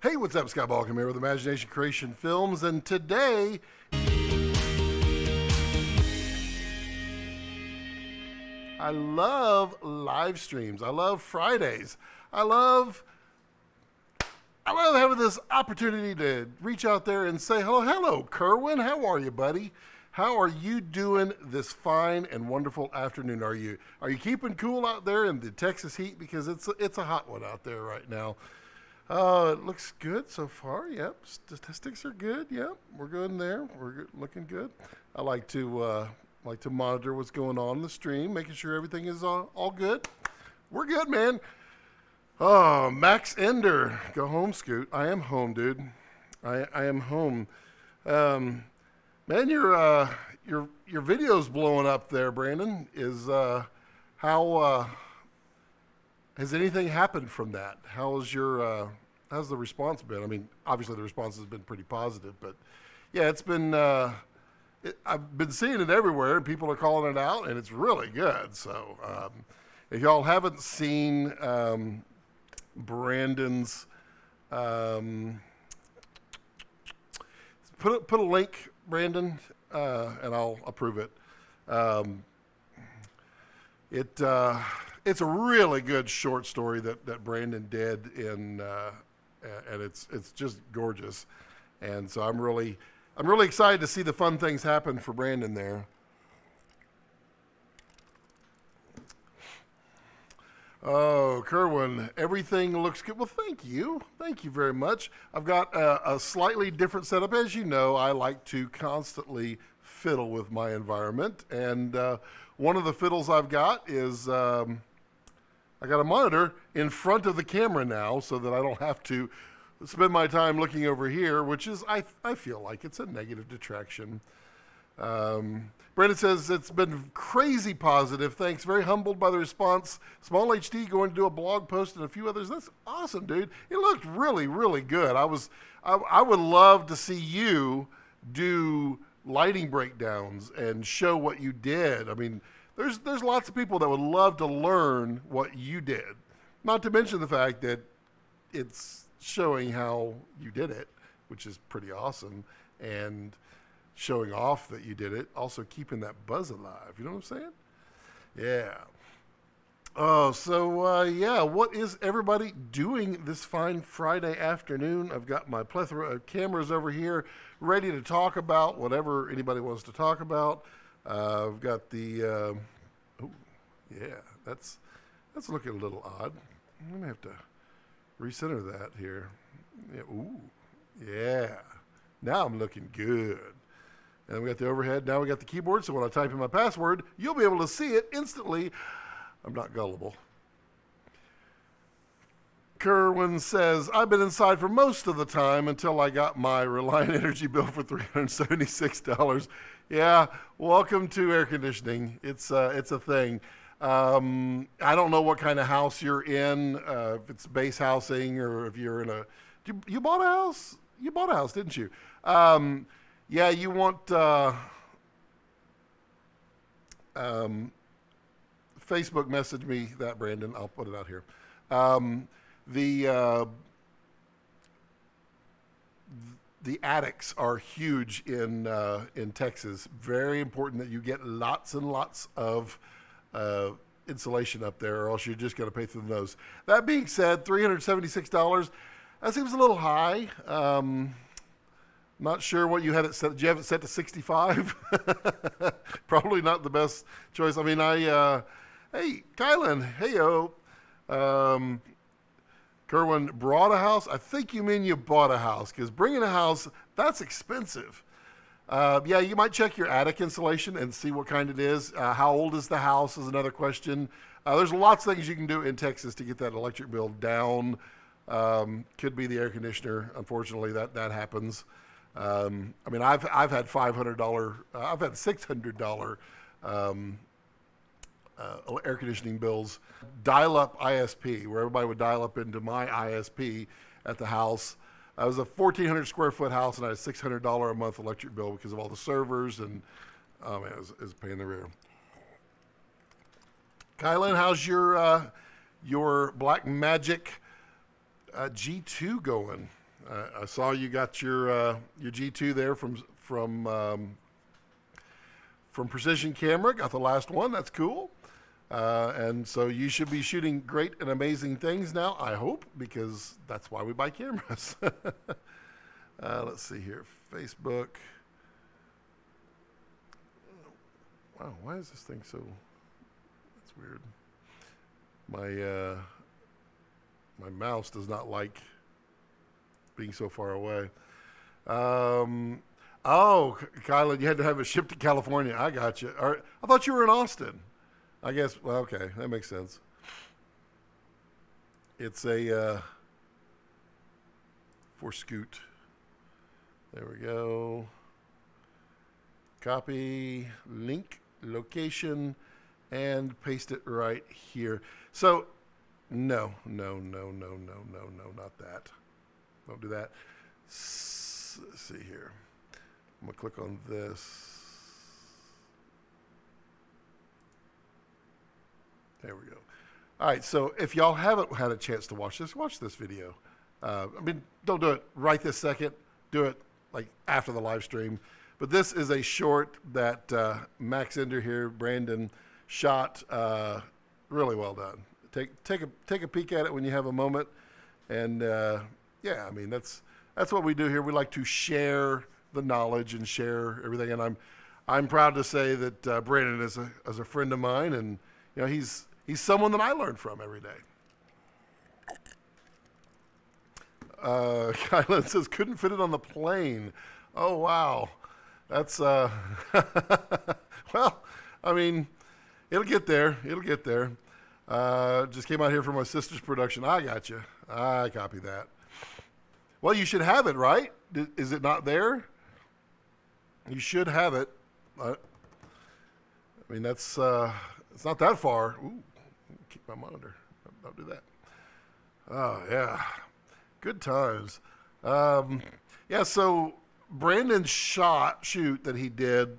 Hey, what's up? Scott Balkum here with Imagination Creation Films, and today I love live streams. I love Fridays. I love having this opportunity to reach out there and say hello, Kerwin. How are you, buddy? How are you doing this fine and wonderful afternoon? Are you keeping cool out there in the Texas heat, because it's a hot one out there right now? It looks good so far. Yep, statistics are good. Yep, we're good in there. Looking good. I like to monitor what's going on in the stream, making sure everything is all good. We're good, man. Oh, Max Ender, go home, Scoot. I am home, dude. I am home. Man, your video's blowing up there, Brandon. How has anything happened from that? How's the response been? I mean, obviously the response has been pretty positive, but yeah, it's been. I've been seeing it everywhere, and people are calling it out, and it's really good. So, if y'all haven't seen Brandon's, put a link, Brandon, and I'll approve it. It's a really good short story that Brandon did and it's just gorgeous, and so I'm really excited to see the fun things happen for Brandon there. Oh, Kerwin, everything looks good. Well, thank you very much. I've got a slightly different setup. As you know, I like to constantly fiddle with my environment, and one of the fiddles I've got is I got a monitor in front of the camera now, so that I don't have to spend my time looking over here, which is, I feel like it's a negative detraction. Brandon says, it's been crazy positive. Thanks. Very humbled by the response. Small HD going to do a blog post and a few others. That's awesome, dude. It looked really, really good. I would love to see you do lighting breakdowns and show what you did. I mean, there's lots of people that would love to learn what you did. Not to mention the fact that it's showing how you did it, which is pretty awesome, and showing off that you did it, also keeping that buzz alive. You know what I'm saying? Yeah. Oh, so yeah, what is everybody doing this fine Friday afternoon? I've got my plethora of cameras over here ready to talk about whatever anybody wants to talk about. I've got the, oh, yeah, that's looking a little odd. I'm going to have to recenter that here. Yeah, ooh, yeah. Now I'm looking good. And we got the overhead. Now we got the keyboard, so when I type in my password, you'll be able to see it instantly. I'm not gullible. Kerwin says, I've been inside for most of the time until I got my Reliant Energy bill for $376. Yeah, welcome to air conditioning. It's a thing. I don't know what kind of house you're in, if it's base housing or if you're in a... You bought a house? You bought a house, didn't you? Yeah, you want... Facebook message me that, Brandon. I'll put it out here. The attics are huge in Texas. Very important that you get lots and lots of insulation up there, or else you're just going to pay through the nose. That being said, $376, that seems a little high. Not sure what you had it set. Did you have it set to 65? Probably not the best choice. I mean, hey, Kylan, heyo. Kerwin, brought a house? I think you mean you bought a house, because bringing a house, that's expensive. Yeah, you might check your attic insulation and see what kind it is. How old is the house is another question. There's lots of things you can do in Texas to get that electric bill down. Could be the air conditioner. Unfortunately, that happens. I mean, I've had $500, I've had $600 air conditioning bills. Dial-up ISP, where everybody would dial up into my ISP at the house. It was a 1,400 square foot house, and I had a $600 a month electric bill because of all the servers, and oh man, it was a pain in the rear. Kylan, how's your Black Magic G2 going? I saw you got your G2 there from Precision Camera. Got the last one. That's cool. And so you should be shooting great and amazing things now, I hope, because that's why we buy cameras. Let's see here. Facebook. Wow, why is this thing so... That's weird. My mouse does not like being so far away. Oh, Kylan, you had to have it shipped to California. I got you. I thought you were in Austin. I guess, well, okay, that makes sense. It's a for Scoot. There we go. Copy, link, location, and paste it right here. So, no, not that. Don't do that. Let's see here. I'm going to click on this. There we go. All right, so if y'all haven't had a chance to watch this video. I mean, don't do it right this second. Do it like after the live stream. But this is a short that Max Ender here, Brandon, shot. Really well done. Take a peek at it when you have a moment. And yeah, I mean, that's what we do here. We like to share the knowledge and share everything. And I'm proud to say that Brandon is a friend of mine, and you know he's someone that I learn from every day. Kylan says couldn't fit it on the plane. Oh wow, that's well. I mean, it'll get there. It'll get there. Just came out here for my sister's production. I got you. I copy that. Well, you should have it, right? Is it not there? You should have it. I mean, that's it's not that far. Ooh, keep my monitor. Don't do that. Oh yeah, good times. Yeah. So Brandon's shoot that he did.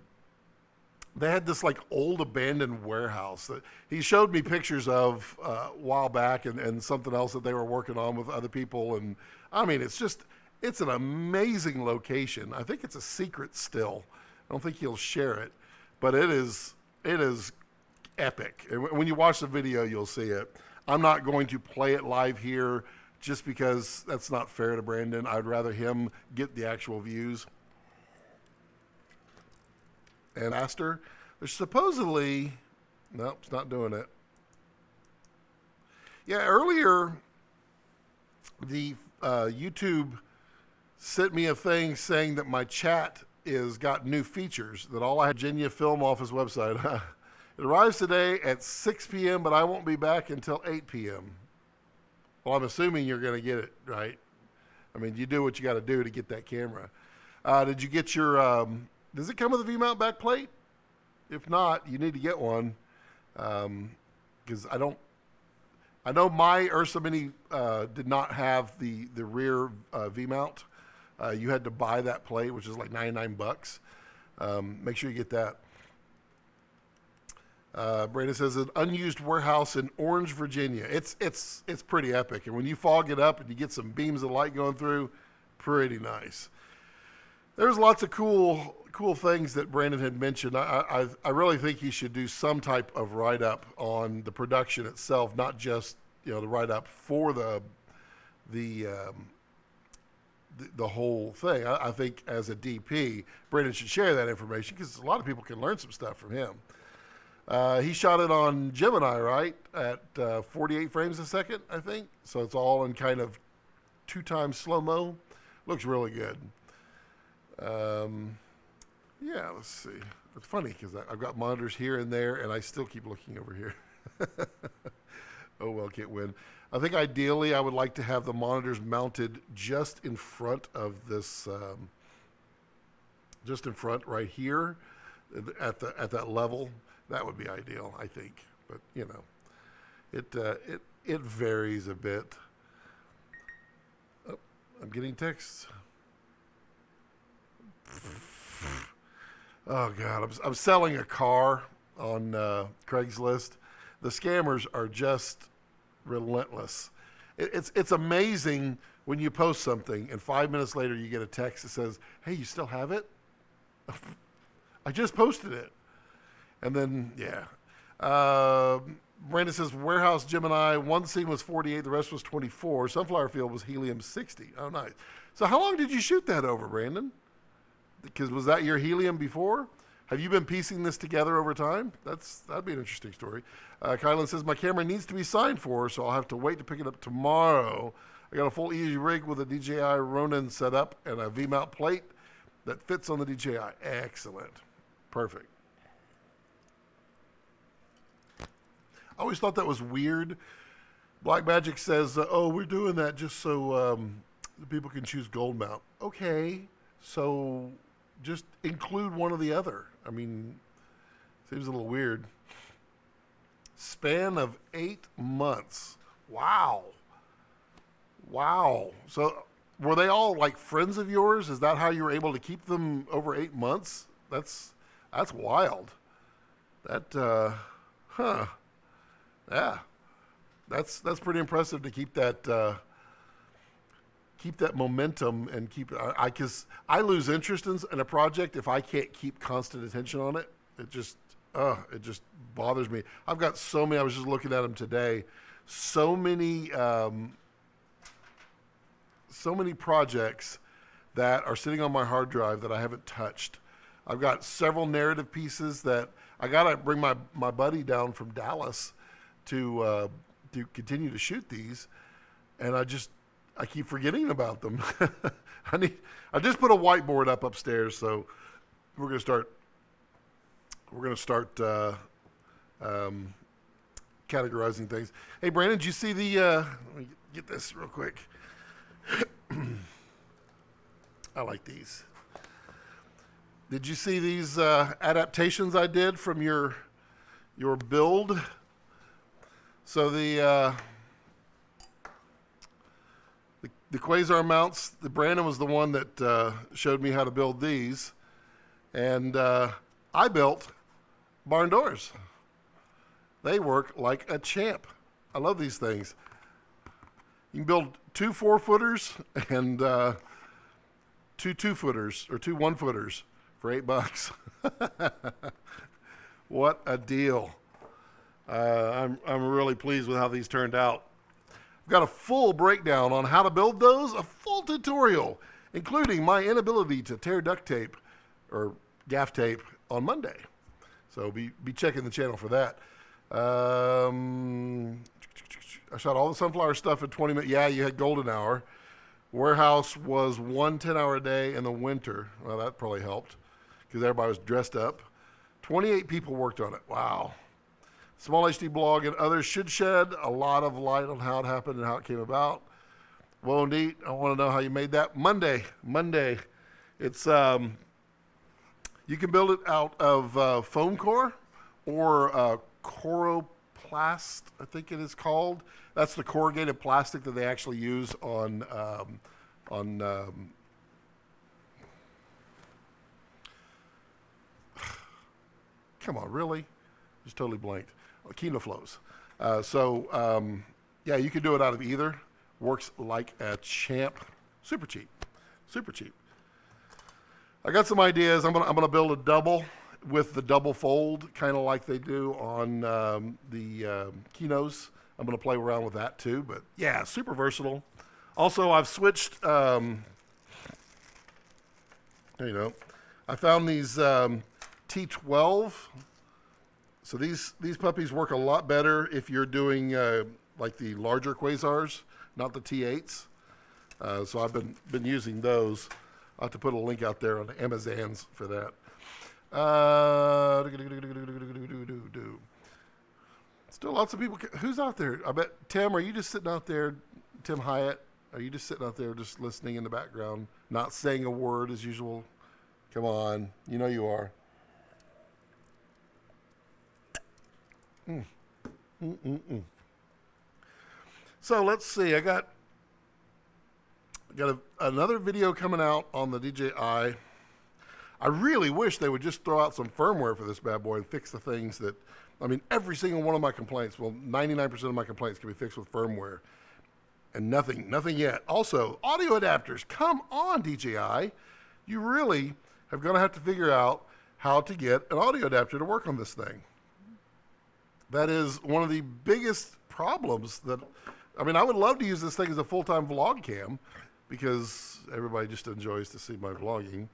They had this like old abandoned warehouse that he showed me pictures of a while back, and something else that they were working on with other people. And I mean, it's an amazing location. I think it's a secret still. I don't think he'll share it, but it is epic. And when you watch the video, you'll see it. I'm not going to play it live here just because that's not fair to Brandon. I'd rather him get the actual views. And Aster, there's supposedly, nope, it's not doing it. Yeah, earlier, the YouTube sent me a thing saying that my chat got new features, that all I had Virginia Film Office website. It arrives today at 6 p.m., but I won't be back until 8 p.m. Well, I'm assuming you're going to get it, right? I mean, you do what you got to do to get that camera. Did you get your... does it come with a V-mount back plate? If not, you need to get one, because I know my Ursa Mini did not have the rear V-mount. You had to buy that plate, which is like $99. Make sure you get that. Brandon says an unused warehouse in Orange, Virginia. It's pretty epic, and when you fog it up and you get some beams of light going through, pretty nice. There's lots of cool things that Brandon had mentioned. I really think he should do some type of write-up on the production itself, not just the write-up for the whole thing. I think as a DP, Brandon should share that information because a lot of people can learn some stuff from him. He shot it on Gemini, right, at 48 frames a second, I think. So it's all in kind of 2x slow-mo. Looks really good. Yeah, let's see. It's funny because I've got monitors here and there, and I still keep looking over here. Oh, well, can't win. I think ideally I would like to have the monitors mounted just in front of this, just in front right here at that level. That would be ideal, I think. But, it varies a bit. Oh, I'm getting texts. Oh God, I'm selling a car on Craigslist. The scammers are just relentless. It's amazing when you post something and 5 minutes later you get a text that says, "Hey, you still have it?" I just posted it. And then, yeah. Brandon says, Warehouse Gemini, one scene was 48, the rest was 24. Sunflower Field was helium 60. Oh, nice. So how long did you shoot that over, Brandon? Because was that your helium before? Have you been piecing this together over time? That'd be an interesting story. Kylan says, my camera needs to be signed for, so I'll have to wait to pick it up tomorrow. I got a full easy rig with a DJI Ronin set up and a V-mount plate that fits on the DJI. Excellent. Perfect. I always thought that was weird. Black Magic says, oh, we're doing that just so people can choose gold mount. Okay, so just include one or the other. I mean, seems a little weird. Span of 8 months. Wow. Wow. So were they all like friends of yours? Is that how you were able to keep them over 8 months? That's wild. That, yeah, that's pretty impressive to keep that momentum and keep it. Because I lose interest in a project if I can't keep constant attention on it. It just bothers me. I've got so many. I was just looking at them today. So many projects that are sitting on my hard drive that I haven't touched. I've got several narrative pieces that I gotta bring my buddy down from Dallas to continue to shoot these, and I keep forgetting about them. I just put a whiteboard up upstairs, so we're gonna start categorizing things. Hey, Brandon, did you see the? Let me get this real quick. I like these. Did you see these adaptations I did from your build? So the Quasar mounts, the Brandon was the one that showed me how to build these, and I built barn doors. They work like a champ. I love these things. You can build 2 4-footers and 2 2-footers or 2 1-footers for $8. What a deal. I'm really pleased with how these turned out. I've got a full breakdown on how to build those, a full tutorial, including my inability to tear duct tape or gaff tape on Monday. So be checking the channel for that. I shot all the sunflower stuff in 20 minutes. Yeah, you had golden hour. Warehouse was 1 10-hour a day in the winter. Well, that probably helped because everybody was dressed up. 28 people worked on it. Wow. Small HD blog and others should shed a lot of light on how it happened and how it came about. Well, indeed, I want to know how you made that. Monday. It's you can build it out of foam core or coroplast, I think it is called. That's the corrugated plastic that they actually use on come on, really? Just totally blanked. Kino flows. Yeah, you can do it out of either. Works like a champ. Super cheap. I got some ideas. I'm gonna build a double with the double fold, kind of like they do on the Kinos. I'm gonna play around with that too. But yeah, super versatile. Also, I've switched. There you go. I found these T12. So these puppies work a lot better if you're doing like the larger quasars, not the T8s. So I've been using those. I'll have to put a link out there on Amazon's for that. Still lots of people. Who's out there? I bet, Tim, are you just sitting out there, Tim Hyatt? Are you just sitting out there just listening in the background, not saying a word as usual? Come on, you know you are. So let's see. I got another video coming out on the DJI. I really wish they would just throw out some firmware for this bad boy and fix the things that, I mean, every single one of my complaints, well, 99% of my complaints can be fixed with firmware. and nothing yet. Also, audio adapters. Come on, DJI. You really are going to have to figure out how to get an audio adapter to work on this thing. That is one of the biggest problems that, I mean, I would love to use this thing as a full-time vlog cam because everybody just enjoys to see my vlogging,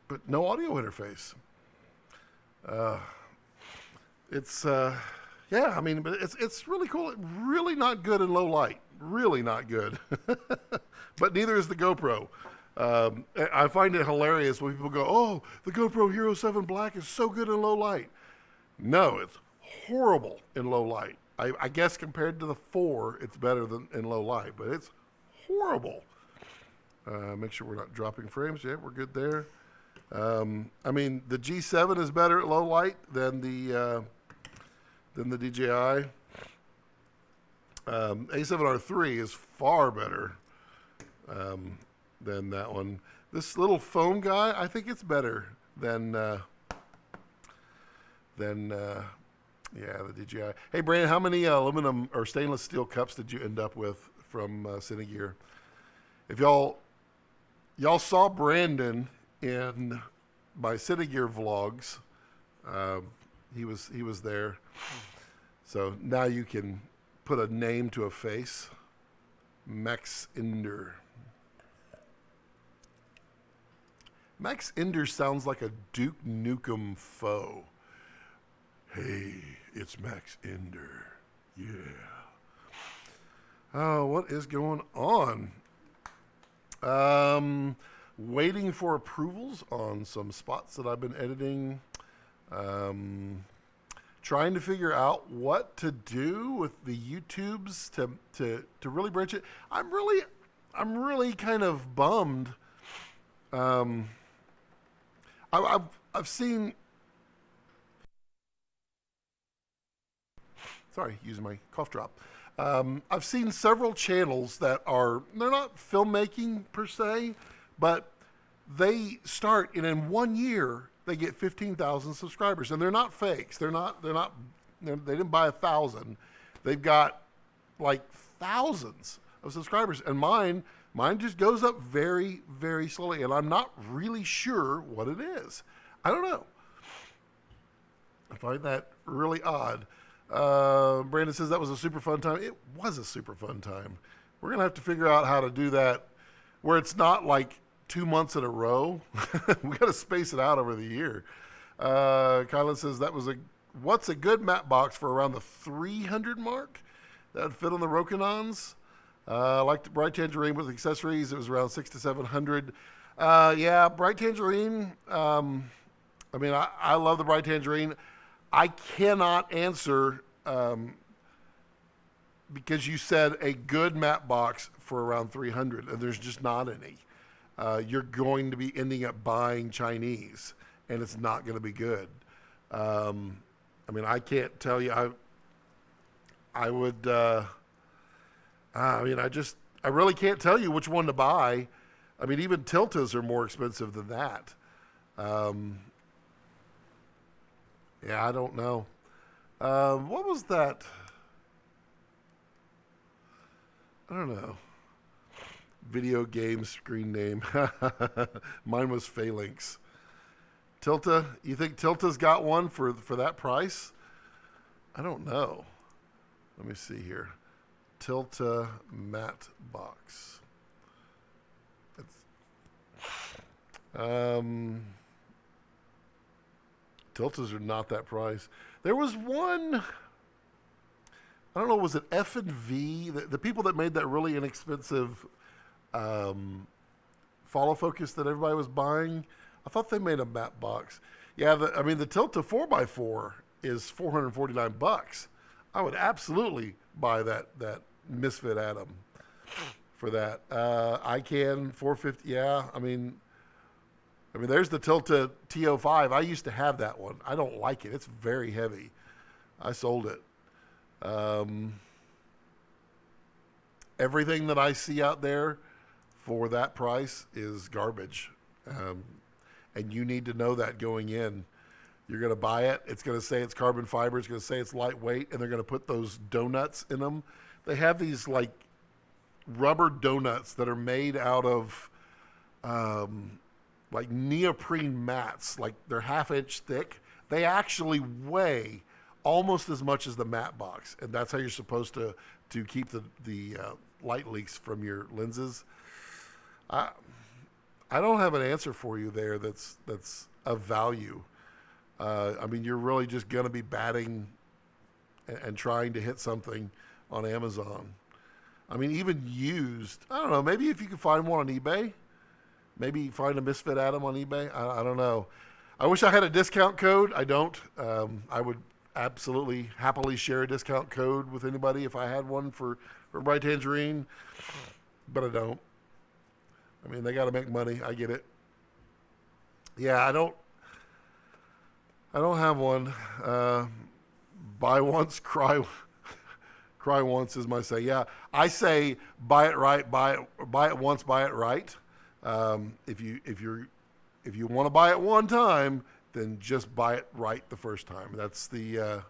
but no audio interface. Yeah, I mean, but it's really cool. Really not good in low light. Really not good. But neither is the GoPro. I find it hilarious when people go, "Oh, the GoPro Hero 7 Black is so good in low light." No, it's horrible in low light. I guess compared to the 4, it's better than in low light, but it's horrible. Make sure we're not dropping frames. Yeah, we're good there. I mean, the G7 is better at low light than the DJI. A7R3 is far better than that one. This little phone guy, I think it's better than the DJI. Hey, Brandon, how many aluminum or stainless steel cups did you end up with from Cinegear? If y'all saw Brandon in my Cinegear vlogs, he was there. So now you can put a name to a face. Max Ender. Max Ender sounds like a Duke Nukem foe. Hey, it's Max Ender. Yeah. Oh, what is going on? Waiting for approvals on some spots that I've been editing. Trying to figure out what to do with the YouTubes to really branch it. I'm really kind of bummed. I've seen. Sorry, using my cough drop. I've seen several channels that they're not filmmaking per se, but they start and in 1 year they get 15,000 subscribers, and they're not fakes. They didn't buy 1,000. They've got like thousands of subscribers, and mine just goes up very, very slowly, and I'm not really sure what it is. I don't know. I find that really odd. Brandon says that was a super fun time. It was a super fun time. We're going to have to figure out how to do that where it's not like 2 months in a row. We got to space it out over the year. Kylan says what's a good matte box for around the 300 mark? That would fit on the Rokinons. Like the Bright Tangerine with accessories, it was around 600 to 700. Yeah, Bright Tangerine. I mean, I love the Bright Tangerine. I cannot answer because you said a good matte box for around 300, and there's just not any. You're going to be ending up buying Chinese, and it's not going to be good. I mean, I can't tell you. I would. I mean, I really can't tell you which one to buy. I mean, even Tiltas are more expensive than that. Yeah, I don't know. What was that? I don't know. Video game screen name. Mine was Phalanx. Tilta, you think Tilta's got one for that price? I don't know. Let me see here. Tilta matte box. Tiltas are not that price. There was one, I don't know, was it F&V? The people that made that really inexpensive follow focus that everybody was buying, I thought they made a matte box. Yeah, I mean, the Tilta 4x4 is $449. I would absolutely buy that Misfit Atom for that. ICANN 450, yeah, I mean, there's the Tilta T05. I used to have that one. I don't like it. It's very heavy. I sold it. Everything that I see out there for that price is garbage. And you need to know that going in. You're going to buy it. It's going to say it's carbon fiber. It's going to say it's lightweight, and they're going to put those donuts in them. They have these like rubber donuts that are made out of like neoprene mats, like they're half-inch thick. They actually weigh almost as much as the matte box, and that's how you're supposed to keep the light leaks from your lenses. I don't have an answer for you there that's of value. I mean, you're really just going to be batting and trying to hit something on Amazon. I mean, even used, I don't know, maybe if you could find one on eBay, maybe find a Misfit Atom on eBay. I don't know. I wish I had a discount code. I don't. I would absolutely happily share a discount code with anybody if I had one for Bright Tangerine, but I don't. I mean, they got to make money. I get it. Yeah, I don't have one. Buy once, cry once is my say. Yeah, I say buy it right, buy it once, buy it right. If you want to buy it one time, then just buy it right the first time. That's the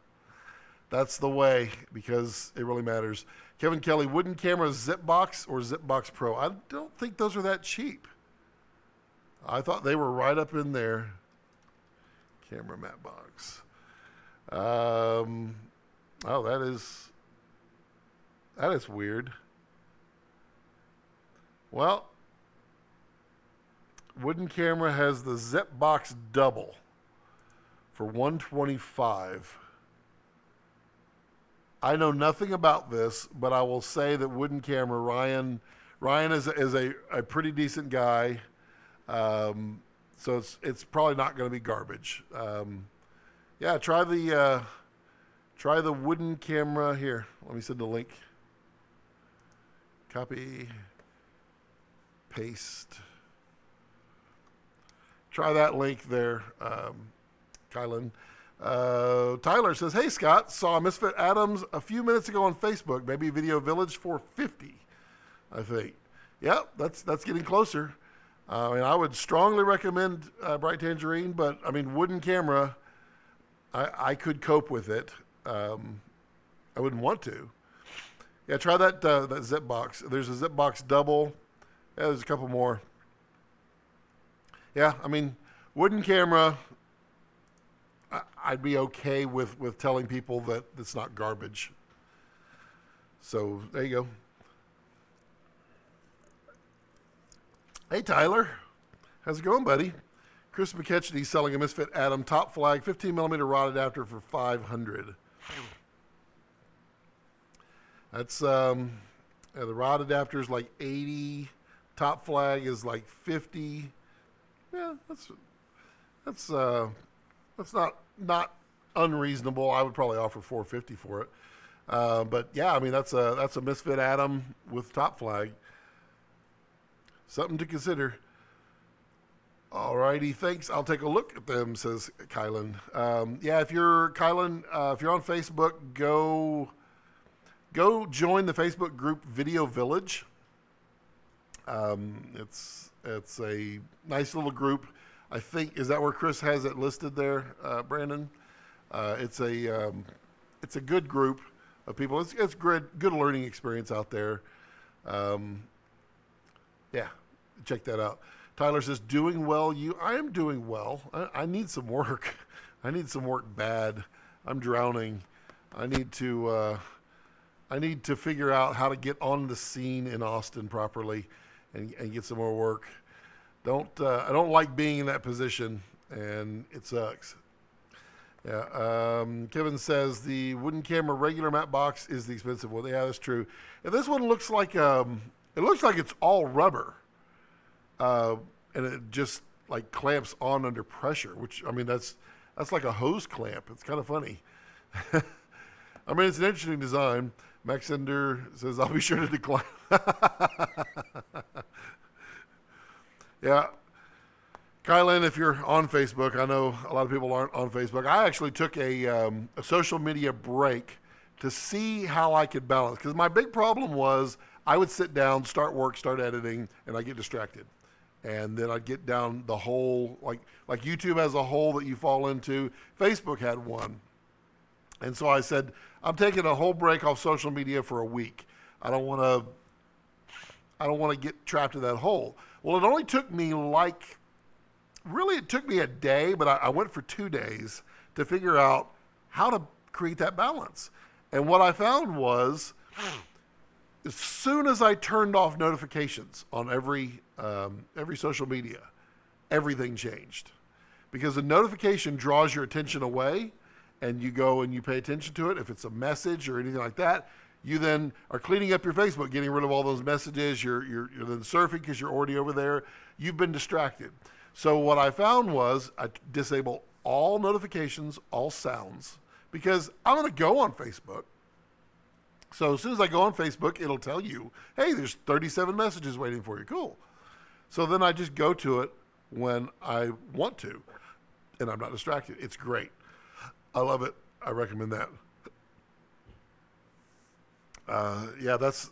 way, because it really matters. Kevin Kelly, wooden camera Zipbox or Zipbox Pro? I don't think those are that cheap. I thought they were right up in there. Camera matte box. Oh, that is weird. Well, wooden camera has the Zipbox double for $125. I know nothing about this, but I will say that wooden camera, Ryan is a pretty decent guy. So it's probably not going to be garbage. Yeah, try the wooden camera here. Let me send the link. Copy, paste. Try that link there, Kylan. Tyler says, "Hey Scott, saw Misfit Atoms a few minutes ago on Facebook. Maybe Video Village for $50, I think. Yeah, that's getting closer. I mean, I would strongly recommend Bright Tangerine, but I mean, wooden camera, I could cope with it. I wouldn't want to. Yeah, try that Zipbox. There's a Zipbox double. Yeah, there's a couple more. Yeah, I mean, wooden camera, I'd be okay with telling people that it's not garbage. So there you go. Hey, Tyler. How's it going, buddy? Chris McKetchy selling a Misfit Atom top flag 15mm rod adapter for $500. That's the rod adapter is like $80. Top flag is like $50. Yeah, that's not unreasonable. I would probably offer $450 for it. But yeah, I mean that's a Misfit Atom with top flag. Something to consider. Alrighty, thanks. I'll take a look at them, says Kylan. Yeah, if you're Kylan, if you're on Facebook, go join the Facebook group Video Village. It's a nice little group. I think, is that where Chris has it listed there, Brandon? It's a good group of people. It's good learning experience out there. Yeah, check that out. Tyler says, doing well. I am doing well. I need some work. I need some work bad. I'm drowning. I need to figure out how to get on the scene in Austin properly and get some more work. I don't like being in that position, and it sucks. Yeah. Kevin says the wooden camera regular matte box is the expensive one. Yeah, that's true. And this one looks like it's all rubber, and it just like clamps on under pressure. Which, I mean, that's like a hose clamp. It's kind of funny. I mean, it's an interesting design. Max Ender says, "I'll be sure to decline." Yeah. Kylan, if you're on Facebook, I know a lot of people aren't on Facebook. I actually took a social media break to see how I could balance. Because my big problem was I would sit down, start work, start editing, and I get distracted. And then I'd get down the hole, like YouTube has a hole that you fall into. Facebook had one. And so I said, I'm taking a whole break off social media for a week. I don't want to I don't want to get trapped in that hole. Well, it only took me it took me a day, but I went for 2 days to figure out how to create that balance. And what I found was, as soon as I turned off notifications on every social media, everything changed. Because the notification draws your attention away, and you go and you pay attention to it. If it's a message or anything like that, you then are cleaning up your Facebook, getting rid of all those messages. You're then surfing because you're already over there. You've been distracted. So what I found was I disable all notifications, all sounds, because I'm going to go on Facebook. So as soon as I go on Facebook, it'll tell you, hey, there's 37 messages waiting for you. Cool. So then I just go to it when I want to, and I'm not distracted. It's great. I love it. I recommend that. That's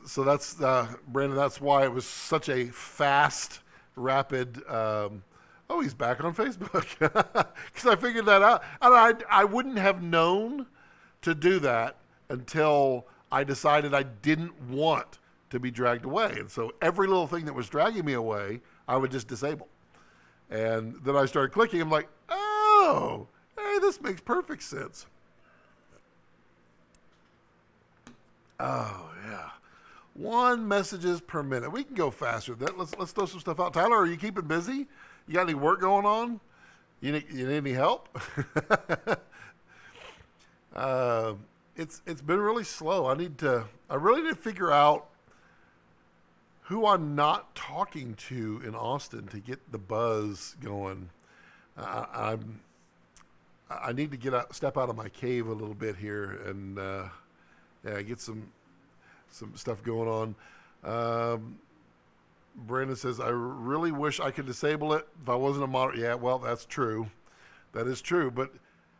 Brandon, that's why it was such a fast, rapid, he's back on Facebook. Because I figured that out. And I wouldn't have known to do that until I decided I didn't want to be dragged away. And so every little thing that was dragging me away, I would just disable. And then I started clicking. I'm like, oh, hey, this makes perfect sense. Oh, yeah. 1 messages per minute. We can go faster than that. Let's throw some stuff out. Tyler, are you keeping busy? You got any work going on? You need any help? It's been really slow. I really need to figure out who I'm not talking to in Austin to get the buzz going. I need to step out of my cave a little bit here and get some stuff going on. Brandon says, I really wish I could disable it if I wasn't a moderator. Yeah, well, that's true. That is true. But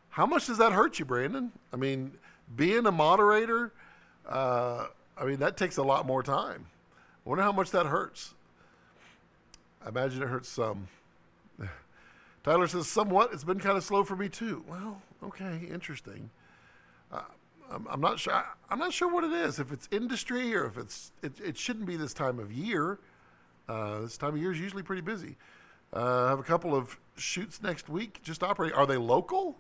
how much does that hurt you, Brandon? I mean, being a moderator, that takes a lot more time. I wonder how much that hurts. I imagine it hurts some. Tyler says, somewhat. It's been kind of slow for me too. Well, okay, interesting. I'm not sure. I'm not sure what it is. If it's industry or if it shouldn't be this time of year. This time of year is usually pretty busy. I have a couple of shoots next week just operating. Are they local?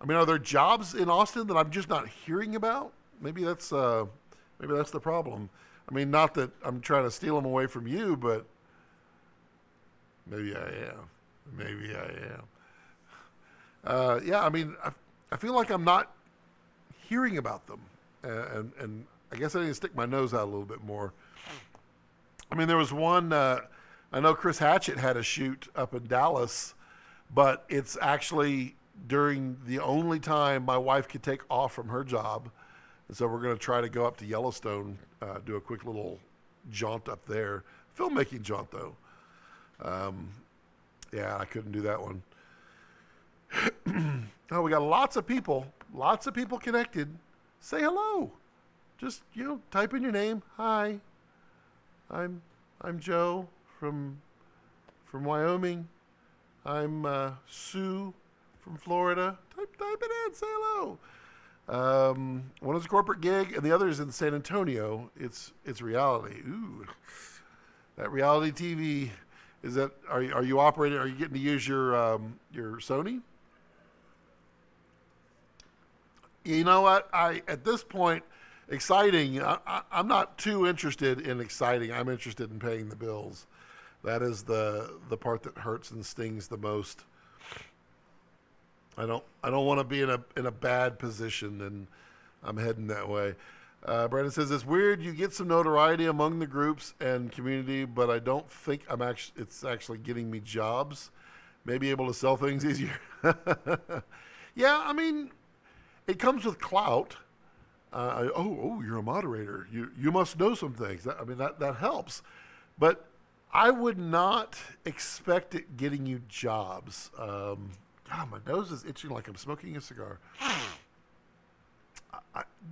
I mean, are there jobs in Austin that I'm just not hearing about? Maybe that's the problem. I mean, not that I'm trying to steal them away from you, but maybe I am. I feel like I'm not hearing about them, and I guess I need to stick my nose out a little bit more. I mean, there was one, I know Chris Hatchett had a shoot up in Dallas, but it's actually during the only time my wife could take off from her job. And so we're going to try to go up to Yellowstone, do a quick little jaunt up there. Filmmaking jaunt, though. I couldn't do that one. Oh, we got lots of people connected. Say hello. Just, type in your name. Hi. I'm Joe from Wyoming. I'm Sue from Florida. Type it in. Say hello. One is a corporate gig, and the other is in San Antonio. It's reality. Ooh, that reality TV. Is that? Are you operating? Are you getting to use your Sony? You know what? At this point. Exciting. I'm not too interested in exciting. I'm interested in paying the bills. That is the part that hurts and stings the most. I don't want to be in a bad position, and I'm heading that way. Brandon says it's weird. You get some notoriety among the groups and community, but I don't think it's actually getting me jobs. Maybe able to sell things easier. Yeah, I mean, it comes with clout. You're a moderator. You must know some things. That helps. But I would not expect it getting you jobs. God, my nose is itching like I'm smoking a cigar.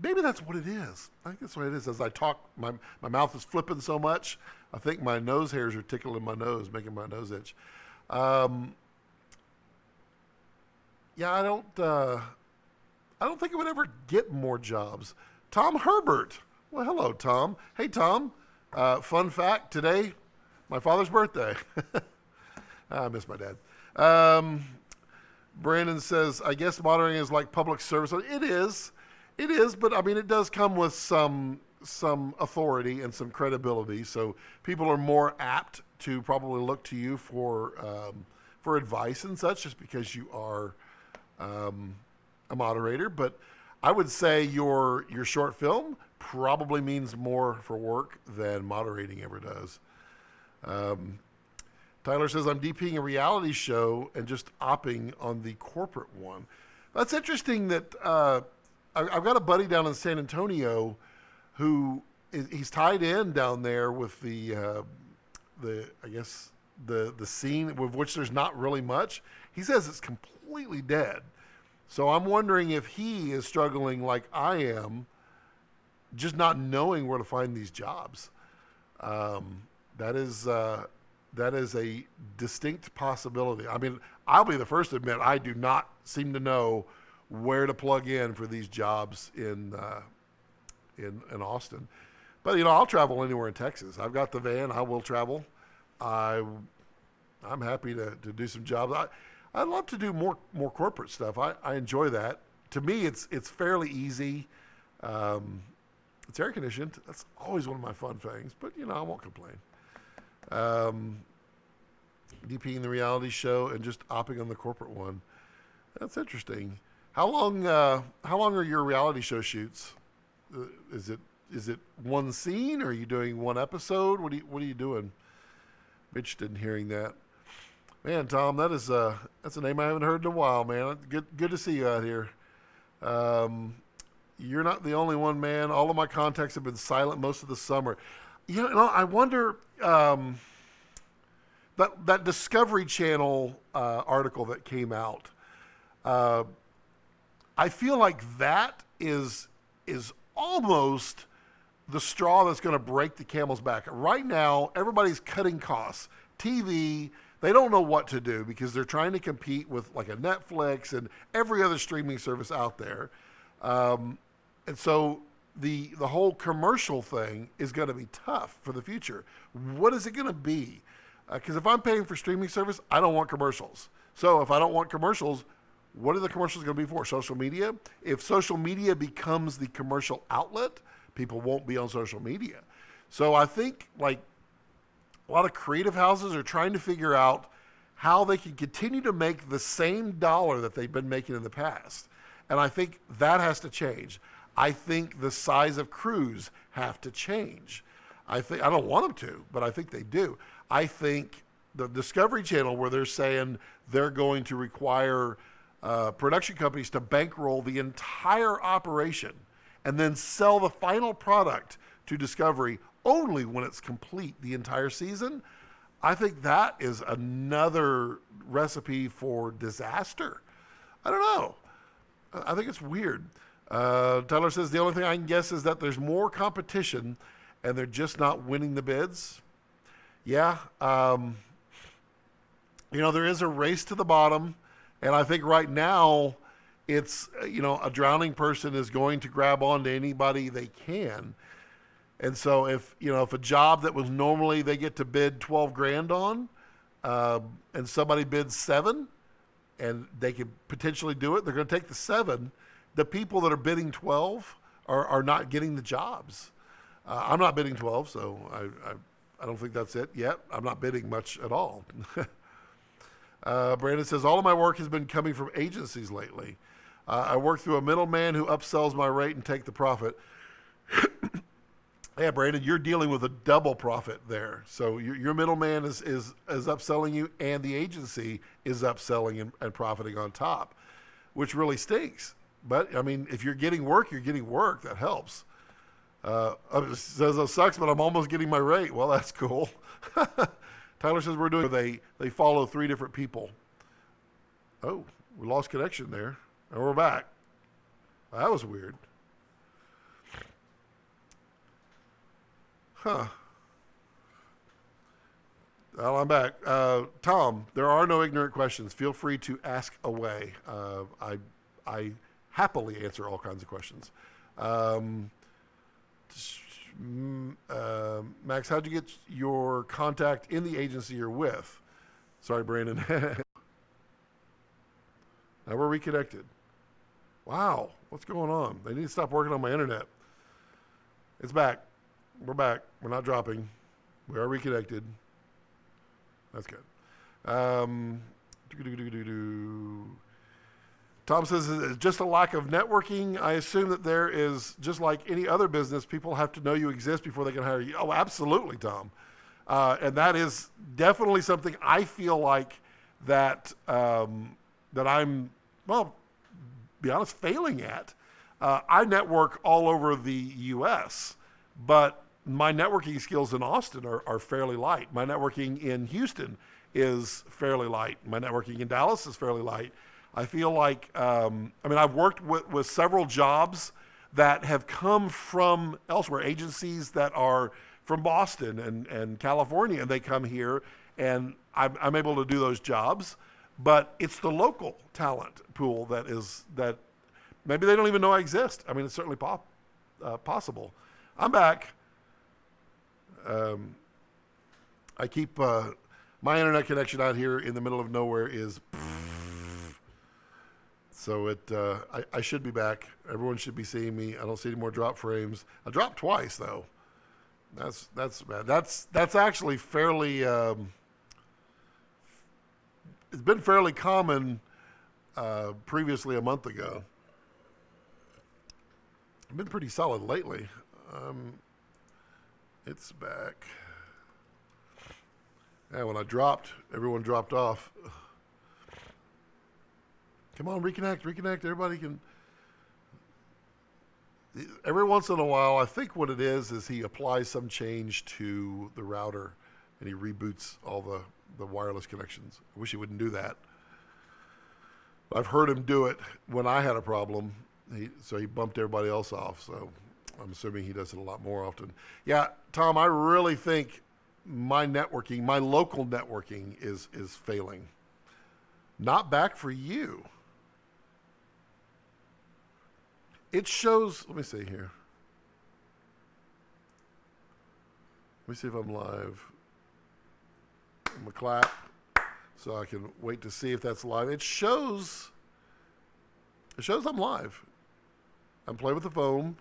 Maybe that's what it is. I think that's what it is. As I talk, my mouth is flipping so much, I think my nose hairs are tickling my nose, making my nose itch. I don't think it would ever get more jobs. Tom Herbert. Well, hello, Tom. Hey, Tom. Fun fact, today, my father's birthday. I miss my dad. Um, Brandon says, I guess moderating is like public service. It is. It is, but I mean, it does come with some authority and some credibility. So people are more apt to probably look to you for advice and such, just because you are a moderator. But I would say your short film probably means more for work than moderating ever does. Um, Tyler says, I'm DPing a reality show and just opping on the corporate one. That's interesting that I've got a buddy down in San Antonio who he's tied in down there with I guess the scene with which there's not really much. He says it's completely dead. So I'm wondering if he is struggling like I am, just not knowing where to find these jobs. Um, that is a distinct possibility. I mean, I'll be the first to admit I do not seem to know where to plug in for these jobs in Austin. But I'll travel anywhere in Texas. I've got the van. I will travel. I'm happy to do some jobs. I love to do more corporate stuff. I enjoy that. To me, it's fairly easy. It's air conditioned. That's always one of my fun things. But I won't complain. DPing the reality show and just opping on the corporate one. That's interesting. How long are your reality show shoots? Is it one scene, or are you doing one episode? What are you doing? I'm interested in hearing that. Man, Tom, that's a name I haven't heard in a while, man. Good to see you out here. You're not the only one, man. All of my contacts have been silent most of the summer. I wonder, that Discovery Channel article that came out. I feel like that is almost the straw that's going to break the camel's back. Right now, everybody's cutting costs. TV, they don't know what to do because they're trying to compete with like a Netflix and every other streaming service out there. And so the whole commercial thing is going to be tough for the future. What is it going to be? Because if I'm paying for streaming service, I don't want commercials. So if I don't want commercials, what are the commercials going to be for? Social media? If social media becomes the commercial outlet, people won't be on social media. So I think like a lot of creative houses are trying to figure out how they can continue to make the same dollar that they've been making in the past. And I think that has to change. I think the size of crews have to change. I don't want them to, but I think they do. I think the Discovery Channel, where they're saying they're going to require production companies to bankroll the entire operation and then sell the final product to Discovery only when it's complete the entire season, I think that is another recipe for disaster. I don't know. I think it's weird. Tyler says the only thing I can guess is that there's more competition and they're just not winning the bids. Yeah. There is a race to the bottom. And I think right now it's, a drowning person is going to grab onto anybody they can. And so if a job that was normally they get to bid 12 grand on, and somebody bids 7 and they could potentially do it, they're going to take the 7. The people that are bidding 12 are not getting the jobs. I'm not bidding 12, so I don't think that's it yet. I'm not bidding much at all. Brandon says, all of my work has been coming from agencies lately. I work through a middleman who upsells my rate and take the profit. Yeah, Brandon, you're dealing with a double profit there. So your middleman is upselling you, and the agency is upselling and profiting on top, which really stinks. But, I mean, if you're getting work, you're getting work. That helps. It says it sucks, but I'm almost getting my rate. Well, that's cool. Tyler says they follow 3 different people. Oh, we lost connection there. And we're back. That was weird. Huh. Well, I'm back. Tom, there are no ignorant questions. Feel free to ask away. I happily answer all kinds of questions. Max, how'd you get your contact in the agency you're with? Sorry, Brandon. Now we're reconnected. Wow, what's going on? They need to stop working on my internet. It's back. We're back. We're not dropping. We are reconnected. That's good. Tom says it's just a lack of networking. I assume that there is, just like any other business, people have to know you exist before they can hire you. Oh, absolutely, Tom. And that is definitely something I feel like that that I'm, well, be honest, failing at. I network all over the U.S., but my networking skills in Austin are fairly light. My networking in Houston is fairly light. My networking in Dallas is fairly light. I feel like, I've worked with several jobs that have come from elsewhere, agencies that are from Boston and California, and they come here, and I'm able to do those jobs. But it's the local talent pool that maybe they don't even know I exist. I mean, it's certainly possible. I'm back. I keep my internet connection out here in the middle of nowhere is. So I should be back. Everyone should be seeing me. I don't see any more drop frames. I dropped twice though. That's bad. That's actually fairly. It's been fairly common previously a month ago. I've been pretty solid lately. It's back. Yeah, when I dropped, everyone dropped off. Come on, reconnect. Everybody can. Every once in a while, I think what it is he applies some change to the router and he reboots all the wireless connections. I wish he wouldn't do that. I've heard him do it when I had a problem. So he bumped everybody else off. So I'm assuming he does it a lot more often. Yeah, Tom, I really think my networking, my local networking is failing. Not back for you. It shows, let me see here. Let me see if I'm live. I'm going to clap so I can wait to see if that's live. It shows I'm live. I'm playing with the phone.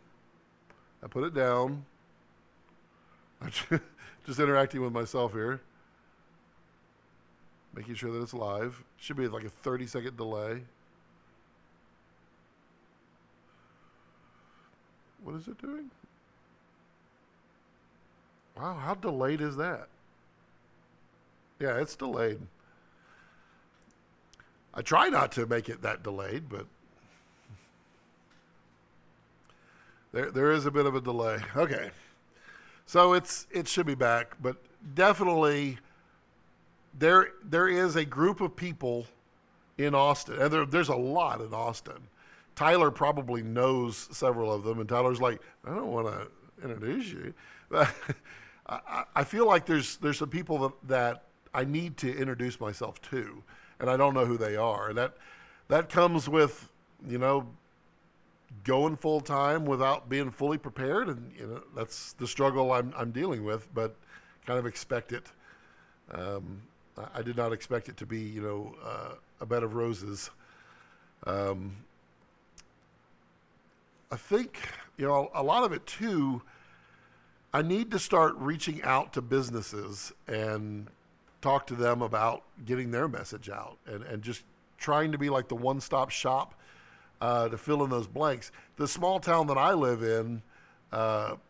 I put it down. I'm just interacting with myself here. Making sure that it's live. Should be like a 30-second delay. What is it doing? Wow, how delayed is that? Yeah, it's delayed. I try not to make it that delayed, but there is a bit of a delay. Okay. So it should be back, but definitely there is a group of people in Austin, and there's a lot in Austin. Tyler probably knows several of them, and Tyler's like, I don't want to introduce you. But I feel like there's some people that I need to introduce myself to, and I don't know who they are. And that comes with, going full time without being fully prepared, and that's the struggle I'm dealing with. But kind of expect it. I did not expect it to be a bed of roses. I think, a lot of it too, I need to start reaching out to businesses and talk to them about getting their message out and just trying to be like the one-stop shop to fill in those blanks. The small town that I live in,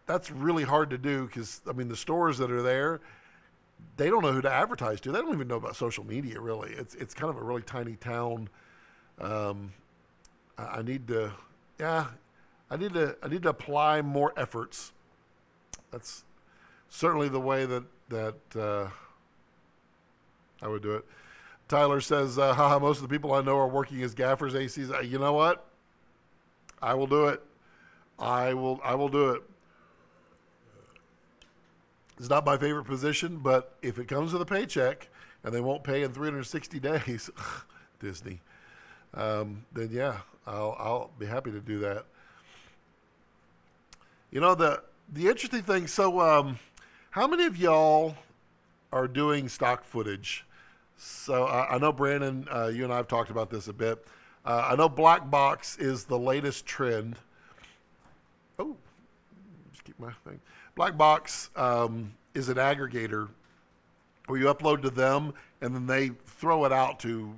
that's really hard to do because, the stores that are there, they don't know who to advertise to. They don't even know about social media, really. It's kind of a really tiny town. I need to apply more efforts. That's certainly the way that I would do it. Tyler says, haha, most of the people I know are working as gaffers, ACs. You know what? I will do it. I will do it. It's not my favorite position, but if it comes with a paycheck and they won't pay in 360 days, Disney, then yeah, I'll be happy to do that. The interesting thing, so how many of y'all are doing stock footage? So I know Brandon, you and I have talked about this a bit. I know black box is the latest trend. Oh, just keep my thing. Black box is an aggregator where you upload to them and then they throw it out to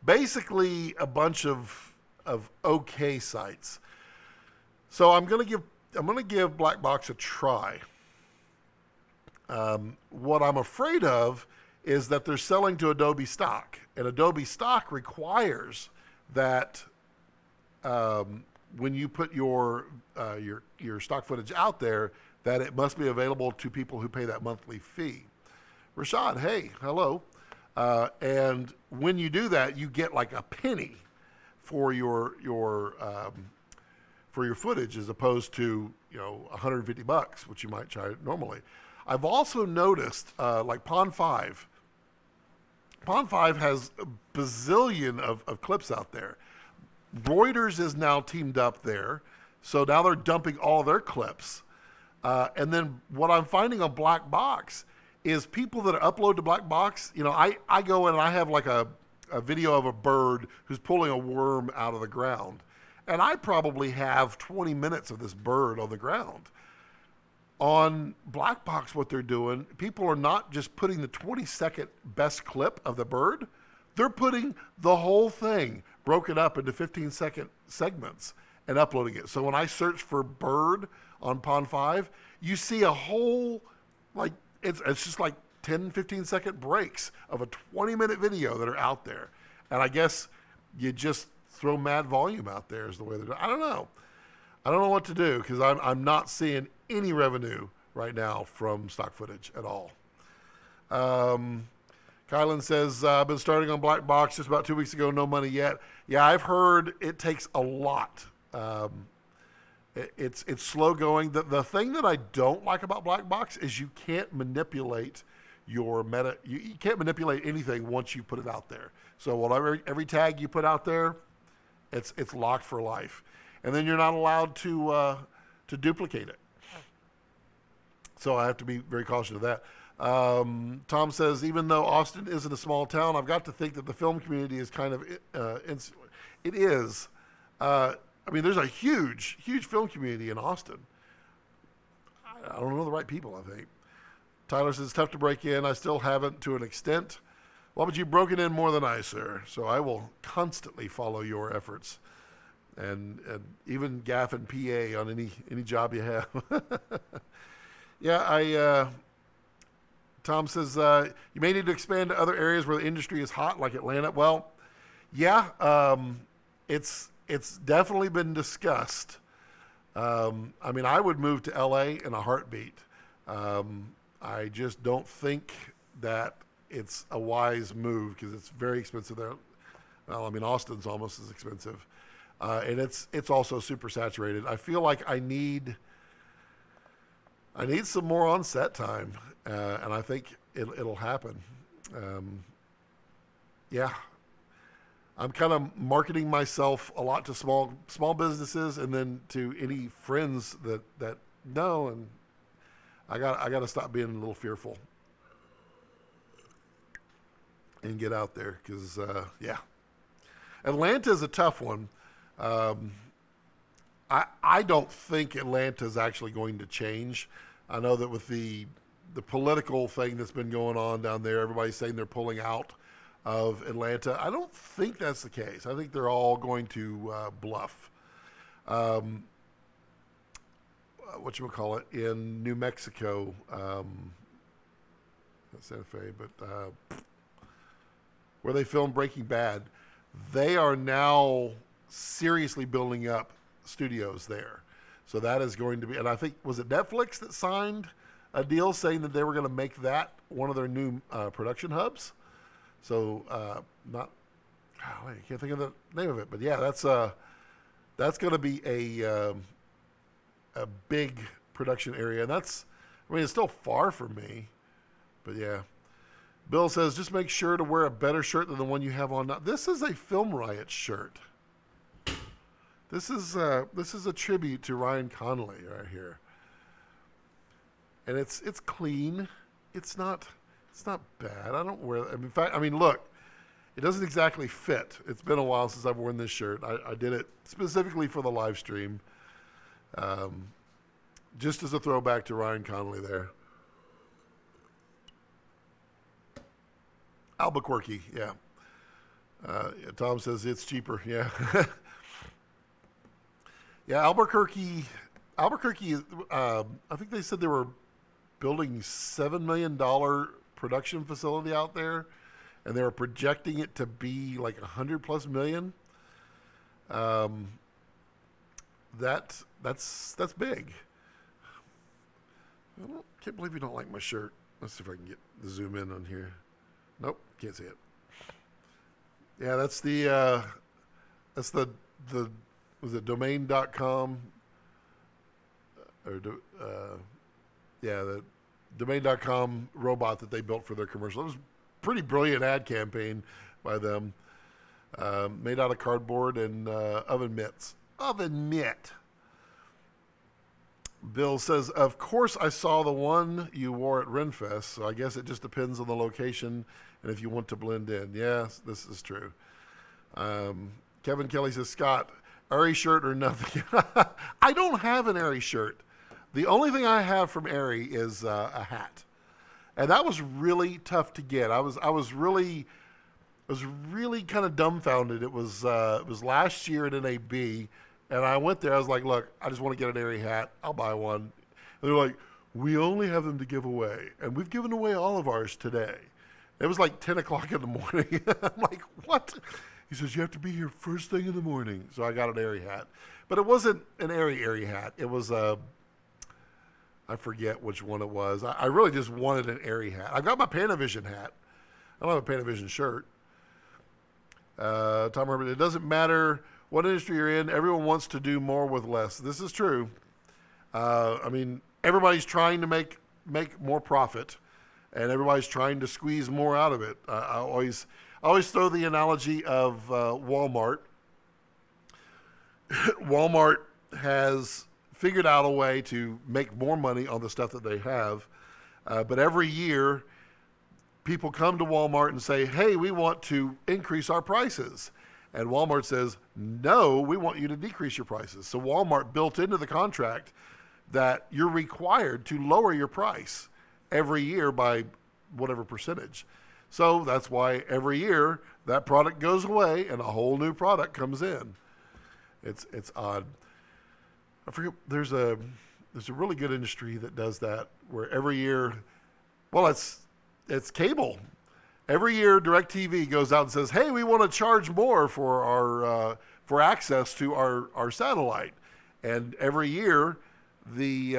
basically a bunch of okay sites. So I'm gonna give black box a try. What I'm afraid of is that they're selling to Adobe stock, and Adobe stock requires that when you put your stock footage out there, that it must be available to people who pay that monthly fee. Rashad, hey, hello. And when you do that, you get like a penny for your footage as opposed to $150, which you might charge normally. I've also noticed like Pond 5. Pond 5 has a bazillion of clips out there. Reuters is now teamed up there, so now they're dumping all their clips. And then what I'm finding on Black Box is people that upload to Black Box, I go in and I have like a video of a bird who's pulling a worm out of the ground. And I probably have 20 minutes of this bird on the ground. On Black Box, what they're doing, people are not just putting the 20-second best clip of the bird. They're putting the whole thing broken up into 15-second segments and uploading it. So when I search for bird on Pond 5, you see a whole, like, it's just like 10, 15-second breaks of a 20-minute video that are out there. And I guess you just throw mad volume out there is the way they're doing. I don't know. I don't know what to do because I'm not seeing any revenue right now from stock footage at all. Kylan says, I've been starting on Black Box just about 2 weeks ago, no money yet. Yeah, I've heard it takes a lot. It's slow going. The thing that I don't like about Black Box is you can't manipulate your meta. You can't manipulate anything once you put it out there. So whatever every tag you put out there, it's locked for life, and then you're not allowed to duplicate it. So I have to be very cautious of that. Tom says, even though Austin isn't a small town, I've got to think that the film community is kind of insular. It is. I mean, there's a huge film community in Austin. I don't know the right people, I think. Tyler says, it's tough to break in. I still haven't to an extent. Well, but you've broken in more than I, sir. So I will constantly follow your efforts and even gaff and PA on any job you have. Yeah, Tom says, you may need to expand to other areas where the industry is hot, like Atlanta. Well, yeah, it's definitely been discussed. I mean, I would move to LA in a heartbeat. I just don't think that it's a wise move because it's very expensive there. Well, I mean, Austin's almost as expensive. And it's also super saturated. I feel like I need some more on set time, and I think it'll happen. Yeah, I'm kind of marketing myself a lot to small businesses, and then to any friends that know. And I got to stop being a little fearful and get out there because yeah, Atlanta is a tough one. I don't think Atlanta is actually going to change. I know that with the political thing that's been going on down there, everybody's saying they're pulling out of Atlanta. I don't think that's the case. I think they're all going to bluff. Whatchamacallit, in New Mexico, not Santa Fe, but where they filmed Breaking Bad, they are now seriously building up studios there. So that is going to be, and I think, was it Netflix that signed a deal saying that they were going to make that one of their new production hubs? So I can't think of the name of it, but yeah, that's going to be a big production area, and it's still far from me, but yeah. Bill says, just make sure to wear a better shirt than the one you have on now. This is a Film Riot shirt. This is a tribute to Ryan Connolly right here. and it's clean. It's not bad. I don't wear. In fact, I mean, look, it doesn't exactly fit. It's been a while since I've worn this shirt. I did it specifically for the live stream, just as a throwback to Ryan Connolly there. Albuquerque, yeah. Tom says it's cheaper. Yeah, yeah. Albuquerque. I think they said they were building $7 million production facility out there, and they were projecting it to be like 100+ million. That's big. Can't believe you don't like my shirt. Let's see if I can get the zoom in on here. Nope, can't see it. Yeah, that's the was it domain.com or the domain.com robot that they built for their commercial. It was a pretty brilliant ad campaign by them. Made out of cardboard and oven mitts. Oven mitt. Bill says, of course I saw the one you wore at Renfest, so I guess it just depends on the location and if you want to blend in. Yes, this is true. Kevin Kelly says, Scott, Aerie shirt or nothing? I don't have an Aerie shirt. The only thing I have from Aerie is a hat. And that was really tough to get. I was really kind of dumbfounded. It was last year at NAB, and I went there. I was like, look, I just want to get an Aerie hat. I'll buy one. And they're like, we only have them to give away, and we've given away all of ours today. It was like 10 o'clock in the morning. I'm like, what? He says, you have to be here first thing in the morning. So I got an Aerie hat. But it wasn't an Aerie hat. It was I forget which one it was. I really just wanted an Aerie hat. I got my Panavision hat. I don't have a Panavision shirt. Tom Herbert, it doesn't matter what industry you're in. Everyone wants to do more with less. This is true. I mean, everybody's trying to make more profit, and everybody's trying to squeeze more out of it. I always throw the analogy of Walmart. Walmart has figured out a way to make more money on the stuff that they have, but every year people come to Walmart and say, hey, we want to increase our prices. And Walmart says, no, we want you to decrease your prices. So Walmart built into the contract that you're required to lower your price every year by whatever percentage. So that's why every year that product goes away and a whole new product comes in. It's odd. I forget, there's a really good industry that does that, where every year, well, it's cable. Every year DirecTV goes out and says, hey, we want to charge more for our for access to our satellite. And every year the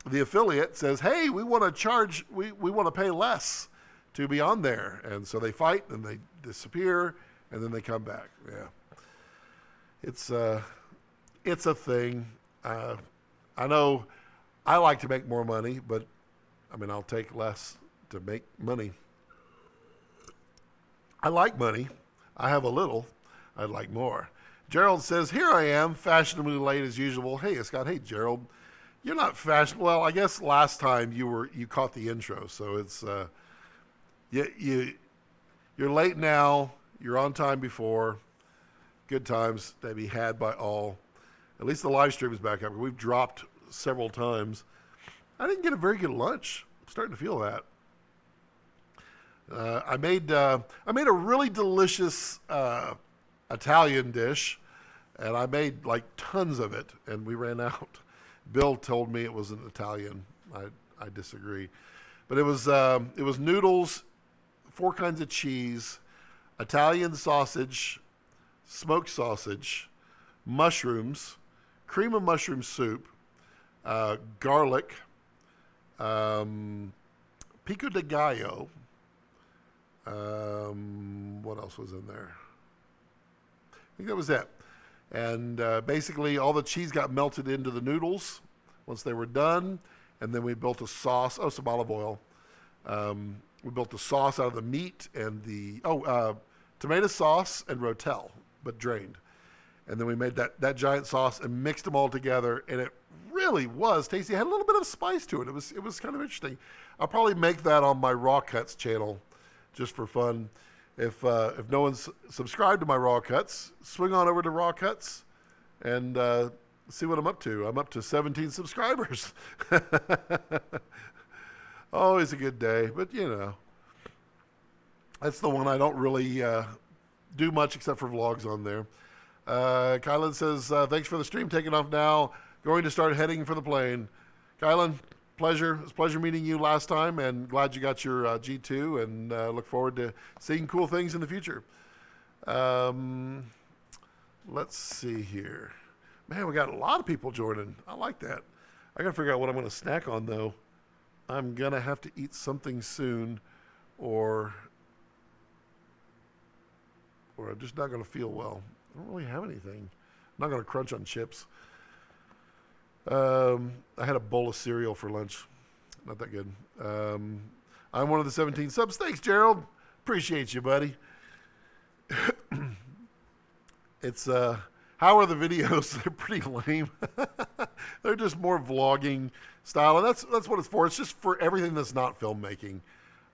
affiliate says, hey, we want to charge, we want to pay less to be on there. And so they fight and they disappear and then they come back. Yeah. It's a thing. I know I like to make more money, but I mean, I'll take less to make money. I like money. I have a little. I'd like more. Gerald says, here I am, fashionably late as usual. Hey, Scott. Hey, Gerald. You're not fashionable. Well, I guess last time you caught the intro, so it's you're late now. You're on time before. Good times to be had by all. At least the live stream is back up. We've dropped several times. I didn't get a very good lunch. I'm starting to feel that. I made a really delicious Italian dish, and I made like tons of it, and we ran out. Bill told me it was an Italian. I disagree, but it was noodles, 4 kinds of cheese, Italian sausage, smoked sausage, mushrooms, cream of mushroom soup, garlic, pico de gallo. What else was in there? I think that was it. And basically all the cheese got melted into the noodles once they were done. And then we built a sauce, some olive oil. We built a sauce out of the meat and tomato sauce and rotel, but drained. And then we made that giant sauce and mixed them all together, and it really was tasty. It had a little bit of spice to it. It was kind of interesting. I'll probably make that on my Raw Cuts channel, just for fun. If no one's subscribed to my Raw Cuts, swing on over to Raw Cuts and see what I'm up to. I'm up to 17 subscribers. Always a good day, but that's the one I don't really do much except for vlogs on there. Kylan says, thanks for the stream, taking off now. Going to start heading for the plane. Kylan, pleasure. It was a pleasure meeting you last time, and glad you got your G2, and look forward to seeing cool things in the future. Let's see here. Man, we got a lot of people joining. I like that. I got to figure out what I'm going to snack on, though. I'm going to have to eat something soon, or I'm just not going to feel well. I don't really have anything. I'm not going to crunch on chips. I had a bowl of cereal for lunch. Not that good. I'm one of the 17 subs. Thanks, Gerald. Appreciate you, buddy. It's how are the videos? They're pretty lame. They're just more vlogging style, and that's what it's for. It's just for everything that's not filmmaking.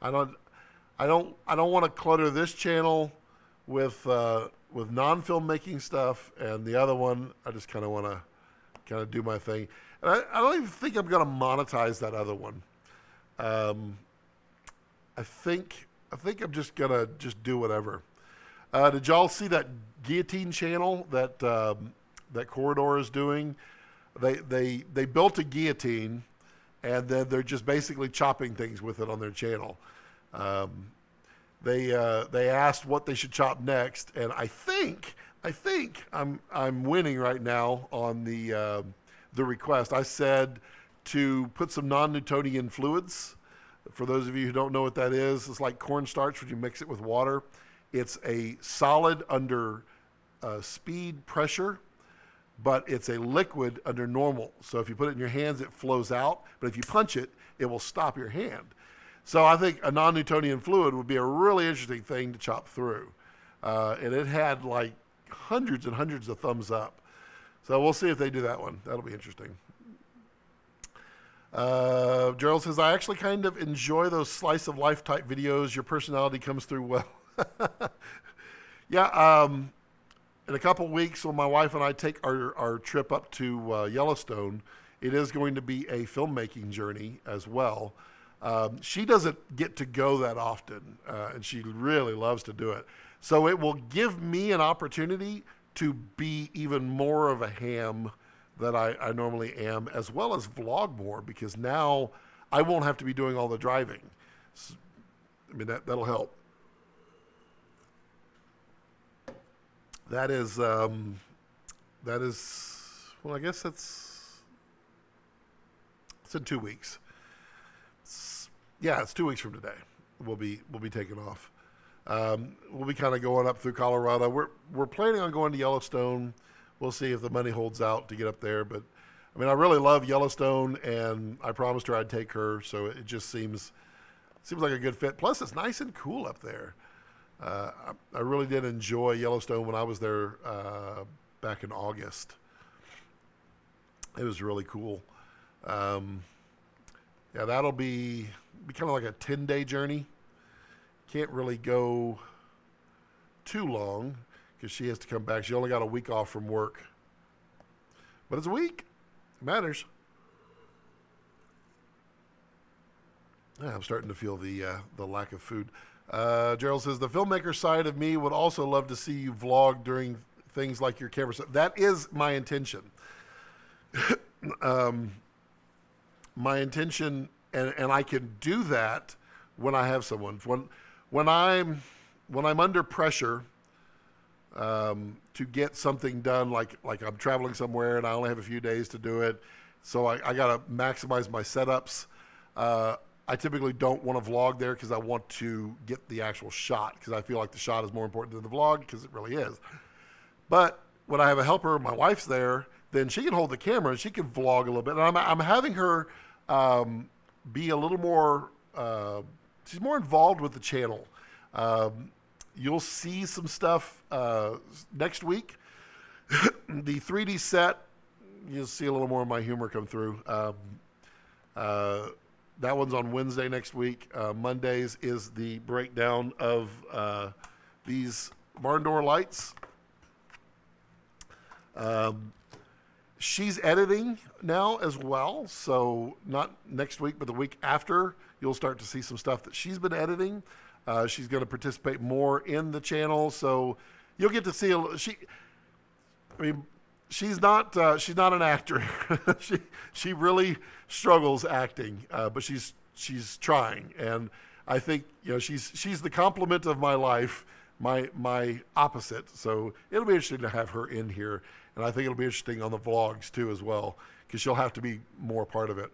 I don't want to clutter this channel with non-filmmaking stuff, and the other one I just kind of want to do my thing. And I don't even think I'm going to monetize that other one. I think I'm just going to do whatever. Did y'all see that guillotine channel that Corridor is doing? They built a guillotine, and then they're just basically chopping things with it on their channel. They asked what they should chop next, and I think I'm winning right now on the request. I said to put some non-Newtonian fluids. For those of you who don't know what that is, it's like cornstarch when you mix it with water. It's a solid under speed pressure, but it's a liquid under normal. So if you put it in your hands, it flows out. But if you punch it, it will stop your hand. So I think a non-Newtonian fluid would be a really interesting thing to chop through. And it had like hundreds and hundreds of thumbs up. So we'll see if they do that one. That'll be interesting. Gerald says, I actually kind of enjoy those slice of life type videos. Your personality comes through well. Yeah, in a couple weeks when my wife and I take our trip up to Yellowstone, it is going to be a filmmaking journey as well. She doesn't get to go that often, and she really loves to do it. So it will give me an opportunity to be even more of a ham than I normally am, as well as vlog more, because now I won't have to be doing all the driving. So, I mean, that'll help. That is, well, I guess it's in 2 weeks. It's 2 weeks from today. We'll be taking off. We'll be kind of going up through Colorado. We're planning on going to Yellowstone. We'll see if the money holds out to get up there. But I mean, I really love Yellowstone, and I promised her I'd take her. So it just seems like a good fit. Plus, it's nice and cool up there. I really did enjoy Yellowstone when I was there back in August. It was really cool. That'll be kind of like a 10-day journey. Can't really go too long because she has to come back. She only got a week off from work. But it's a week. It matters. Yeah, I'm starting to feel the lack of food. Gerald says, the filmmaker side of me would also love to see you vlog during things like your camera set. That is my intention. My intention, and I can do that when I have someone. When I'm under pressure to get something done, like I'm traveling somewhere and I only have a few days to do it, so I got to maximize my setups. I typically don't want to vlog there because I want to get the actual shot, because I feel like the shot is more important than the vlog, because it really is. But when I have a helper, my wife's there, then she can hold the camera and she can vlog a little bit. And I'm having her be a little more, she's more involved with the channel. You'll see some stuff next week. The 3D set you'll see a little more of my humor come through. That one's on Wednesday next week. Mondays is the breakdown of these barn door lights. She's editing now as well, so not next week, but the week after, you'll start to see some stuff that she's been editing. She's going to participate more in the channel, so you'll get to see. She's not an actor. she really struggles acting, but she's trying, and I think she's the complement of my life, my opposite. So it'll be interesting to have her in here, and I think it'll be interesting on the vlogs too as well, because she'll have to be more part of it.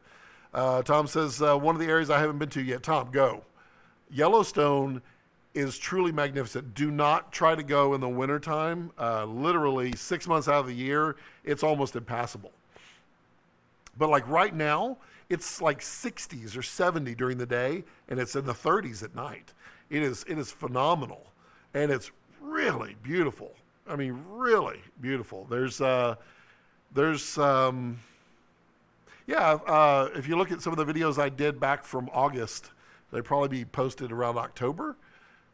Tom says one of the areas I haven't been to yet. Tom, go. Yellowstone is truly magnificent. Do not try to go in the wintertime. Literally 6 months out of the year, it's almost impassable. But like right now, it's like 60s or 70 during the day, and it's in the 30s at night. It is phenomenal, and it's really beautiful. I mean, really beautiful. If you look at some of the videos I did back from August, they'd probably be posted around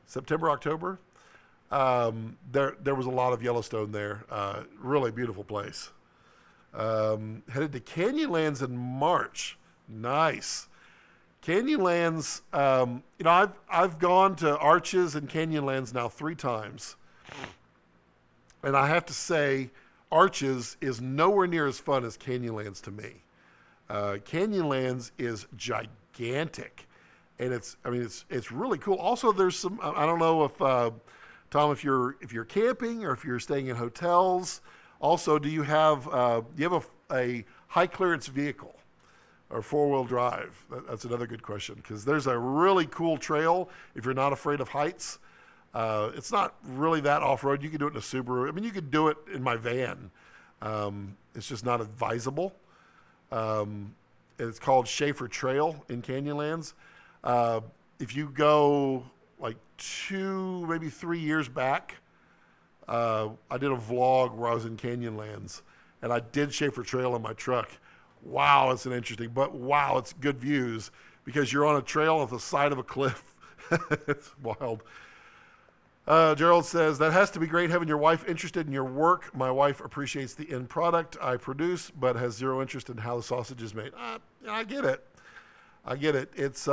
September, October. There was a lot of Yellowstone there. Really beautiful place. Headed to Canyonlands in March. Nice. Canyonlands, I've gone to Arches and Canyonlands now 3 times. And I have to say, Arches is nowhere near as fun as Canyonlands to me. Canyonlands is gigantic. And it's really cool. Also, there's some, I don't know if, Tom, if you're camping or if you're staying in hotels. Also, do you have a high clearance vehicle or 4-wheel drive? That's another good question, because there's a really cool trail if you're not afraid of heights. It's not really that off-road. You can do it in a Subaru. I mean, you could do it in my van. It's just not advisable. It's called Schaefer Trail in Canyonlands. If you go like 2, maybe 3 years back, I did a vlog where I was in Canyonlands, and I did Schaefer Trail in my truck. Wow, it's it's good views, because you're on a trail at the side of a cliff. It's wild. Gerald says, that has to be great having your wife interested in your work. My wife appreciates the end product I produce, but has zero interest in how the sausage is made. I get it. It's,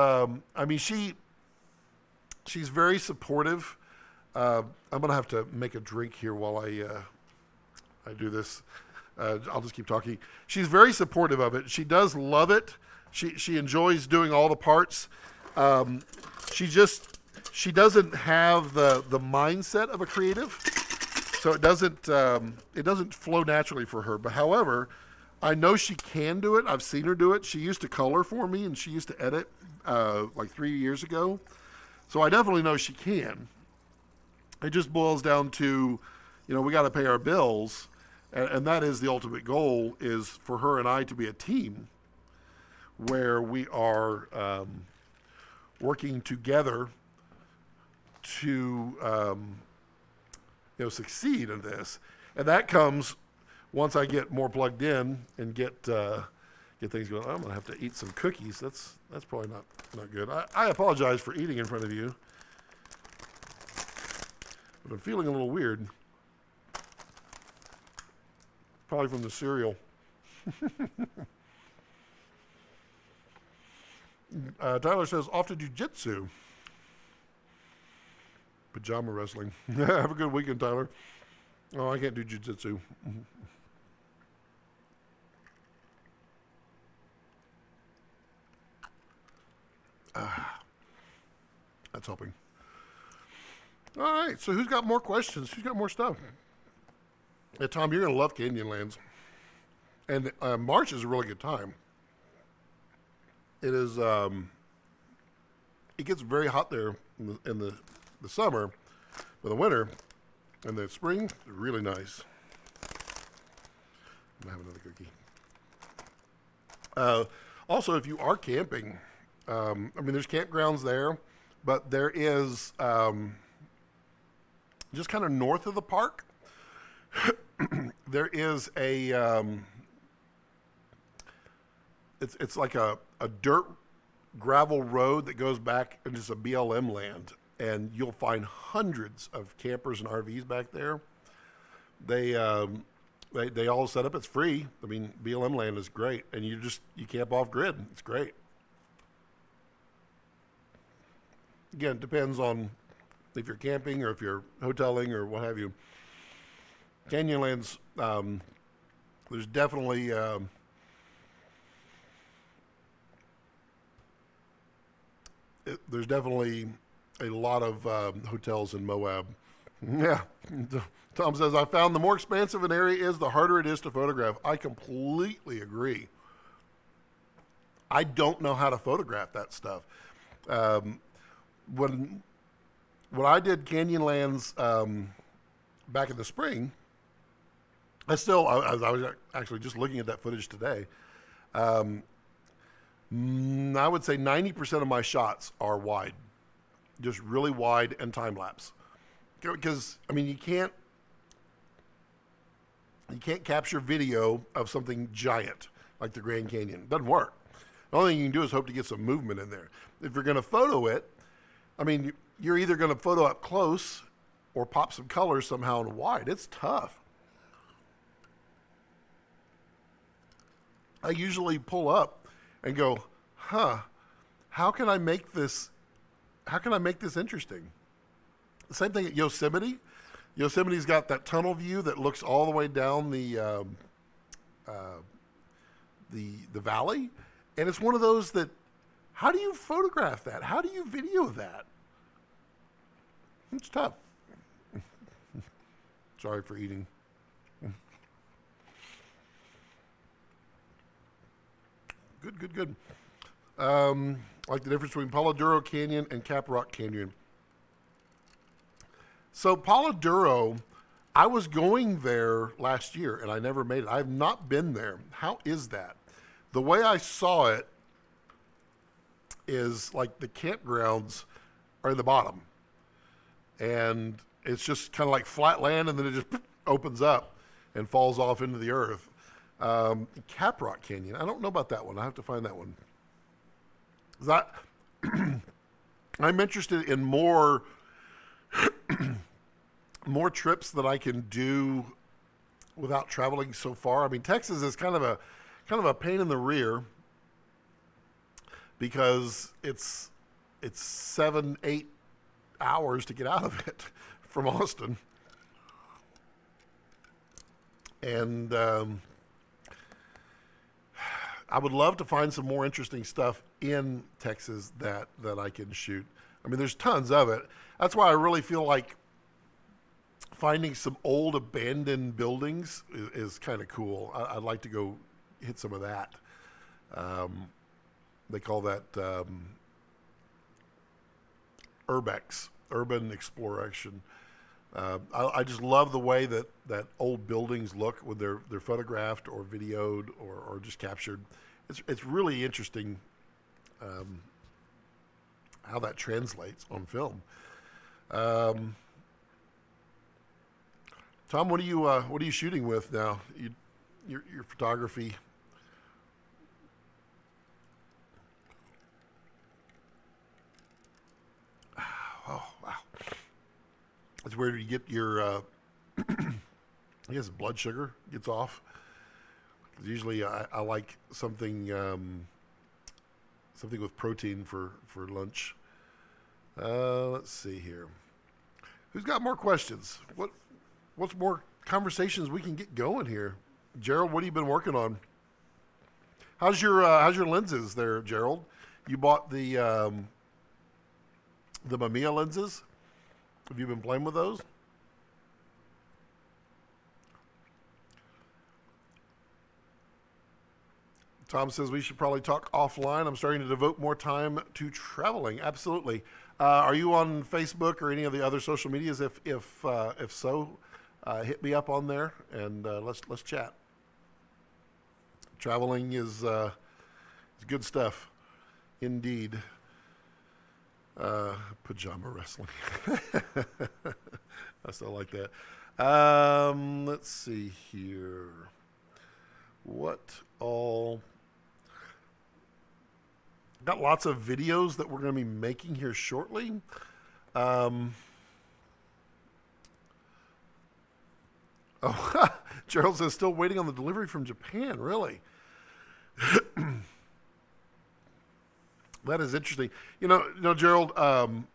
she's very supportive. I'm going to have to make a drink here while I do this. I'll just keep talking. She's very supportive of it. She does love it. She enjoys doing all the parts. She doesn't have the mindset of a creative, so it doesn't flow naturally for her. But however, I know she can do it. I've seen her do it. She used to color for me, and she used to edit like 3 years ago. So I definitely know she can. It just boils down to, we got to pay our bills, and that is the ultimate goal, is for her and I to be a team where we are working together to succeed in this. And that comes once I get more plugged in and get things going. I'm going to have to eat some cookies. That's probably not good. I apologize for eating in front of you, but I'm feeling a little weird. Probably from the cereal. Tyler says, off to jiu-jitsu. Pajama wrestling. Have a good weekend, Tyler. Oh, I can't do jiu-jitsu. That's helping. All right, so who's got more questions? Who's got more stuff? Yeah, Tom, you're going to love Canyonlands. And March is a really good time. It is, it gets very hot there in the summer, but the winter and the spring is really nice. I'm going to have another cookie. Also, if you are camping, there's campgrounds there, but there is just kind of north of the park, there is a it's like a dirt gravel road that goes back into some BLM land, and you'll find hundreds of campers and RVs back there. They they all set up. It's free. I mean, BLM land is great, and you camp off grid. It's great. Again, it depends on if you're camping or if you're hoteling or what have you. Canyonlands, there's definitely there's definitely a lot of hotels in Moab. Yeah. Tom says, I found the more expansive an area is, the harder it is to photograph. I completely agree. I don't know how to photograph that stuff. When I did Canyonlands back in the spring, I was actually just looking at that footage today. I would say 90% of my shots are wide, just really wide and time lapse. Because I mean, you can't capture video of something giant like the Grand Canyon. It doesn't work. The only thing you can do is hope to get some movement in there. If you're going to photo it, I mean, you're either going to photo up close or pop some colors somehow in wide. It's tough. I usually pull up and go, how can I make this interesting? The same thing at Yosemite. Yosemite's got that tunnel view that looks all the way down the valley, and it's one of those that, how do you photograph that? How do you video that? It's tough. Sorry for eating. Good. Like the difference between Palo Duro Canyon and Caprock Canyon. So Palo Duro, I was going there last year and I never made it. I have not been there. How is that? The way I saw it is like the campgrounds are in the bottom. And it's just kind of like flat land, and then it just opens up and falls off into the earth. Caprock Canyon, I don't know about that one. I have to find that one. I'm interested in more trips that I can do without traveling so far. I mean, Texas is kind of a pain in the rear because it's 7-8 hours to get out of it from Austin. And I would love to find some more interesting stuff in Texas that I can shoot. I mean, there's tons of it. That's why I really feel like finding some old abandoned buildings is kind of cool. I'd like to go hit some of that. They call that Urbex, urban exploration. I just love the way that old buildings look when they're photographed or videoed or just captured. It's really interesting how that translates on film. Tom, what are you shooting with now? Your photography. Oh wow! That's where you get your, I guess blood sugar gets off. 'Cause usually I like something with protein for lunch. Let's see here. Who's got more questions? What's more conversations we can get going here? Gerald, what have you been working on? How's your lenses there, Gerald? You bought the Mamiya lenses. Have you been playing with those? Tom says we should probably talk offline. I'm starting to devote more time to traveling. Absolutely. Are you on Facebook or any of the other social medias? If so, hit me up on there and let's chat. Traveling is good stuff, indeed. Pajama wrestling. I still like that. Let's see here. What all? Got lots of videos that we're going to be making here shortly. Um, oh, Gerald says still waiting on the delivery from Japan. Really? That is interesting. Gerald. I'm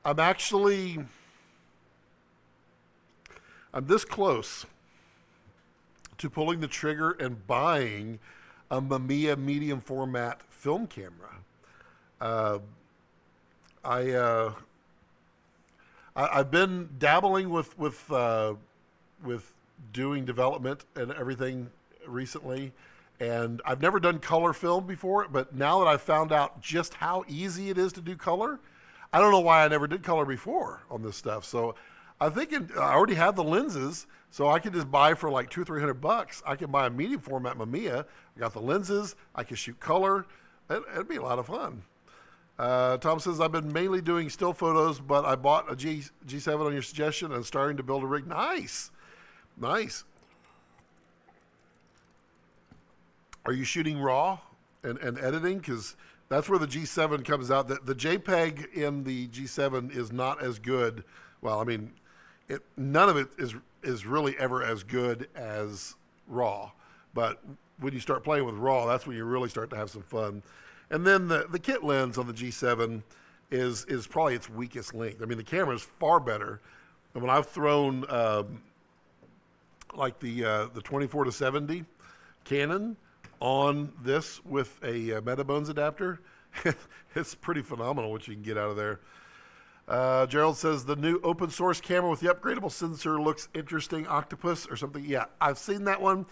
actually I'm this close to pulling the trigger and buying a Mamiya medium format film camera. Uh, I, uh, I've been dabbling with doing development and everything recently, and I've never done color film before. But now that I've found out just how easy it is to do color, I don't know why I never did color before on this stuff. So I'm thinking I already have the lenses, so I can just buy for like $200-300. I can buy a medium format Mamiya. I got the lenses. I can shoot color. It'd be a lot of fun. Tom says, I've been mainly doing still photos, but I bought a G7 on your suggestion and starting to build a rig. Nice. Nice. Are you shooting RAW and editing? Because that's where the G7 comes out. The JPEG in the G7 is not as good. Well, I mean, none of it is really ever as good as RAW. But when you start playing with RAW, that's when you really start to have some fun. And then the kit lens on the G7 is probably its weakest link. I mean, the camera is far better. And when I've thrown like the 24-70 Canon on this with a Metabones adapter, it's pretty phenomenal what you can get out of there. Gerald says the new open source camera with the upgradable sensor looks interesting. Octopus or something. Yeah, I've seen that one.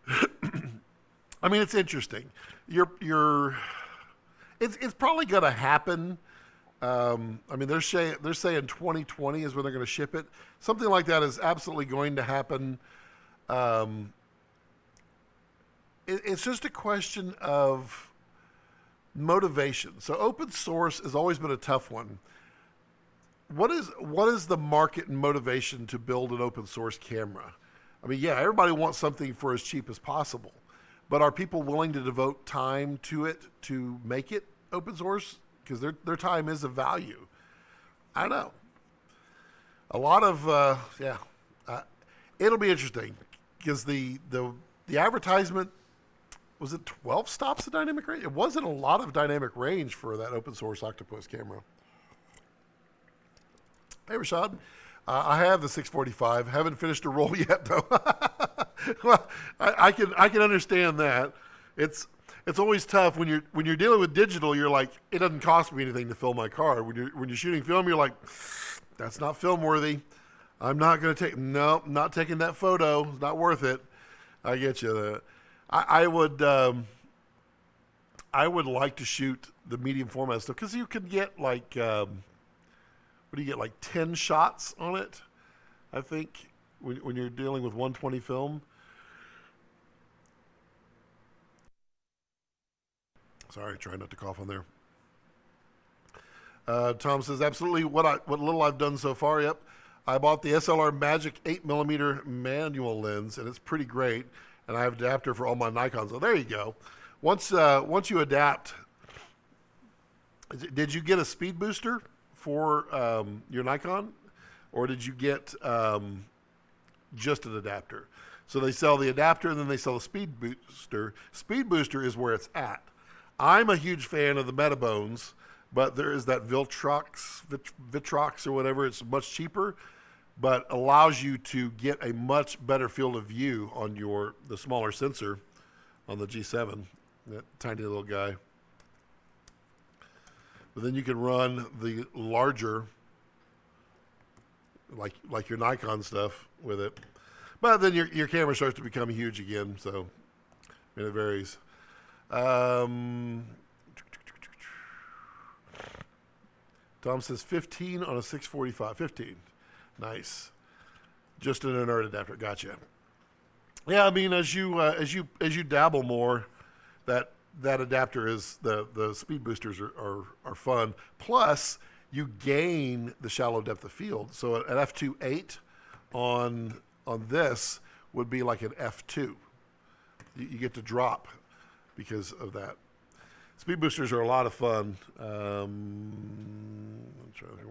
I mean, it's interesting. It's probably going to happen. I mean, they're saying 2020 is when they're going to ship it. Something like that is absolutely going to happen. It's just a question of motivation. So open source has always been a tough one. What is the market and motivation to build an open source camera? I mean, yeah, everybody wants something for as cheap as possible, but are people willing to devote time to it to make it open source? Because their time is of value. I don't know. A lot of it'll be interesting because the advertisement, was it 12 stops of dynamic range? It wasn't a lot of dynamic range for that open source Octopus camera. Hey, Rashad. I have the 645. Haven't finished a roll yet, though. Well, I can understand that. It's always tough when you're dealing with digital. You're like, it doesn't cost me anything to film my car. When you're shooting film, you're like, that's not film worthy. I'm not going to take. No, I'm not taking that photo. It's not worth it. I get you. I would like to shoot the medium format stuff because you can get like. What do you get, like 10 shots on it, I think, when you're dealing with 120 film. Sorry, trying not to cough on there. Tom says, absolutely, what little I've done so far, yep. I bought the SLR Magic 8mm manual lens, and it's pretty great, and I have an adapter for all my Nikons. So there you go. Once you adapt, did you get a speed booster for your Nikon, or did you get just an adapter? So they sell the adapter and then they sell the speed booster. Speed booster is where it's at. I'm a huge fan of the Metabones, but there is that Vitrox or whatever. It's much cheaper, but allows you to get a much better field of view on the smaller sensor on the G7, that tiny little guy. But then you can run the larger, like your Nikon stuff with it. But then your camera starts to become huge again, so it varies. Tom says 15 on a 645. 15. Nice. Just an inert adapter. Gotcha. Yeah, I mean, as you dabble more, that adapter is the speed boosters are fun. Plus, you gain the shallow depth of field. So an f2.8 on this would be like an f2. You get to drop because of that. Speed boosters are a lot of fun. I'm trying to think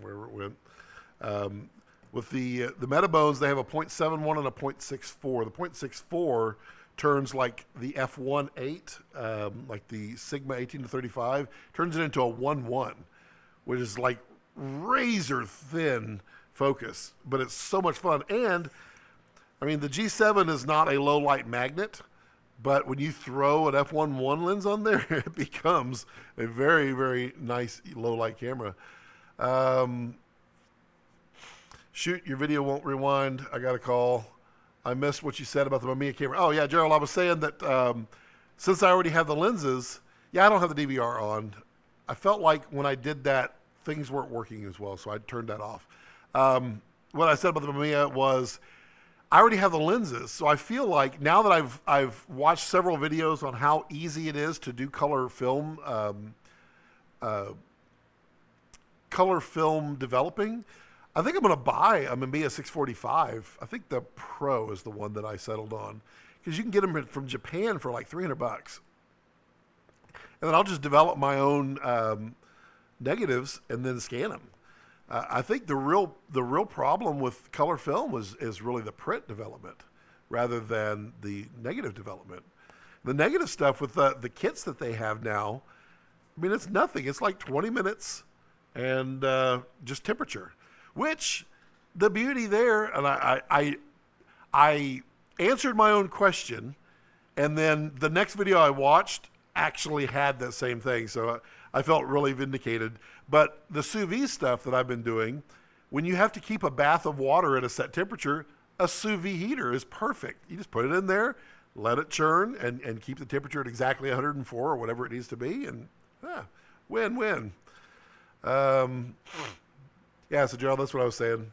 where it went. With the Metabones, they have a .71 and a .64. The .64 turns like the f1.8, like the Sigma 18 to 35, turns it into a 1.1, which is like razor thin focus, but it's so much fun. And I mean, the G7 is not a low light magnet, but when you throw an f1.1 lens on there, it becomes a very, very nice low light camera. Shoot, your video won't rewind. I got a call. I missed what you said about the Mamiya camera. Oh, yeah, Gerald, I was saying that since I already have the lenses, yeah, I don't have the DVR on. I felt like when I did that, things weren't working as well, so I turned that off. What I said about the Mamiya was I already have the lenses, so I feel like now that I've watched several videos on how easy it is to do color film developing, I think I'm going to buy a Mamiya 645. I think the Pro is the one that I settled on because you can get them from Japan for like $300. And then I'll just develop my own negatives and then scan them. I think the real problem with color film is really the print development rather than the negative development. The negative stuff with the kits that they have now, I mean, it's nothing. It's like 20 minutes and just temperature. Which, the beauty there, and I answered my own question, and then the next video I watched actually had that same thing, so I felt really vindicated. But the sous vide stuff that I've been doing, when you have to keep a bath of water at a set temperature, a sous vide heater is perfect. You just put it in there, let it churn, and keep the temperature at exactly 104 or whatever it needs to be, and win-win. Yeah, so Gerald, that's what I was saying.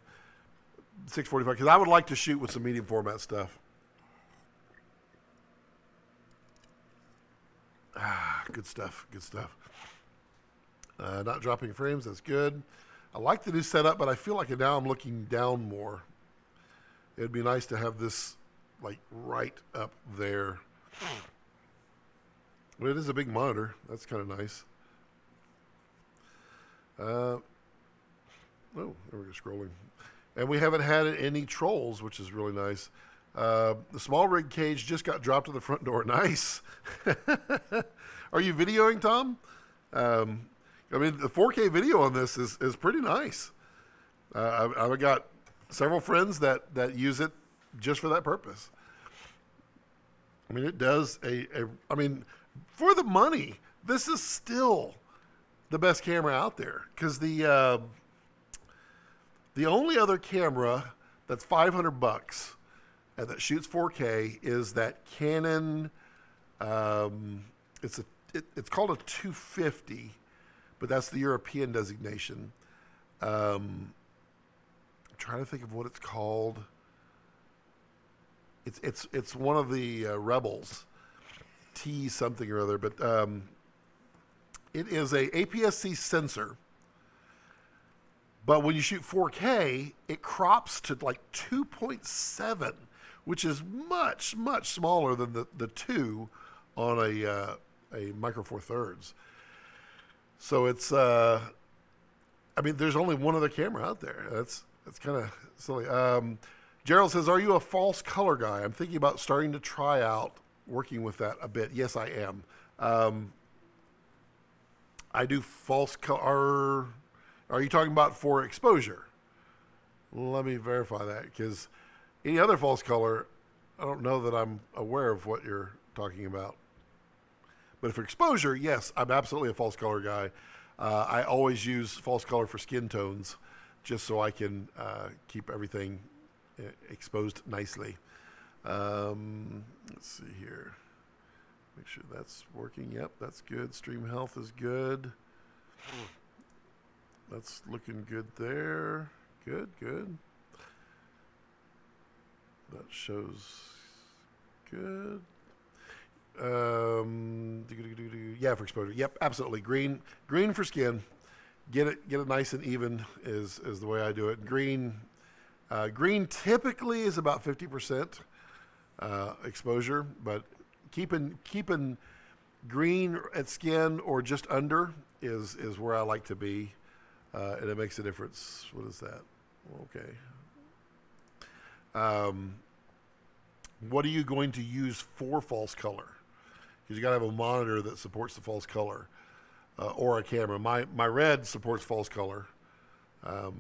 645, because I would like to shoot with some medium format stuff. Good stuff, good stuff. Not dropping frames, that's good. I like the new setup, but I feel like now I'm looking down more. It'd be nice to have this like right up there. But it is a big monitor. That's kind of nice. Oh, there we go, scrolling. And we haven't had any trolls, which is really nice. The small rig cage just got dropped to the front door. Nice. Are you videoing, Tom? I mean, the 4K video on this is pretty nice. I've got several friends that use it just for that purpose. I mean, it does I mean, for the money, this is still the best camera out there because the only other camera that's $500 and that shoots 4K is that Canon. It's called a 250, but that's the European designation. I'm trying to think of what it's called. It's one of the Rebels, T something or other, but it is a APS-C sensor. But when you shoot 4K, it crops to like 2.7, which is much, much smaller than the 2 on a Micro Four Thirds. So it's, I mean, there's only one other camera out there. That's kind of silly. Gerald says, are you a false color guy? I'm thinking about starting to try out working with that a bit. Yes, I am. I do false color. Are you talking about for exposure? Let me verify that, because any other false color, I don't know that I'm aware of what you're talking about. But for exposure, yes, I'm absolutely a false color guy. I always use false color for skin tones just so I can keep everything exposed nicely. Let's see here. Make sure that's working. Yep, that's good. Stream health is good. That's looking good there. Good, good. That shows good. Yeah, for exposure. Yep, absolutely. Green for skin. Get it nice and even is the way I do it. Green typically is about 50% exposure, but keeping green at skin or just under is where I like to be, and it makes a difference. What is that? Okay. What are you going to use for false color? Because you got to have a monitor that supports the false color, or a camera. My red supports false color. I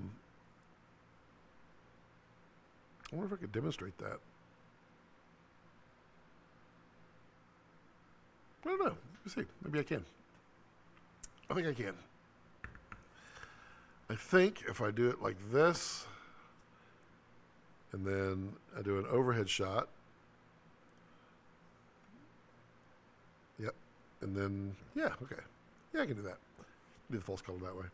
wonder if I could demonstrate that. I don't know. Let's see. Maybe I can. I think I can. I think if I do it like this, and then I do an overhead shot. Yep. And then, yeah, okay. Yeah, I can do that. Do the false color that way.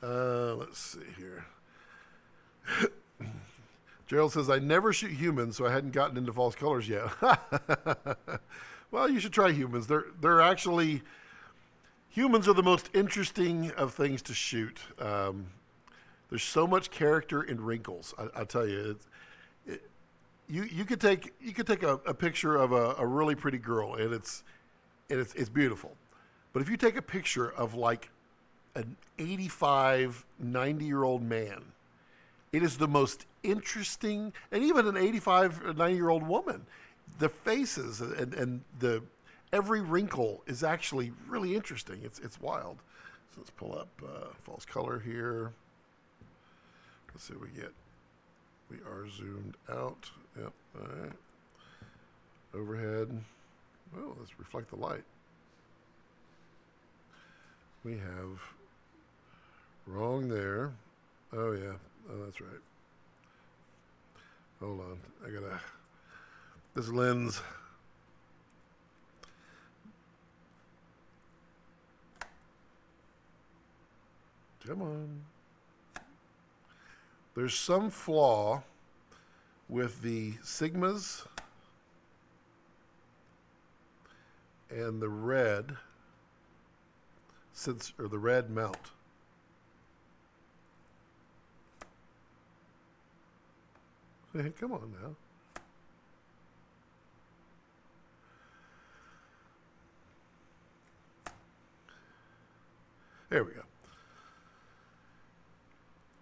Let's see here. Gerald says, I never shoot humans, so I hadn't gotten into false colors yet. Well, you should try humans. They're actually, humans are the most interesting of things to shoot. There's so much character in wrinkles. I tell you, you could take a picture of a really pretty girl, and it's beautiful. But if you take a picture of like an 85, 90-year-old man, it is the most interesting, and even an 85 or 90-year-old woman, the faces and the every wrinkle is actually really interesting. It's wild. So let's pull up false color here. Let's see what we get. We are zoomed out. Yep. All right. Overhead. Well, let's reflect the light. We have wrong there. Oh yeah. Oh, that's right. Hold on. I gotta. This lens. Come on. There's some flaw with the sigmas and the red, or the red mount. Hey, come on now. There we go.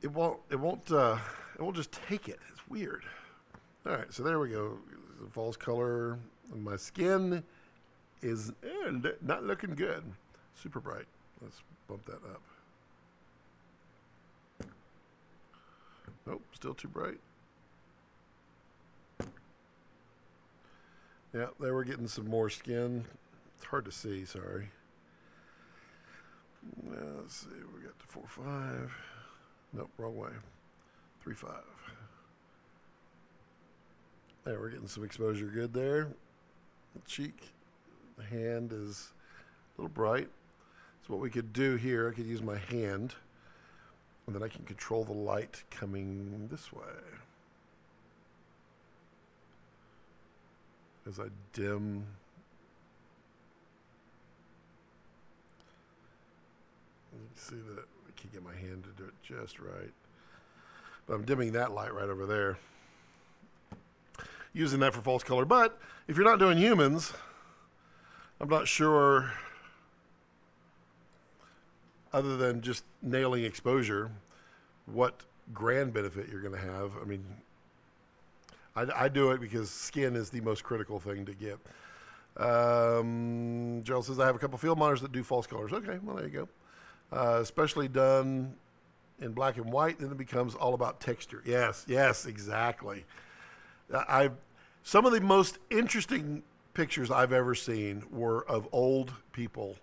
It won't just take it. It's weird. All right, so there we go. The false color. My skin is not looking good. Super bright. Let's bump that up. Nope, still too bright. Yeah, there we're getting some more skin. It's hard to see, sorry. Let's see, we got to 4.5. Nope, wrong way. 3.5. There, we're getting some exposure good there. The cheek, the hand is a little bright. So what we could do here, I could use my hand, and then I can control the light coming this way. As I dim. You can see that I can't get my hand to do it just right. But I'm dimming that light right over there. Using that for false color. But if you're not doing humans, I'm not sure, other than just nailing exposure, what grand benefit you're going to have. I mean, I do it because skin is the most critical thing to get. Gerald says, I have a couple field monitors that do false colors. Okay, well, there you go. Especially done in black and white, then it becomes all about texture. Yes, exactly. Some of the most interesting pictures I've ever seen were of old people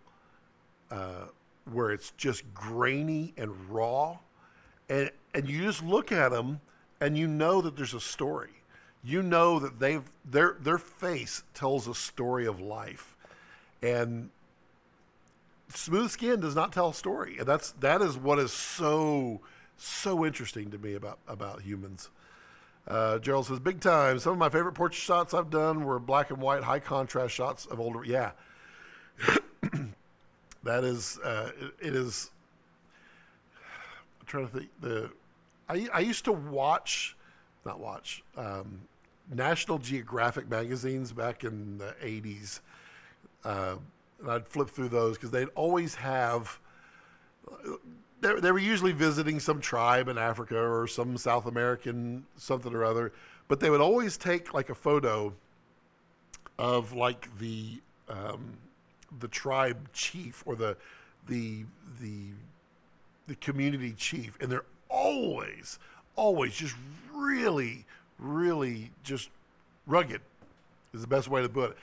where it's just grainy and raw. And you just look at them and you know that there's a story. You know that their face tells a story of life. And smooth skin does not tell a story. And that is what is so interesting to me about humans. Gerald says, big time. Some of my favorite portrait shots I've done were black and white, high contrast shots of older. Yeah. That is, it is, I'm trying to think. I used to National Geographic magazines back in the 80s. And I'd flip through those because they'd always have, they were usually visiting some tribe in Africa or some South American something or other, but they would always take like a photo of like the tribe chief or the community chief, and they're always just really just rugged is the best way to put it.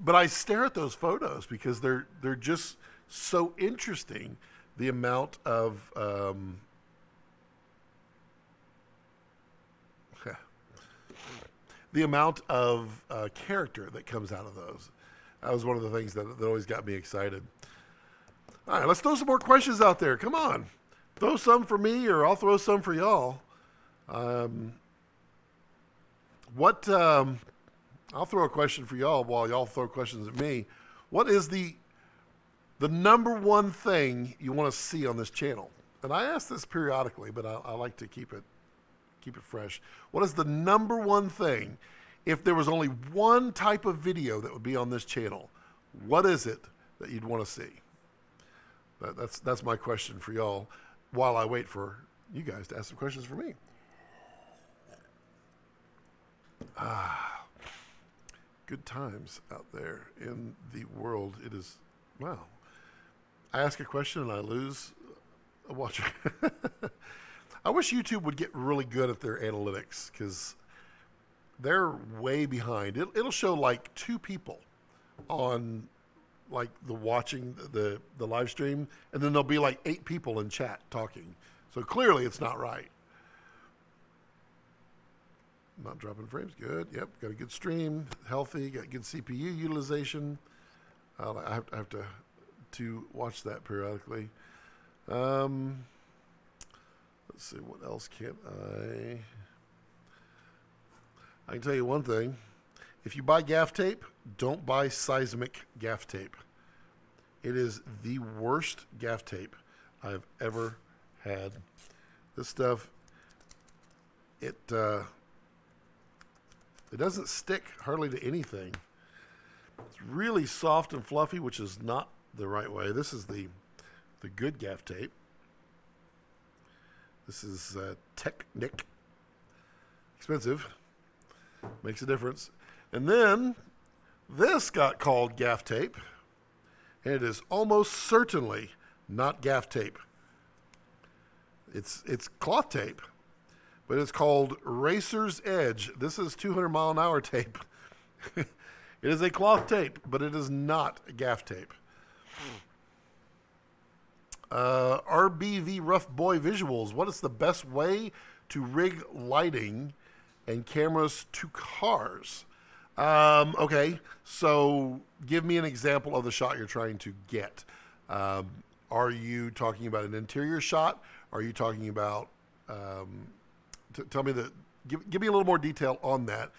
But I stare at those photos because they're just so interesting. The amount of character that comes out of those. That was one of the things that always got me excited. All right, let's throw some more questions out there. Come on. Throw some for me, or I'll throw some for y'all. I'll throw a question for y'all while y'all throw questions at me. What is the number one thing you want to see on this channel? And I ask this periodically, but I like to keep it fresh. What is the number one thing, if there was only one type of video that would be on this channel, what is it that you'd want to see? That's my question for y'all while I wait for you guys to ask some questions for me. Good times out there in the world. It is, wow. I ask a question and I lose a watcher. I wish YouTube would get really good at their analytics, because they're way behind. It'll show like 2 people on like watching the live stream, and then there'll be like 8 people in chat talking. So clearly it's not right. Not dropping frames. Good. Yep. Got a good stream. Healthy. Got good CPU utilization. I have to watch that periodically. Let's see. What else can I can tell you one thing. If you buy gaff tape, don't buy seismic gaff tape. It is the worst gaff tape I've ever had. This stuff, it doesn't stick hardly to anything. It's really soft and fluffy, which is not the right way. This is the good gaff tape. This is Technic. Expensive. Makes a difference. And then this got called gaff tape, and it is almost certainly not gaff tape. It's cloth tape, but it's called Racer's Edge. This is 200-mile-an-hour tape. It is a cloth tape, but it is not gaff tape. RBV Rough Boy Visuals. What is the best way to rig lighting and cameras to cars? Okay, so give me an example of the shot you're trying to get. Are you talking about an interior shot? Are you talking about, tell me give me a little more detail on that,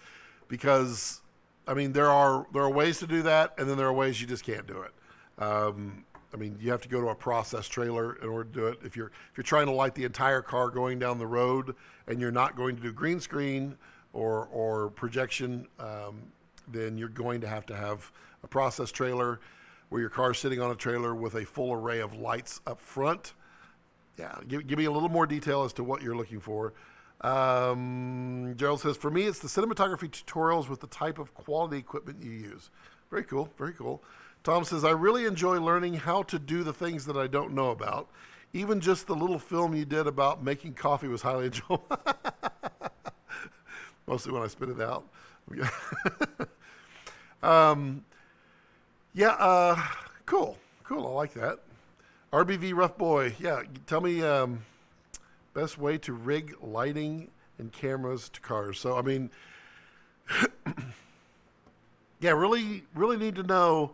because I mean, there are ways to do that, and then there are ways you just can't do it. I mean, you have to go to a process trailer in order to do it. If you're trying to light the entire car going down the road, and you're not going to do green screen or projection, then you're going to have a process trailer where your car's sitting on a trailer with a full array of lights up front. Yeah, give me a little more detail as to what you're looking for. Gerald says, for me, it's the cinematography tutorials with the type of quality equipment you use. Very cool, very cool. Tom says, I really enjoy learning how to do the things that I don't know about. Even just the little film you did about making coffee was highly enjoyable. Mostly when I spit it out. Cool. I like that. RBV Rough Boy. Yeah, tell me best way to rig lighting and cameras to cars. So, I mean, yeah, really need to know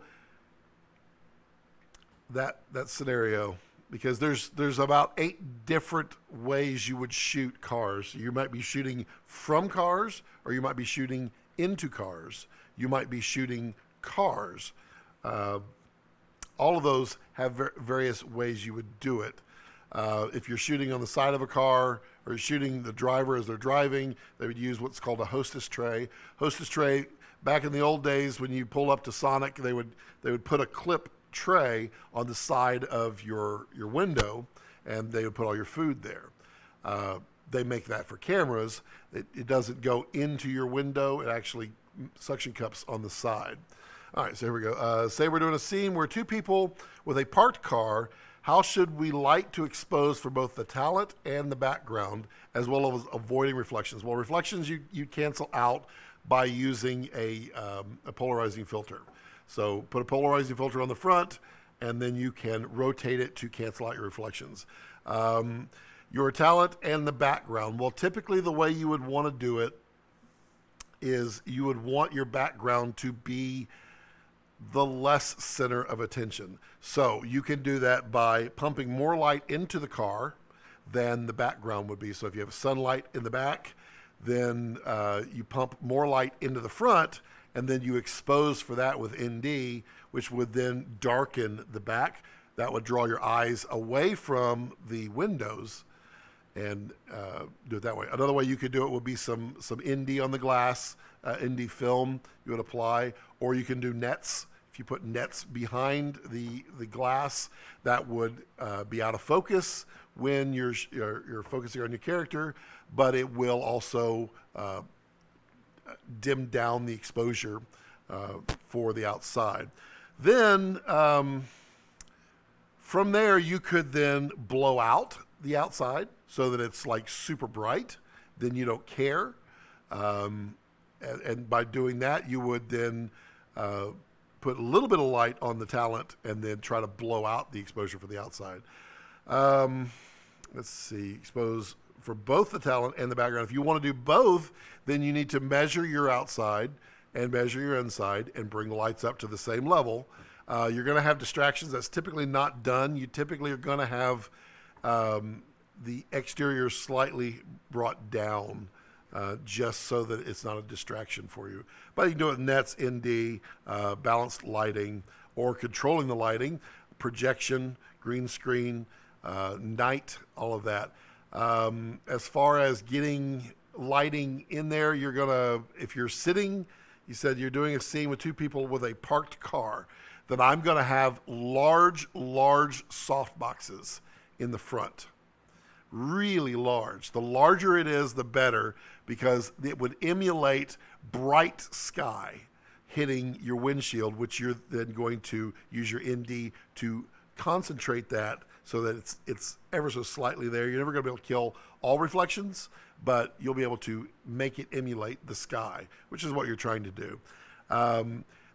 that scenario, because there's about 8 different ways you would shoot cars. You might be shooting from cars, or you might be shooting into cars. You might be shooting cars. All of those have various ways you would do it. If you're shooting on the side of a car or shooting the driver as they're driving, they would use what's called a hostess tray. Hostess tray, back in the old days when you pull up to Sonic, they would put a clip tray on the side of your window, and they would put all your food there. They make that for cameras. It doesn't go into your window. It actually suction cups on the side. All right, so here we go. Say we're doing a scene where two people with a parked car. How should we light to expose for both the talent and the background, as well as avoiding reflections? Well, reflections you cancel out by using a polarizing filter. So put a polarizing filter on the front, and then you can rotate it to cancel out your reflections. Your talent and the background. Well, typically the way you would want to do it is you would want your background to be the less center of attention. So you can do that by pumping more light into the car than the background would be. So if you have sunlight in the back, then you pump more light into the front, and then you expose for that with ND, which would then darken the back. That would draw your eyes away from the windows, and do it that way. Another way you could do it would be some ND on the glass, ND film you would apply, or you can do nets. If you put nets behind the glass, that would be out of focus when you're focusing on your character, but it will also dim down the exposure for the outside. Then from there, you could then blow out the outside so that it's like super bright. Then you don't care. And by doing that, you would then put a little bit of light on the talent and then try to blow out the exposure for the outside. Let's see, expose for both the talent and the background. If you want to do both, then you need to measure your outside and measure your inside and bring the lights up to the same level. You're going to have distractions. That's typically not done. You typically are going to have the exterior slightly brought down just so that it's not a distraction for you. But you can do it with nets, ND, balanced lighting, or controlling the lighting, projection, green screen, night, all of that. As far as getting lighting in there, you're going to, if you're sitting, you said you're doing a scene with two people with a parked car, then I'm going to have large soft boxes in the front. Really large. The larger it is, the better, because it would emulate bright sky hitting your windshield, which you're then going to use your ND to concentrate that so that it's ever so slightly there. You're never going to be able to kill all reflections, but you'll be able to make it emulate the sky, which is what you're trying to do.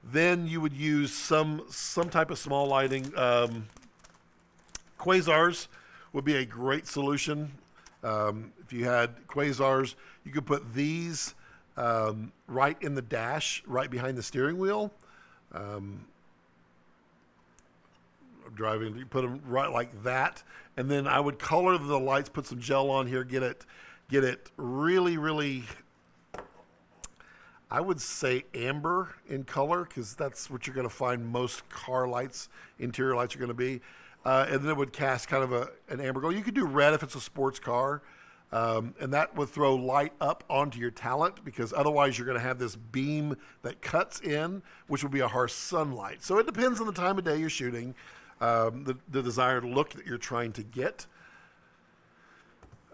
Then you would use some type of small lighting. Quasars would be a great solution. If you had quasars, you could put these right in the dash, right behind the steering wheel. Driving, you put them right like that, and then I would color the lights, put some gel on here, get it really, I would say amber in color, because that's what you're going to find most car lights, interior lights are going to be. And then it would cast kind of an amber glow. You could do red if it's a sports car, and that would throw light up onto your talent, because otherwise you're going to have this beam that cuts in, which would be a harsh sunlight. So it depends on the time of day you're shooting, the desired look that you're trying to get.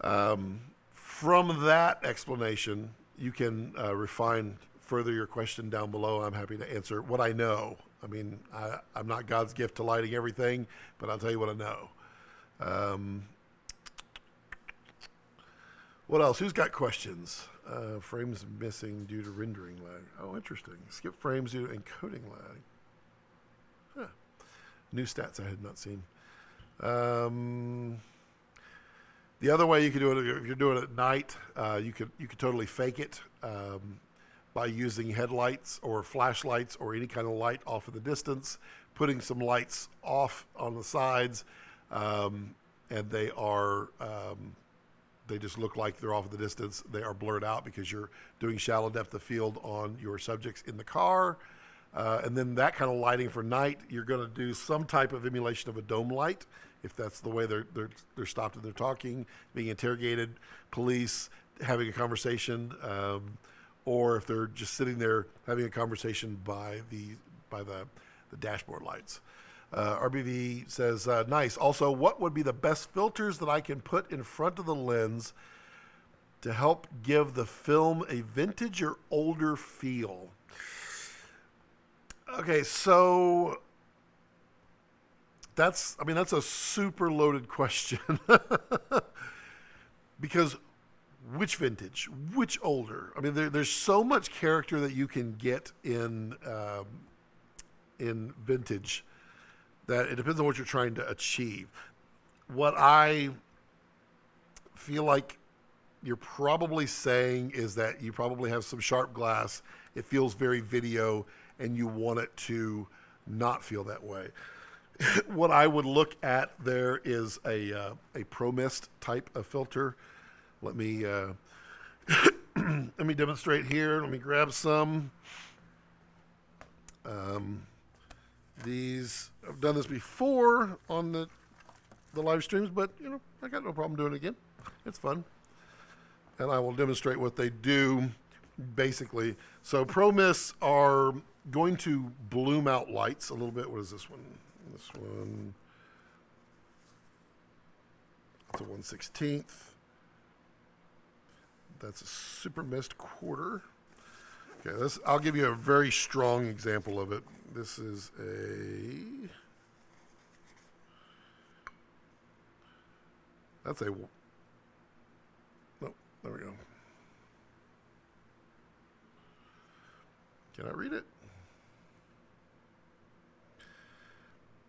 From that explanation, you can refine further your question down below. I'm happy to answer what I know. I mean, I'm not God's gift to lighting everything, but I'll tell you what I know. What else? Who's got questions? Frames missing due to rendering lag. Oh, interesting. Skip frames due to encoding lag. Huh. New stats I had not seen. The other way you could do it, if you're doing it at night, you could totally fake it by using headlights or flashlights or any kind of light off in the distance, putting some lights off on the sides, and they are they just look like they're off in the distance. They are blurred out because you're doing shallow depth of field on your subjects in the car. And then that kind of lighting for night, you're going to do some type of emulation of a dome light, if that's the way they're stopped and they're talking, being interrogated, police having a conversation, or if they're just sitting there having a conversation by the dashboard lights. RBV says, nice. Also, what would be the best filters that I can put in front of the lens to help give the film a vintage or older feel? Okay, so that's a super loaded question. Because which vintage, which older? I mean, there's so much character that you can get in vintage that it depends on what you're trying to achieve. What I feel like you're probably saying is that you probably have some sharp glass. It feels very video, and you want it to not feel that way. What I would look at there is a Pro Mist type of filter. Let me let me demonstrate here. Let me grab some. These, I've done this before on the live streams, but I got no problem doing it again. It's fun. And I will demonstrate what they do basically. So Pro Mists are going to bloom out lights a little bit. What is this one? This one, it's a 1/16. That's a Super Mist quarter. Okay, I'll give you a very strong example of it. This is that's a, no, there we go. Can I read it?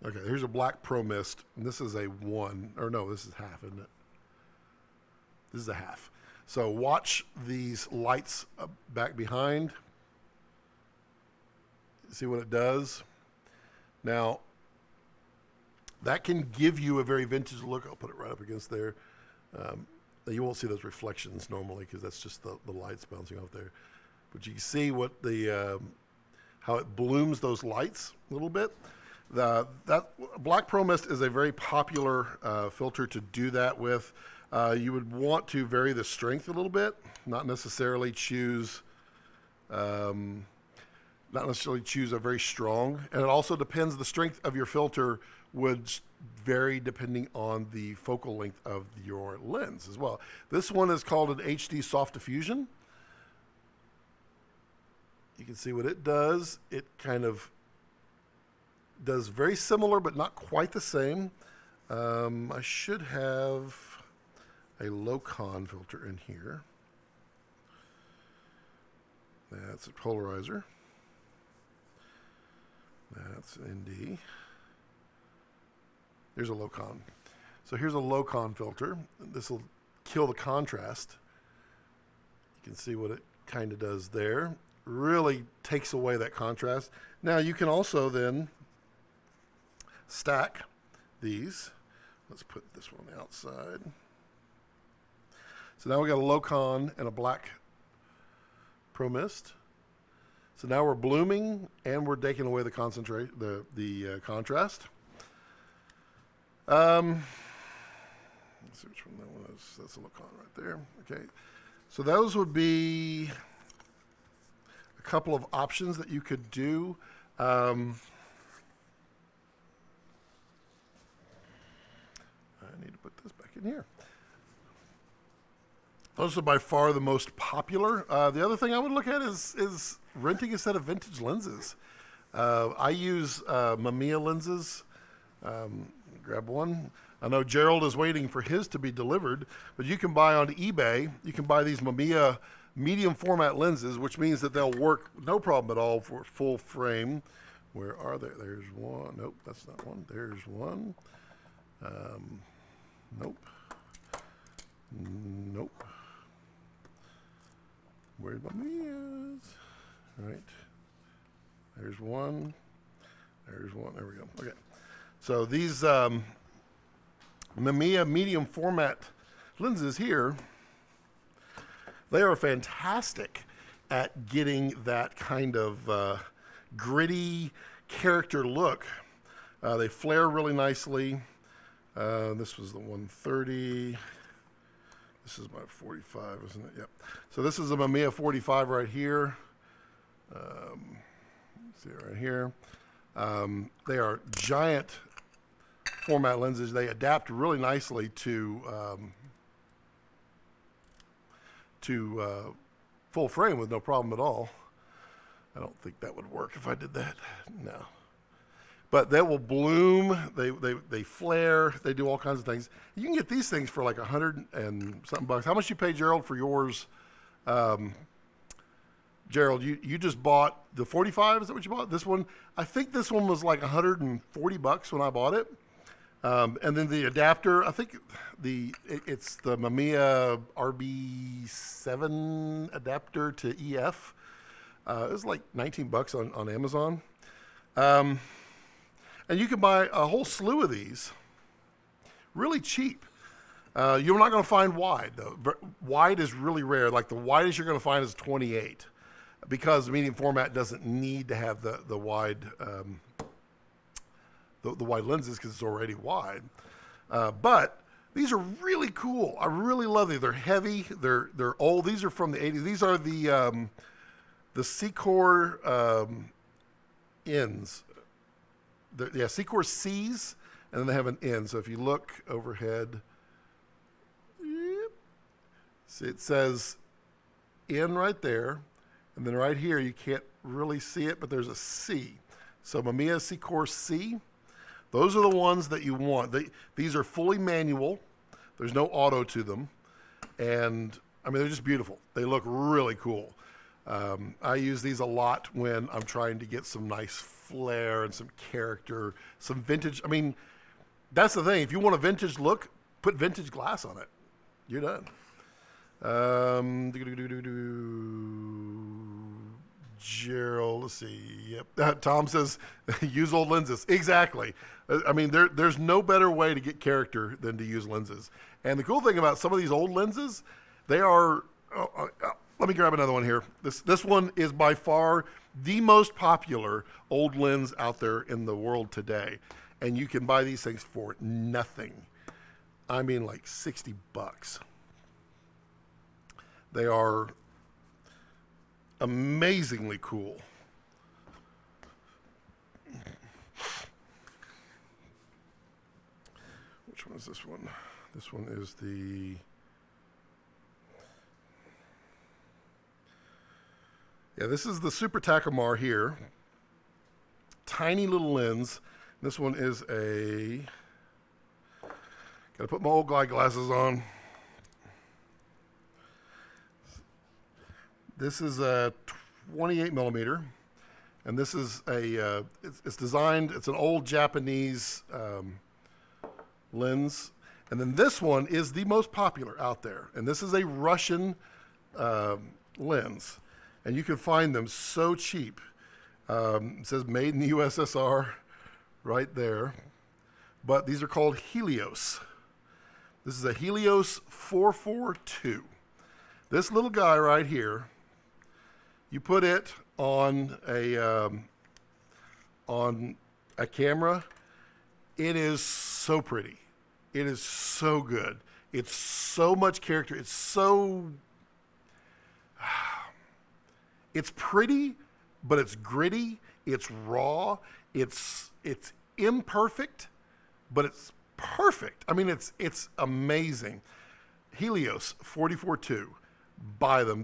Okay, here's a black Pro Mist, and this is a 1, or no, this is half, isn't it? This is a half. So watch these lights back behind. See what it does? Now, that can give you a very vintage look. I'll put it right up against there. You won't see those reflections normally because that's just the lights bouncing off there. But you can see what how it blooms those lights a little bit. That Black Pro Mist is a very popular filter to do that with. You would want to vary the strength a little bit, not necessarily choose a very strong. And it also depends, the strength of your filter would vary depending on the focal length of your lens as well. This one is called an HD Soft Diffusion. You can see what it does. It kind of does very similar, but not quite the same. I should have a low-con filter in here. That's a polarizer. That's ND. Here's a low-con. So here's a low-con filter. This will kill the contrast. You can see what it kind of does there. Really takes away that contrast. Now you can also then stack these. Let's put this one outside. So now we got a low-con and a black Pro Mist. So now we're blooming and we're taking away the contrast. Let's see which one that was. That's a look-on right there. Okay. So those would be a couple of options that you could do. I need to put this back in here. Those are by far the most popular. The other thing I would look at is renting a set of vintage lenses. I use Mamiya lenses. Grab one. I know Gerald is waiting for his to be delivered, but you can buy on eBay. You can buy these Mamiya medium format lenses, which means that they'll work no problem at all for full frame. Where are they? There's one. Nope, that's not one. There's one. Nope. Nope. Where's my Mamiya's? All right. There's one. There's one. There we go. Okay. So these Mamiya medium format lenses here, they are fantastic at getting that kind of gritty character look. They flare really nicely. This was the 130. This is my 45, isn't it? Yep. So this is a Mamiya 45 right here. See it right here. They are giant format lenses. They adapt really nicely to full frame with no problem at all. I don't think that would work if I did that. No. But they will bloom, they flare, they do all kinds of things. You can get these things for like $100 and something bucks. How much you pay, Gerald, for yours? Gerald, you just bought the 45, is that what you bought? This one, I think this one was like $140 when I bought it. And then the adapter, I think it's the Mamiya RB7 adapter to EF. It was like $19 on Amazon. And you can buy a whole slew of these really cheap. You're not going to find wide, though. Wide is really rare. Like the widest you're going to find is 28 because the medium format doesn't need to have the wide the wide lenses because it's already wide. But these are really cool. I really love these. They're heavy. They're old. These are from the 80s. These are the Secor ends. Secor C's, and then they have an N. So if you look overhead, see it says N right there, and then right here you can't really see it, but there's a C. So Mamiya Secor C. Those are the ones that you want. These are fully manual. There's no auto to them, and I mean they're just beautiful. They look really cool. I use these a lot when I'm trying to get some nice flair and some character, some vintage. I mean, that's the thing. If you want a vintage look, put vintage glass on it. You're done. Gerald, let's see. Yep. Tom says, use old lenses. Exactly. I mean, there's no better way to get character than to use lenses. And the cool thing about some of these old lenses, they are... let me grab another one here. This one is by far the most popular old lens out there in the world today. And you can buy these things for nothing. I mean like $60. They are amazingly cool. Which one is this one? This one is the... Yeah, this is the Super Takamar here. Tiny little lens. This one is a... Gotta put my old guy glasses on. This is a 28 millimeter. And this is a... it's designed... It's an old Japanese lens. And then this one is the most popular out there. And this is a Russian lens. And you can find them so cheap. It says made in the USSR right there. But these are called Helios. This is a Helios 442. This little guy right here, you put it on a camera, it is so pretty. It is so good. It's so much character. It's so... It's pretty, but it's gritty, it's raw, it's imperfect, but it's perfect. I mean, it's amazing. Helios 44.2, buy them.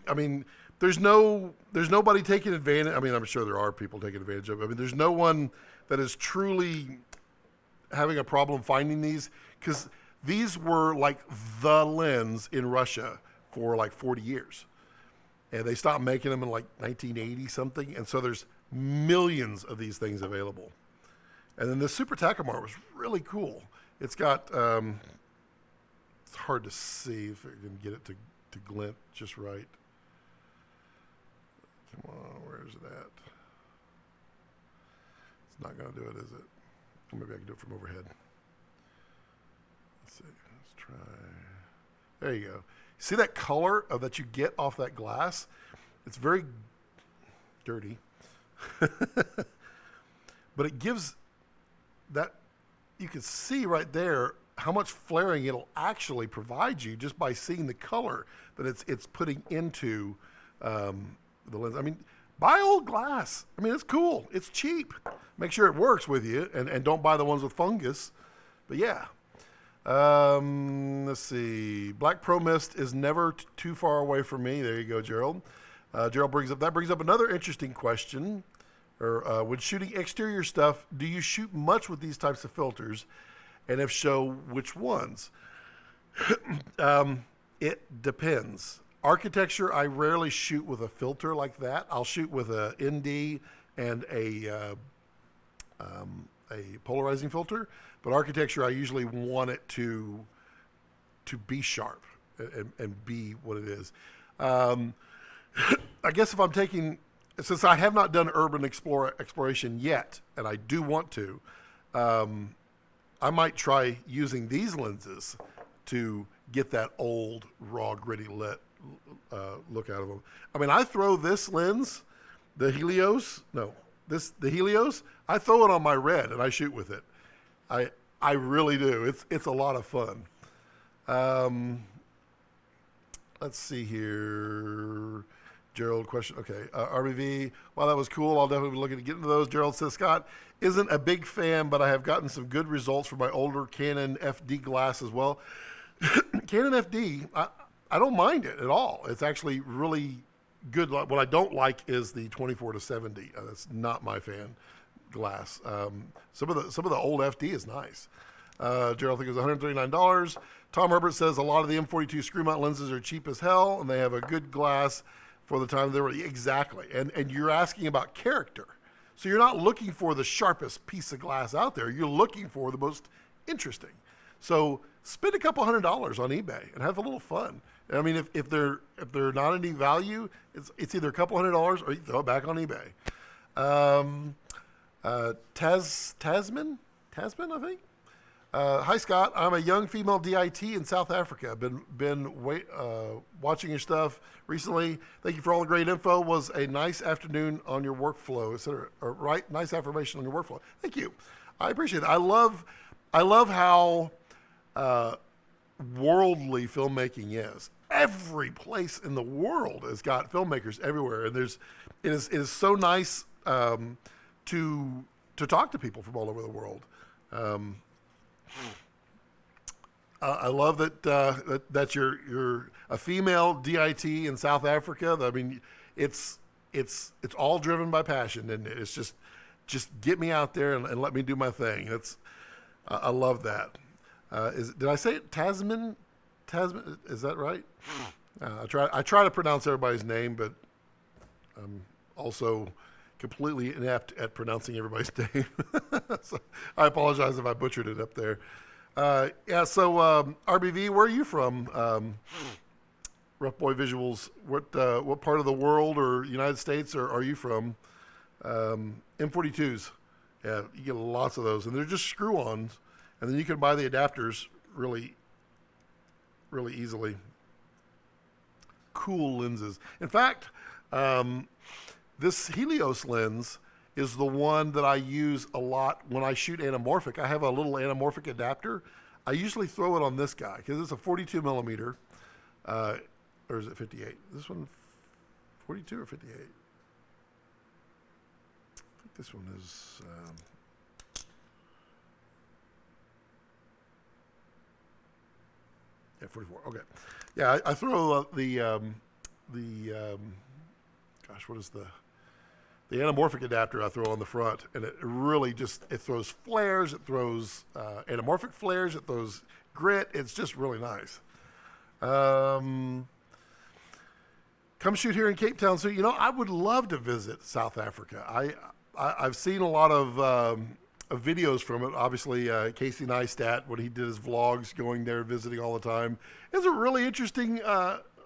I mean, there's nobody taking advantage. I mean, I'm sure there are people taking advantage of it. I mean, there's no one that is truly having a problem finding these, because these were like the lens in Russia for like 40 years. And they stopped making them in like 1980 something. And so there's millions of these things available. And then the Super Takamar was really cool. It's got, it's hard to see if I can get it to glint just right. Come on, where's it at? It's not going to do it, is it? Or maybe I can do it from overhead. Let's see, let's try. There you go. See that color that you get off that glass? It's very dirty. But it gives that, you can see right there how much flaring it'll actually provide you just by seeing the color that it's putting into the lens. I mean, buy old glass. I mean, it's cool. It's cheap. Make sure it works with you, and don't buy the ones with fungus. But yeah. Let's see. Black Pro Mist is never too far away from me. There you go, Gerald. Gerald brings up another interesting question. When shooting exterior stuff, do you shoot much with these types of filters? And if so, which ones? It depends. Architecture, I rarely shoot with a filter like that. I'll shoot with a ND and a polarizing filter. But architecture, I usually want it to be sharp and be what it is. I guess if I'm taking, since I have not done urban exploration yet, and I do want to, I might try using these lenses to get that old, raw, gritty look out of them. I mean, I throw this lens, the Helios, I throw it on my red and I shoot with it. I really do. It's a lot of fun. Let's see here. Gerald question. Okay. RBV. Well, that was cool. I'll definitely be looking to get into those. Gerald says, Scott isn't a big fan, but I have gotten some good results for my older Canon FD glass as well. Canon FD, I don't mind it at all. It's actually really good. What I don't like is the 24-70. That's not my fan glass. Some of the old FD is nice. Gerald thinks it's $139. Tom Herbert says a lot of the M42 screw mount lenses are cheap as hell, and they have a good glass for the time they were. Exactly. And you're asking about character. So you're not looking for the sharpest piece of glass out there. You're looking for the most interesting. So spend a couple $100 on eBay and have a little fun. I mean, if they're not any value, it's either a couple $100 or you throw it back on eBay. Tasman, I think. Hi Scott, I'm a young female DIT in South Africa. Been watching your stuff recently. Thank you for all the great info. Was a nice afternoon on your workflow, etc. Right, nice affirmation on your workflow. Thank you. I appreciate it. I love how worldly filmmaking is. Every place in the world has got filmmakers everywhere, and it is so nice to talk to people from all over the world. I love that you're a female DIT in South Africa. I mean, it's all driven by passion, and it's just get me out there and let me do my thing. I love that. Did I say it? Tasman, is that right? I try to pronounce everybody's name, but I'm also completely inept at pronouncing everybody's name. So I apologize if I butchered it up there. So RBV, where are you from? Rough Boy Visuals, what part of the world or United States are you from? M42s, yeah, you get lots of those, and they're just screw-ons, and then you can buy the adapters really, really easily. Cool lenses. In fact, this Helios lens is the one that I use a lot when I shoot anamorphic. I have a little anamorphic adapter. I usually throw it on this guy because it's a 42 millimeter, or is it 58? This one 42 or 58? I think this one is, yeah, 44. Okay. Yeah, I throw gosh, what is the anamorphic adapter I throw on the front, and it really it throws flares, it throws anamorphic flares, it throws grit. It's just really nice. Come shoot here in Cape Town. So, I would love to visit South Africa. I've seen a lot of videos from it. Obviously, Casey Neistat, when he did his vlogs going there, visiting all the time. It's a really interesting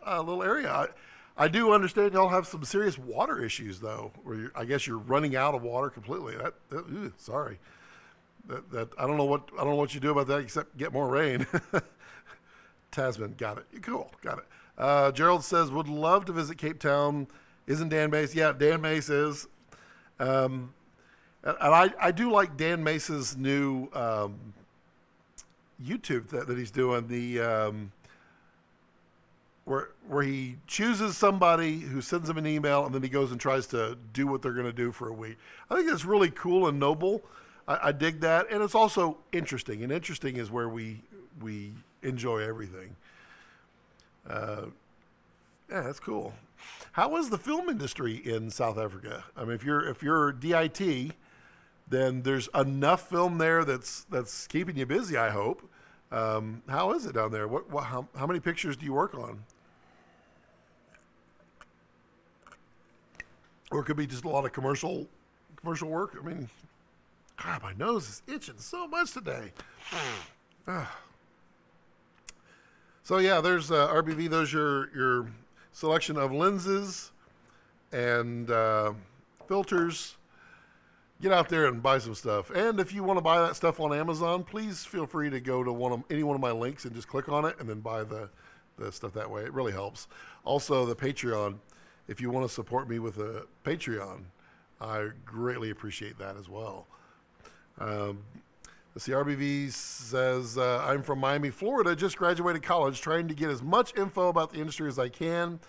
little area. I do understand y'all have some serious water issues, though, where I guess you're running out of water completely. Sorry. That I don't know what you do about that except get more rain. Tasman, got it. Cool, got it. Gerald says would love to visit Cape Town. Isn't Dan Mace? Yeah, Dan Mace is. And I do like Dan Mace's new YouTube that he's doing, where he chooses somebody who sends him an email and then he goes and tries to do what they're going to do for a week. I think that's really cool and noble. I dig that, and it's also interesting. And interesting is where we enjoy everything. Yeah, that's cool. How is the film industry in South Africa? I mean, if you're DIT, then there's enough film there that's keeping you busy, I hope. How is it down there? How many pictures do you work on? Or it could be just a lot of commercial work. I mean, God, my nose is itching so much today. So yeah, there's RBV. Those your selection of lenses and filters. Get out there and buy some stuff. And if you want to buy that stuff on Amazon, please feel free to go to any one of my links and just click on it and then buy the stuff that way. It really helps. Also, the Patreon. If you want to support me with a Patreon, I greatly appreciate that as well. The CRBV says, I'm from Miami, Florida, just graduated college, trying to get as much info about the industry as I can.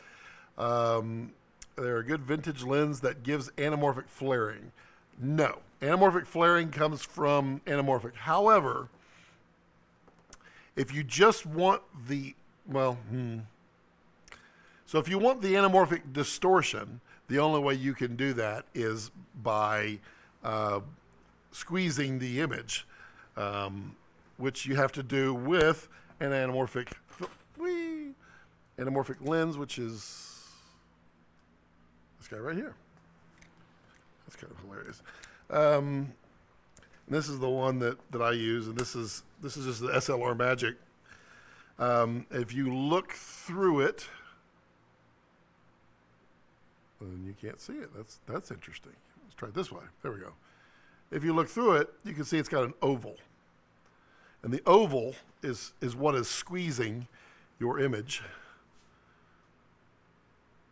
They're a good vintage lens that gives anamorphic flaring. No, anamorphic flaring comes from anamorphic. However, if you just want so if you want the anamorphic distortion, the only way you can do that is by squeezing the image, which you have to do with an anamorphic lens, which is this guy right here. That's kind of hilarious. And this is the one that I use, and this is just the SLR Magic. If you look through it, and you can't see it. That's interesting. Let's try it this way. There we go. If you look through it, you can see it's got an oval. And the oval is what is squeezing your image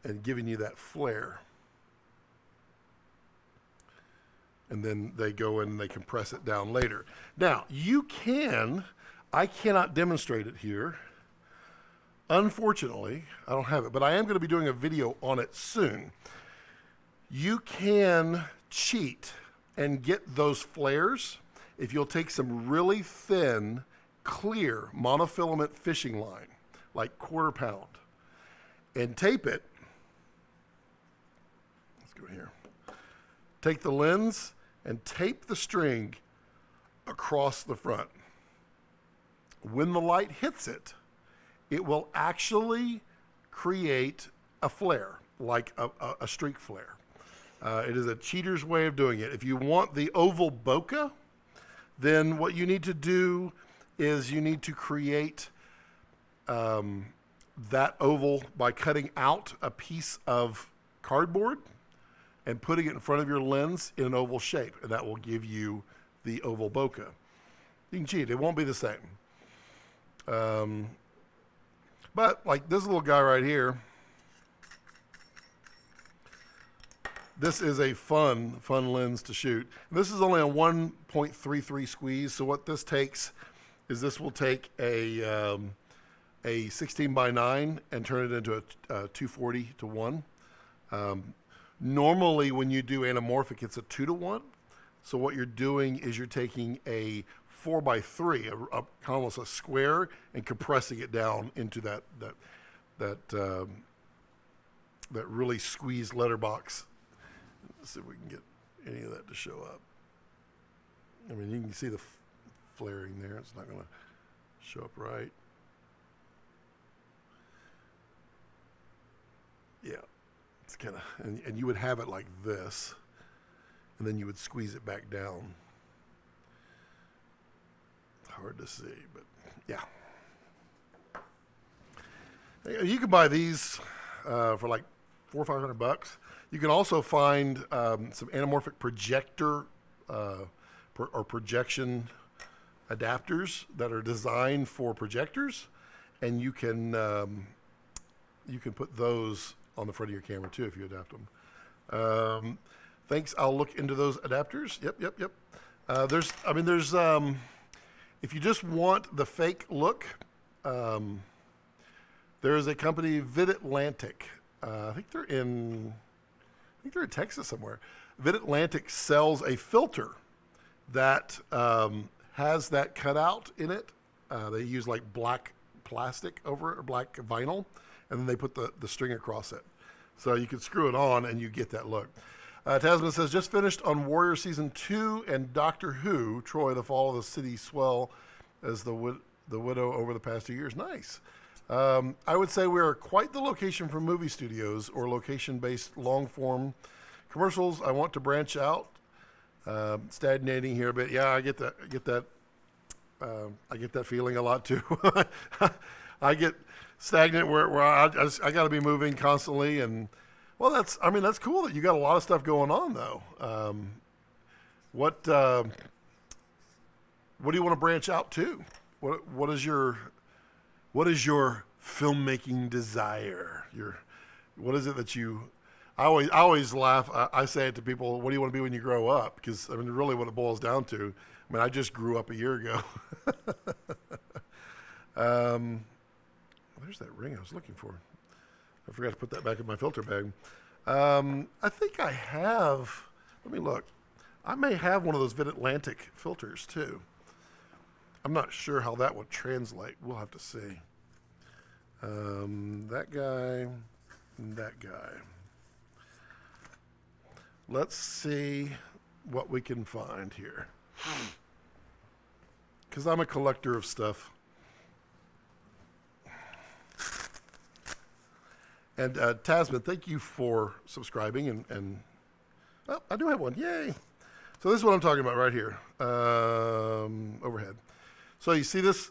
and giving you that flare. And then they go in and they compress it down later. Now, I cannot demonstrate it here. Unfortunately, I don't have it, but I am going to be doing a video on it soon. You can cheat and get those flares if you'll take some really thin, clear monofilament fishing line, like 1/4 pound, and tape it. Let's go here. Take the lens and tape the string across the front. When the light hits it, it will actually create a flare, like a streak flare. It is a cheater's way of doing it. If you want the oval bokeh, then what you need to do is you need to create that oval by cutting out a piece of cardboard and putting it in front of your lens in an oval shape, and that will give you the oval bokeh. You can cheat. It won't be the same. But like this little guy right here, this is a fun lens to shoot. This is only a 1.33 squeeze. So what this takes is this will take a 16:9 and turn it into a 240:1. Normally when you do anamorphic, it's a 2:1. So what you're doing is you're taking a 4:3, kind of almost a square, and compressing it down into that really squeezed letterbox. Let's see if we can get any of that to show up. I mean, you can see the flaring there. It's not going to show up right. Yeah, it's kind of, and you would have it like this, and then you would squeeze it back down. Hard to see, but yeah. You can buy these for like $400 or $500. You can also find some anamorphic projector or projection adapters that are designed for projectors, and you can put those on the front of your camera too if you adapt them. Thanks. I'll look into those adapters. Yep. There's If you just want the fake look, there is a company, Vid-Atlantic. I think they're in Texas somewhere. Vid-Atlantic sells a filter that has that cutout in it. They use like black plastic over it, or black vinyl, and then they put the string across it. So you can screw it on and you get that look. Tasman says, just finished on Warrior Season 2 and Doctor Who, Troy, the Fall of the City Swell as the widow over the past 2 years. Nice. I would say we are quite the location for movie studios or location-based long-form commercials. I want to branch out. Stagnating here a bit. Yeah, I get that. I get that feeling a lot too. I get stagnant where I got to be moving constantly, and well, that's cool that you got a lot of stuff going on though. What do you want to branch out to? What is your filmmaking desire? What is it that you? I always laugh. I say it to people. What do you want to be when you grow up? Because I mean, really, what it boils down to. I mean, I just grew up a year ago. There's that ring I was looking for. I forgot to put that back in my filter bag. I think I have. Let me look. I may have one of those Vid-Atlantic filters too. I'm not sure how that would translate. We'll have to see. That guy and that guy. Let's see what we can find here. Because I'm a collector of stuff. And Tasman, thank you for subscribing. And oh, I do have one. Yay. So this is what I'm talking about right here. Overhead. So you see this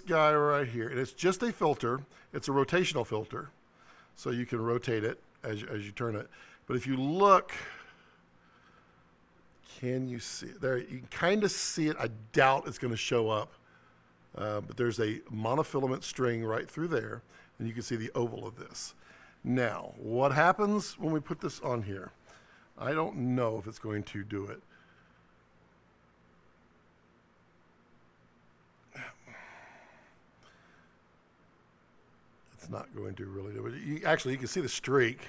guy right here. And it's just a filter. It's a rotational filter. So you can rotate it as you turn it. But if you look... Can you see it? There? You can kind of see it. I doubt it's going to show up. But there's a monofilament string right through there. And you can see the oval of this. Now, what happens when we put this on here? I don't know if it's going to do it. It's not going to really do it. You can see the streak.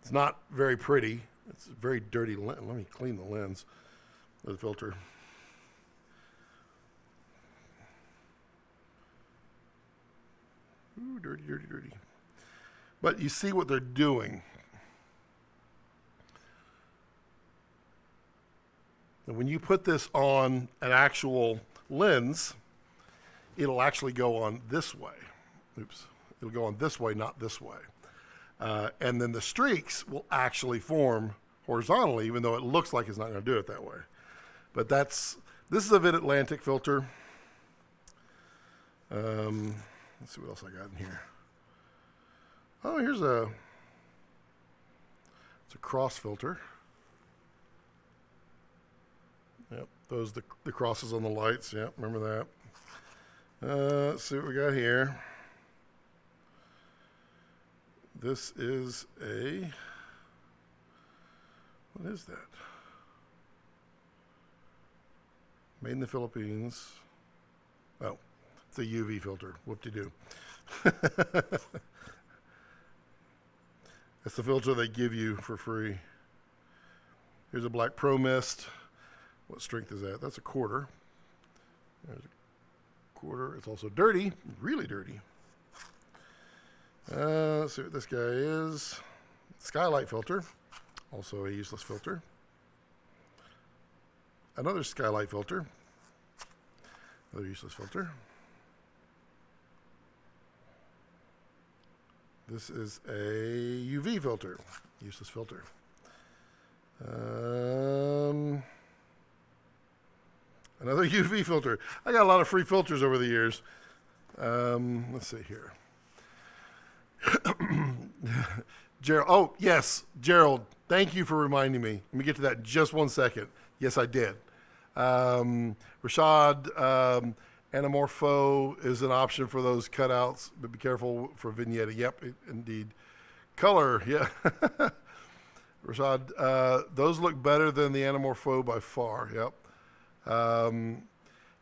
It's not very pretty. It's a very dirty lens. Let me clean the lens of the filter. Ooh, dirty, dirty, dirty. But you see what they're doing. And when you put this on an actual lens, it'll actually go on this way. Oops. It'll go on this way, not this way. And then the streaks will actually form horizontally, even though it looks like it's not going to do it that way. But this is a Vid-Atlantic filter. Let's see what else I got in here. Oh, it's a cross filter. Yep, those the crosses on the lights. Yep, remember that. Let's see what we got here. This is what is that? Made in the Philippines. Oh, it's a UV filter. Whoop-de-doo. That's the filter they give you for free. Here's a black Pro Mist. What strength is that? That's a quarter. There's a quarter. It's also dirty, really dirty. Let's see what this guy is. Skylight filter, also a useless filter. Another skylight filter, another useless filter. This is a UV filter, useless filter. Another UV filter. I got a lot of free filters over the years. Let's see here. Gerald. Oh, yes, Gerald. Thank you for reminding me. Let me get to that in just 1 second. Yes, I did. Rashad, anamorpho is an option for those cutouts, but be careful for vignette. Yep, indeed. Color, yeah. Rashad, those look better than the anamorpho by far. Yep.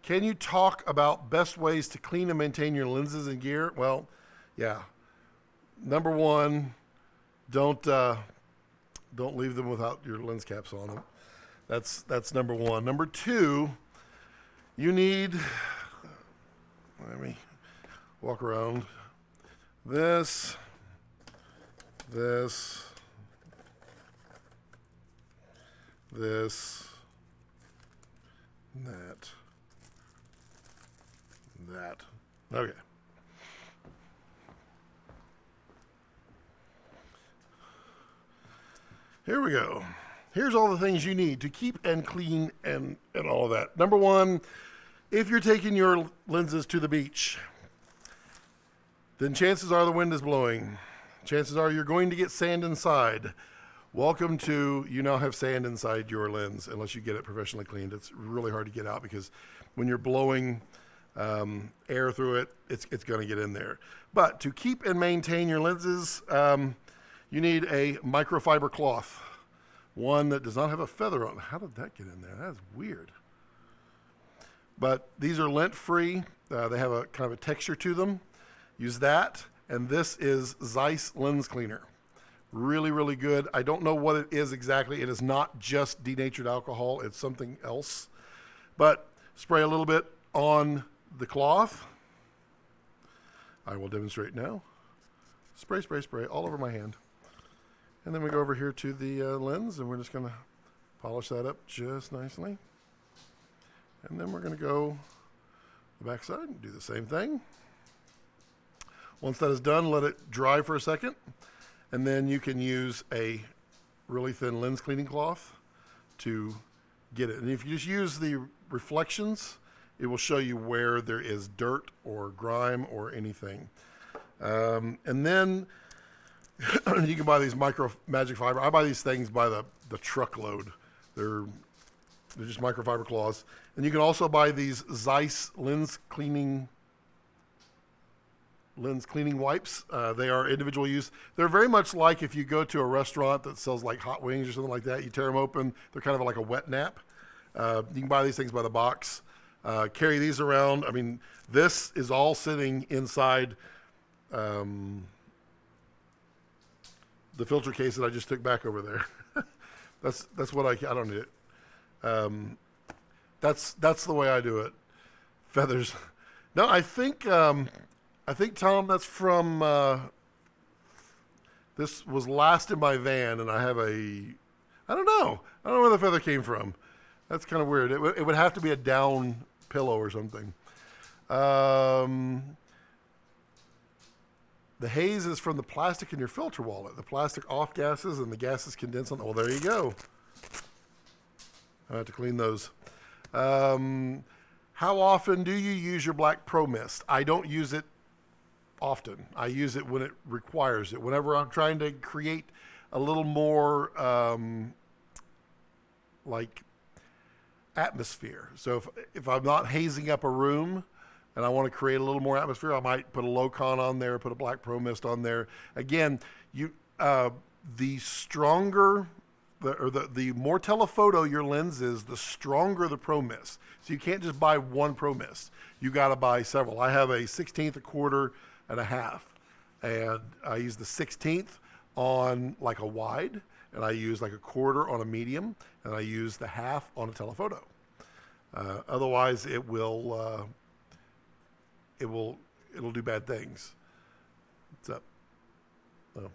Can you talk about best ways to clean and maintain your lenses and gear? Well, yeah. Number one, don't leave them without your lens caps on them. That's number one. Number two, you need, let me walk around, this, this, that, that. Okay. Here we go. Here's all the things you need to keep and clean and all of that. Number one, if you're taking your lenses to the beach, then chances are the wind is blowing. Chances are you're going to get sand inside. Welcome to, you now have sand inside your lens unless you get it professionally cleaned. It's really hard to get out because when you're blowing air through it, it's going to get in there. But to keep and maintain your lenses, you need a microfiber cloth, one that does not have a feather on it. How did that get in there? That's weird. But these are lint-free. They have a kind of a texture to them. Use that. And this is Zeiss lens cleaner. Really, really good. I don't know what it is exactly. It is not just denatured alcohol. It's something else. But spray a little bit on the cloth. I will demonstrate now. Spray, spray, spray all over my hand. And then we go over here to the lens, and we're just going to polish that up just nicely. And then we're going to go the back side and do the same thing. Once that is done, let it dry for a second. And then you can use a really thin lens cleaning cloth to get it. And if you just use the reflections, it will show you where there is dirt or grime or anything. And then you can buy these micro magic fiber. I buy these things by the truckload. They're just microfiber cloths. And you can also buy these Zeiss lens cleaning wipes. They are individual use. They're very much like if you go to a restaurant that sells like hot wings or something like that. You tear them open. They're kind of like a wet nap. You can buy these things by the box. Carry these around. I mean, this is all sitting inside the filter case that I just took back over there. that's what I don't need it. That's the way I do it. Feathers. No, I think Tom, that's from this was last in my van, and I have I don't know where the feather came from. That's kind of weird. It would have to be a down pillow or something. The haze is from the plastic in your filter wallet. The plastic off gases and the gases condense on. Oh, there you go. I have to clean those. How often do you use your Black Pro Mist? I don't use it often. I use it when it requires it. Whenever I'm trying to create a little more like atmosphere. So if I'm not hazing up a room and I want to create a little more atmosphere, I might put a Locon on there, put a Black Pro Mist on there. Again, the stronger the more telephoto your lens is, the stronger the Pro Mist. So you can't just buy one Pro Mist. You got to buy several. I have a 16th, a quarter, and a half. And I use the 16th on like a wide, and I use like a quarter on a medium, and I use the half on a telephoto. Otherwise, it'll do bad things. What's up? Oh.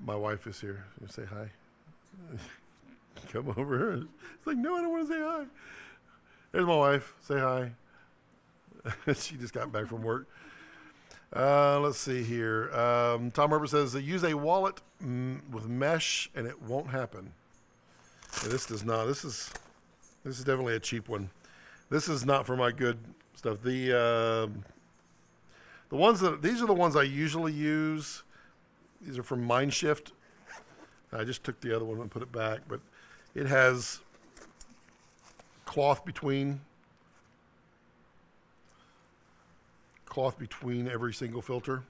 My wife is here. You say hi. Come over. It's like, no, I don't want to say hi. There's my wife. Say hi. She just got back from work. Let's see here. Tom Herbert says, use a wallet with mesh and it won't happen. Yeah, this does not. This is definitely a cheap one. This is not for my good stuff. These are the ones I usually use. These are from Mindshift. I just took the other one and put it back, but it has cloth between every single filter.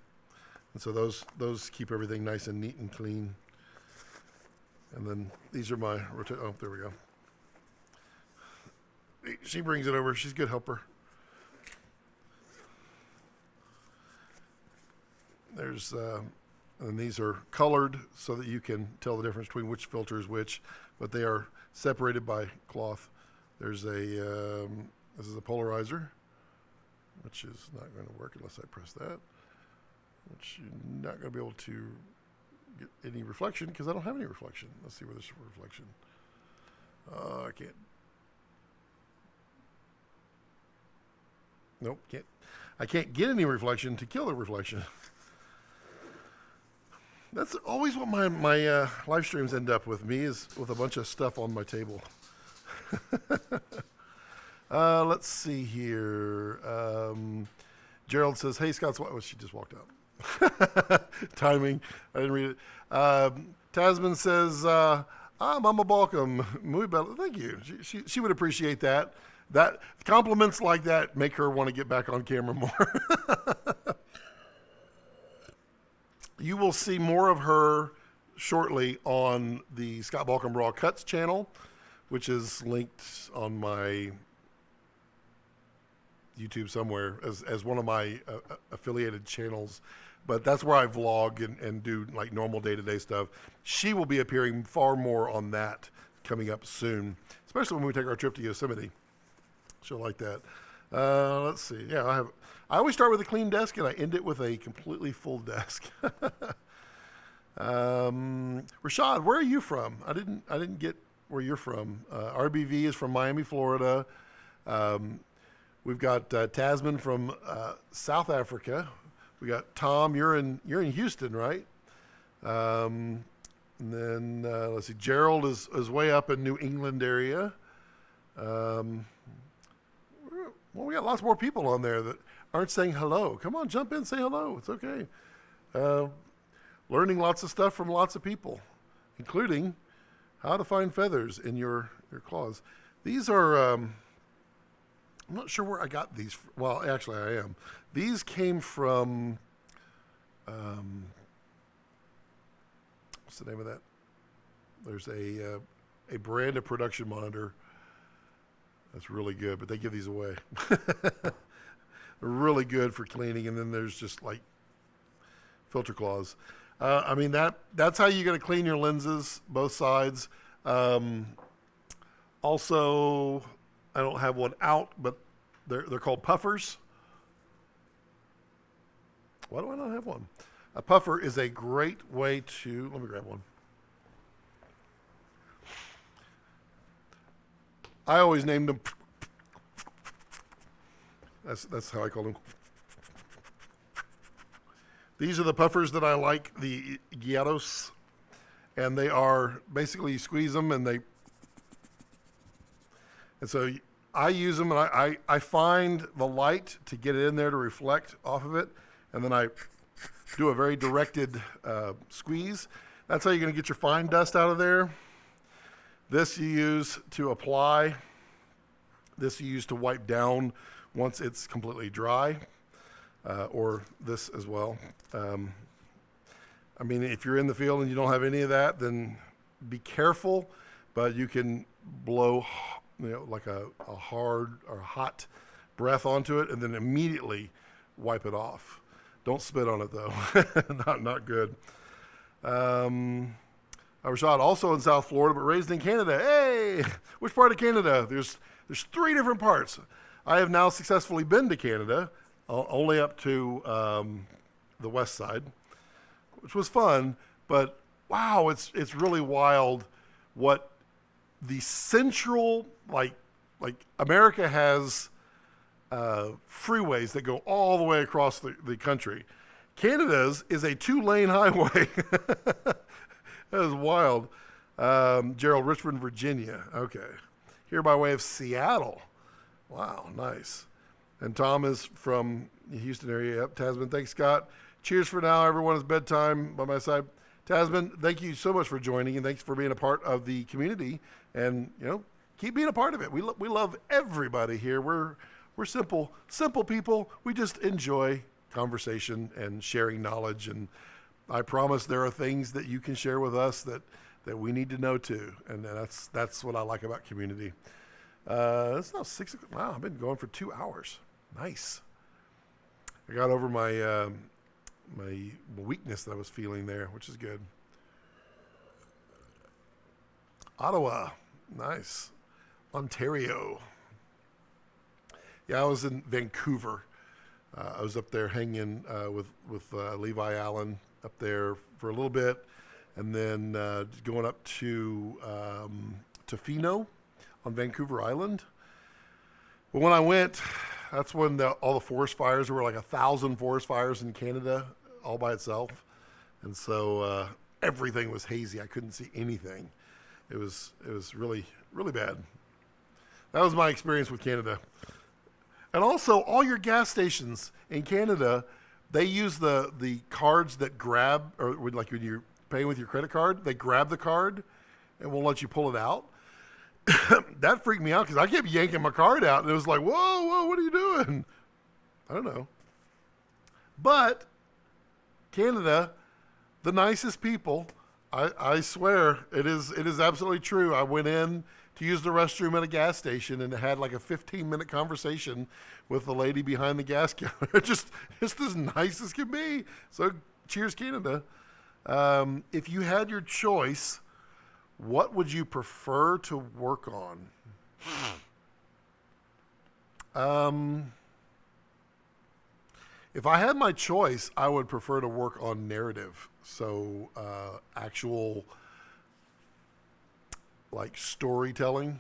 And so those keep everything nice and neat and clean. And then these are my there we go. She brings it over. She's a good helper. There's, and these are colored so that you can tell the difference between which filter is which, but they are separated by cloth. There's a, this is a polarizer, which is not going to work unless I press that, which you're not going to be able to get any reflection because I don't have any reflection. Let's see where there's reflection. I can't. Nope, can't. I can't get any reflection to kill the reflection. That's always what my live streams end up with me, is with a bunch of stuff on my table. Let's see here. Gerald says, "Hey, Scott's." Well, she just walked out. Timing. I didn't read it. Tasman says, Mama Balkum. Muy bella. Thank you. She would appreciate that. That compliments like that make her want to get back on camera more. You will see more of her shortly on the Scott Balkum Raw Cuts channel, which is linked on my YouTube somewhere as one of my affiliated channels. But that's where I vlog and do like normal day-to-day stuff. She will be appearing far more on that coming up soon, especially when we take our trip to Yosemite. She'll like that. Let's see. Yeah, I always start with a clean desk and I end it with a completely full desk. Rashad, where are you from? I didn't get where you're from. RBV is from Miami, Florida. We've got Tasman from South Africa. We got Tom. You're in Houston, right? And then let's see. Gerald is way up in New England area. Well, we got lots more people on there that aren't saying hello. Come on, jump in, say hello. It's okay. Learning lots of stuff from lots of people, including how to find feathers in your claws. These are, I'm not sure where I got these. Well, actually I am. These came from, what's the name of that? There's a brand of production monitor that's really good, but they give these away. They're really good for cleaning, and then there's just like filter claws. I mean, that's how you got to clean your lenses, both sides. Also, I don't have one out, but they're called puffers. Why do I not have one? A puffer is a great way to, let me grab one. I always named them. That's how I call them. These are the puffers that I like, the Helios, and they are basically you squeeze them and so I use them, and I find the light to get it in there to reflect off of it, and then I do a very directed squeeze. That's how you're going to get your fine dust out of there. This you use to apply. This you use to wipe down once it's completely dry, or this as well. I mean, if you're in the field and you don't have any of that, then be careful, but you can blow, like a hard or hot breath onto it and then immediately wipe it off. Don't spit on it though. not good. Rashad, also in South Florida, but raised in Canada. Hey, which part of Canada? There's 3 different parts. I have now successfully been to Canada, only up to the west side, which was fun. But wow, it's really wild what the central, like America has freeways that go all the way across the country. Canada's is a 2-lane highway. That is wild. Gerald, Richmond, Virginia. Okay. Here by way of Seattle. Wow, nice. And Tom is from the Houston area. Yep, Tasman. Thanks, Scott. Cheers for now, everyone. It's bedtime by my side. Tasman, thank you so much for joining, and thanks for being a part of the community. And, keep being a part of it. We love everybody here. We're simple people. We just enjoy conversation and sharing knowledge, and I promise there are things that you can share with us that we need to know too, and that's what I like about community. It's now 6 o'clock. Wow, I've been going for 2 hours. Nice. I got over my weakness that I was feeling there, which is good. Ottawa, nice. Ontario. Yeah, I was in Vancouver. I was up there hanging with Levi Allen up there for a little bit, and then going up to Tofino on Vancouver Island. But when I went, that's when all the forest fires, there were like 1,000 forest fires in Canada all by itself, and so everything was hazy. I couldn't see anything. It was really, really bad. That was my experience with Canada. And also, all your gas stations in Canada, they use the cards that grab, or like when you're paying with your credit card, they grab the card and won't let you pull it out. That freaked me out because I kept yanking my card out, and it was like, whoa, what are you doing? I don't know. But Canada, the nicest people, I swear, it is absolutely true. I went in to use the restroom at a gas station and had like a 15-minute conversation with the lady behind the gas counter. just as nice as can be. So cheers, Canada. If you had your choice, what would you prefer to work on? If I had my choice, I would prefer to work on narrative. So actual like storytelling.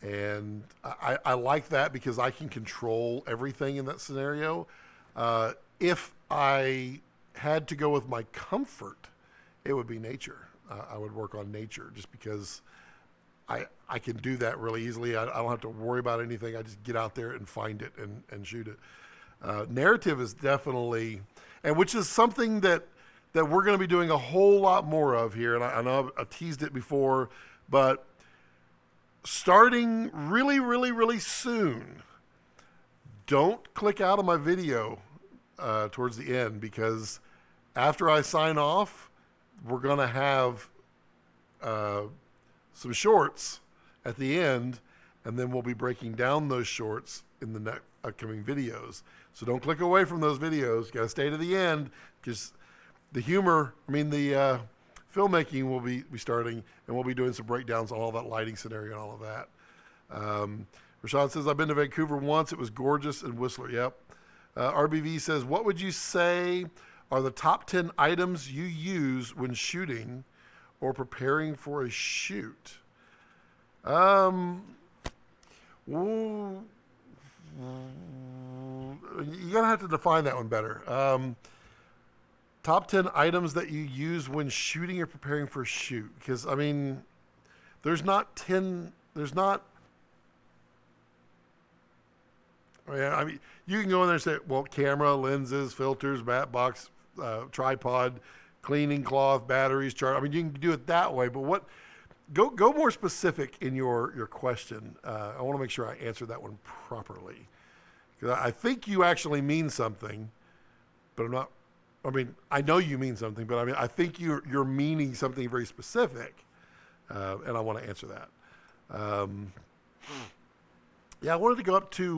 And I like that because I can control everything in that scenario. If I had to go with my comfort, it would be nature. I would work on nature just because I can do that really easily. I don't have to worry about anything. I just get out there and find it and shoot it. Narrative is definitely, and which is something that we're going to be doing a whole lot more of here. And I know I teased it before, but starting really, really, really soon, don't click out of my video towards the end, because after I sign off, we're going to have some shorts at the end, and then we'll be breaking down those shorts in the next upcoming videos. So don't click away from those videos. You got to stay to the end, because the filmmaking will be starting, and we'll be doing some breakdowns on all that lighting scenario and all of that. Rashad says, I've been to Vancouver once. It was gorgeous. And Whistler, yep. RBV says, what would you say are the top 10 items you use when shooting or preparing for a shoot? You're going to have to define that one better. Top 10 items that you use when shooting or preparing for a shoot. Because, I mean, there's not... I mean, you can go in there and say, well, camera, lenses, filters, matte box, tripod, cleaning cloth, batteries, I mean, you can do it that way. But go more specific in your question. I want to make sure I answer that one properly. Because I think you actually mean something, but I'm not. I mean, I know you mean something, but I mean, I think you're meaning something very specific, and I want to answer that. Yeah, I wanted to go up to,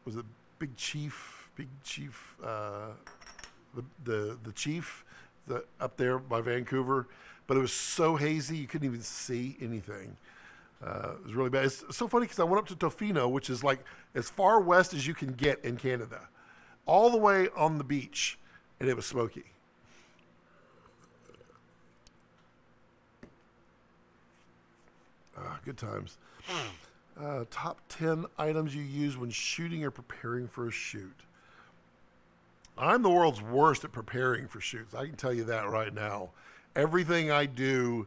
was it Big Chief, the Chief, up there by Vancouver, but it was so hazy you couldn't even see anything. It was really bad. It's so funny because I went up to Tofino, which is like as far west as you can get in Canada, all the way on the beach, and it was smoky. Good times. Top 10 items you use when shooting or preparing for a shoot. I'm the world's worst at preparing for shoots. I can tell you that right now. Everything I do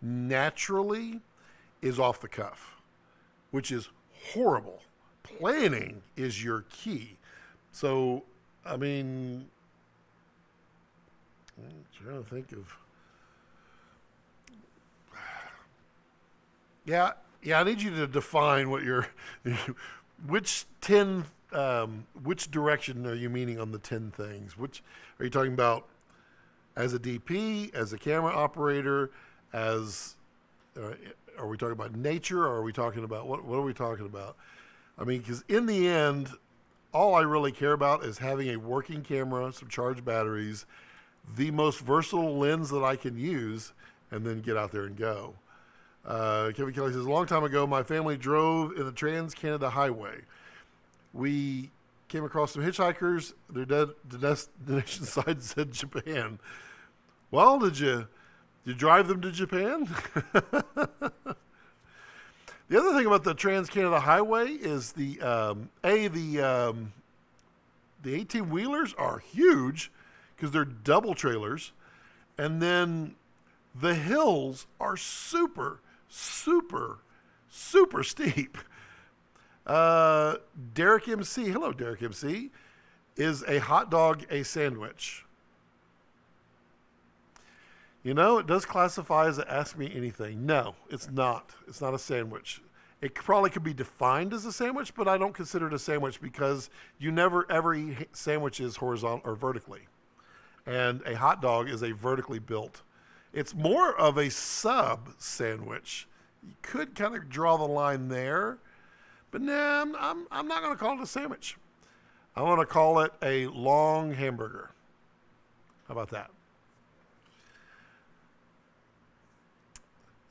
naturally is off the cuff, which is horrible. Planning is your key. So, I mean, I'm trying to think of... Yeah, I need you to define what which direction are you meaning on the 10 things? Which are you talking about as a DP, as a camera operator, as Are we talking about nature, or are we talking about what are we talking about? I mean, because in the end, all I really care about is having a working camera, some charged batteries, the most versatile lens that I can use, and then get out there and go. Kevin Kelly says, a long time ago, my family drove in the Trans-Canada Highway. We came across some hitchhikers. Their destination sign said Japan. Well, did you drive them to Japan? The other thing about the Trans-Canada Highway is the 18-wheelers are huge because they're double trailers. And then the hills are super, super, super steep. Derek MC, hello Derek MC, is a hot dog a sandwich? You know, it does classify as a Ask Me Anything. No, it's not. It's not a sandwich. It probably could be defined as a sandwich, but I don't consider it a sandwich because you never ever eat sandwiches horizontal or vertically. And a hot dog is a vertically built. It's more of a sub sandwich. You could kind of draw the line there, but nah, I'm not going to call it a sandwich. I want to call it a long hamburger. How about that?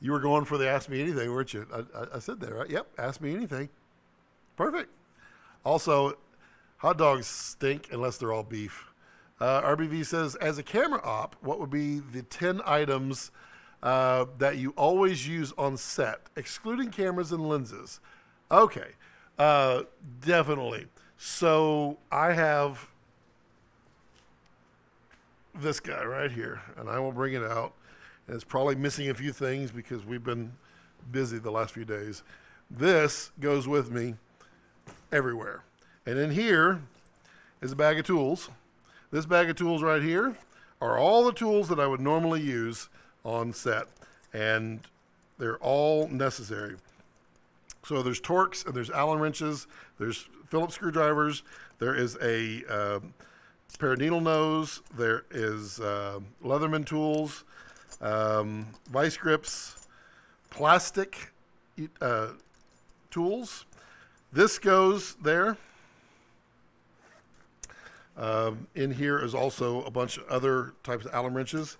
You were going for the Ask Me Anything, weren't you? I said that, right? Yep, Ask Me Anything. Perfect. Also, hot dogs stink unless they're all beef. RBV says, as a camera op, what would be the 10 items that you always use on set, excluding cameras and lenses? Okay, definitely. So I have this guy right here, and I will bring it out. And it's probably missing a few things because we've been busy the last few days. This goes with me everywhere. And in here is a bag of tools. This bag of tools right here are all the tools that I would normally use on set. And they're all necessary. So there's Torx and there's Allen wrenches. There's Phillips screwdrivers. There is a pair of needle nose. There is Leatherman tools. Vice grips, plastic tools. This goes there. In here is also a bunch of other types of Allen wrenches.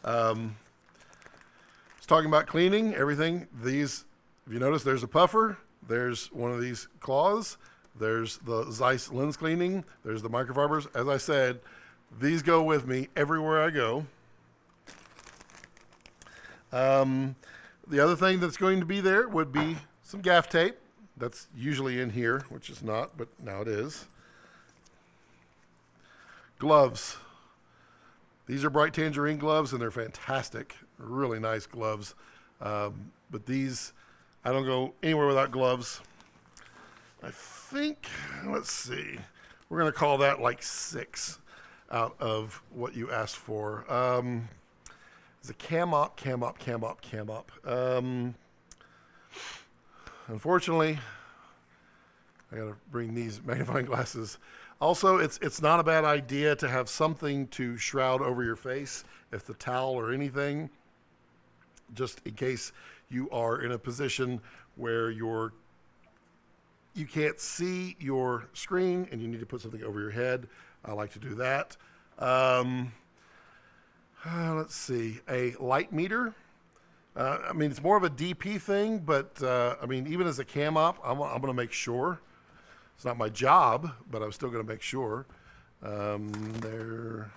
It's talking about cleaning everything. These, if you notice, there's a puffer. There's one of these claws. There's the Zeiss lens cleaning. There's the microfibers. As I said, these go with me everywhere I go. The other thing that's going to be there would be some gaff tape. That's usually in here, which is not, but now it is. Gloves. These are bright tangerine gloves, and they're fantastic. Really nice gloves. But these, I don't go anywhere without gloves. I think, let's see, we're going to call that like 6 out of what you asked for. It's a cam op. Unfortunately, I got to bring these magnifying glasses. Also, it's not a bad idea to have something to shroud over your face, if the towel or anything, just in case you are in a position where you can't see your screen and you need to put something over your head. I like to do that. Let's see, a light meter. I mean, it's more of a DP thing, but I mean, even as a cam op, I'm going to make sure. It's not my job, but I'm still going to make sure. There.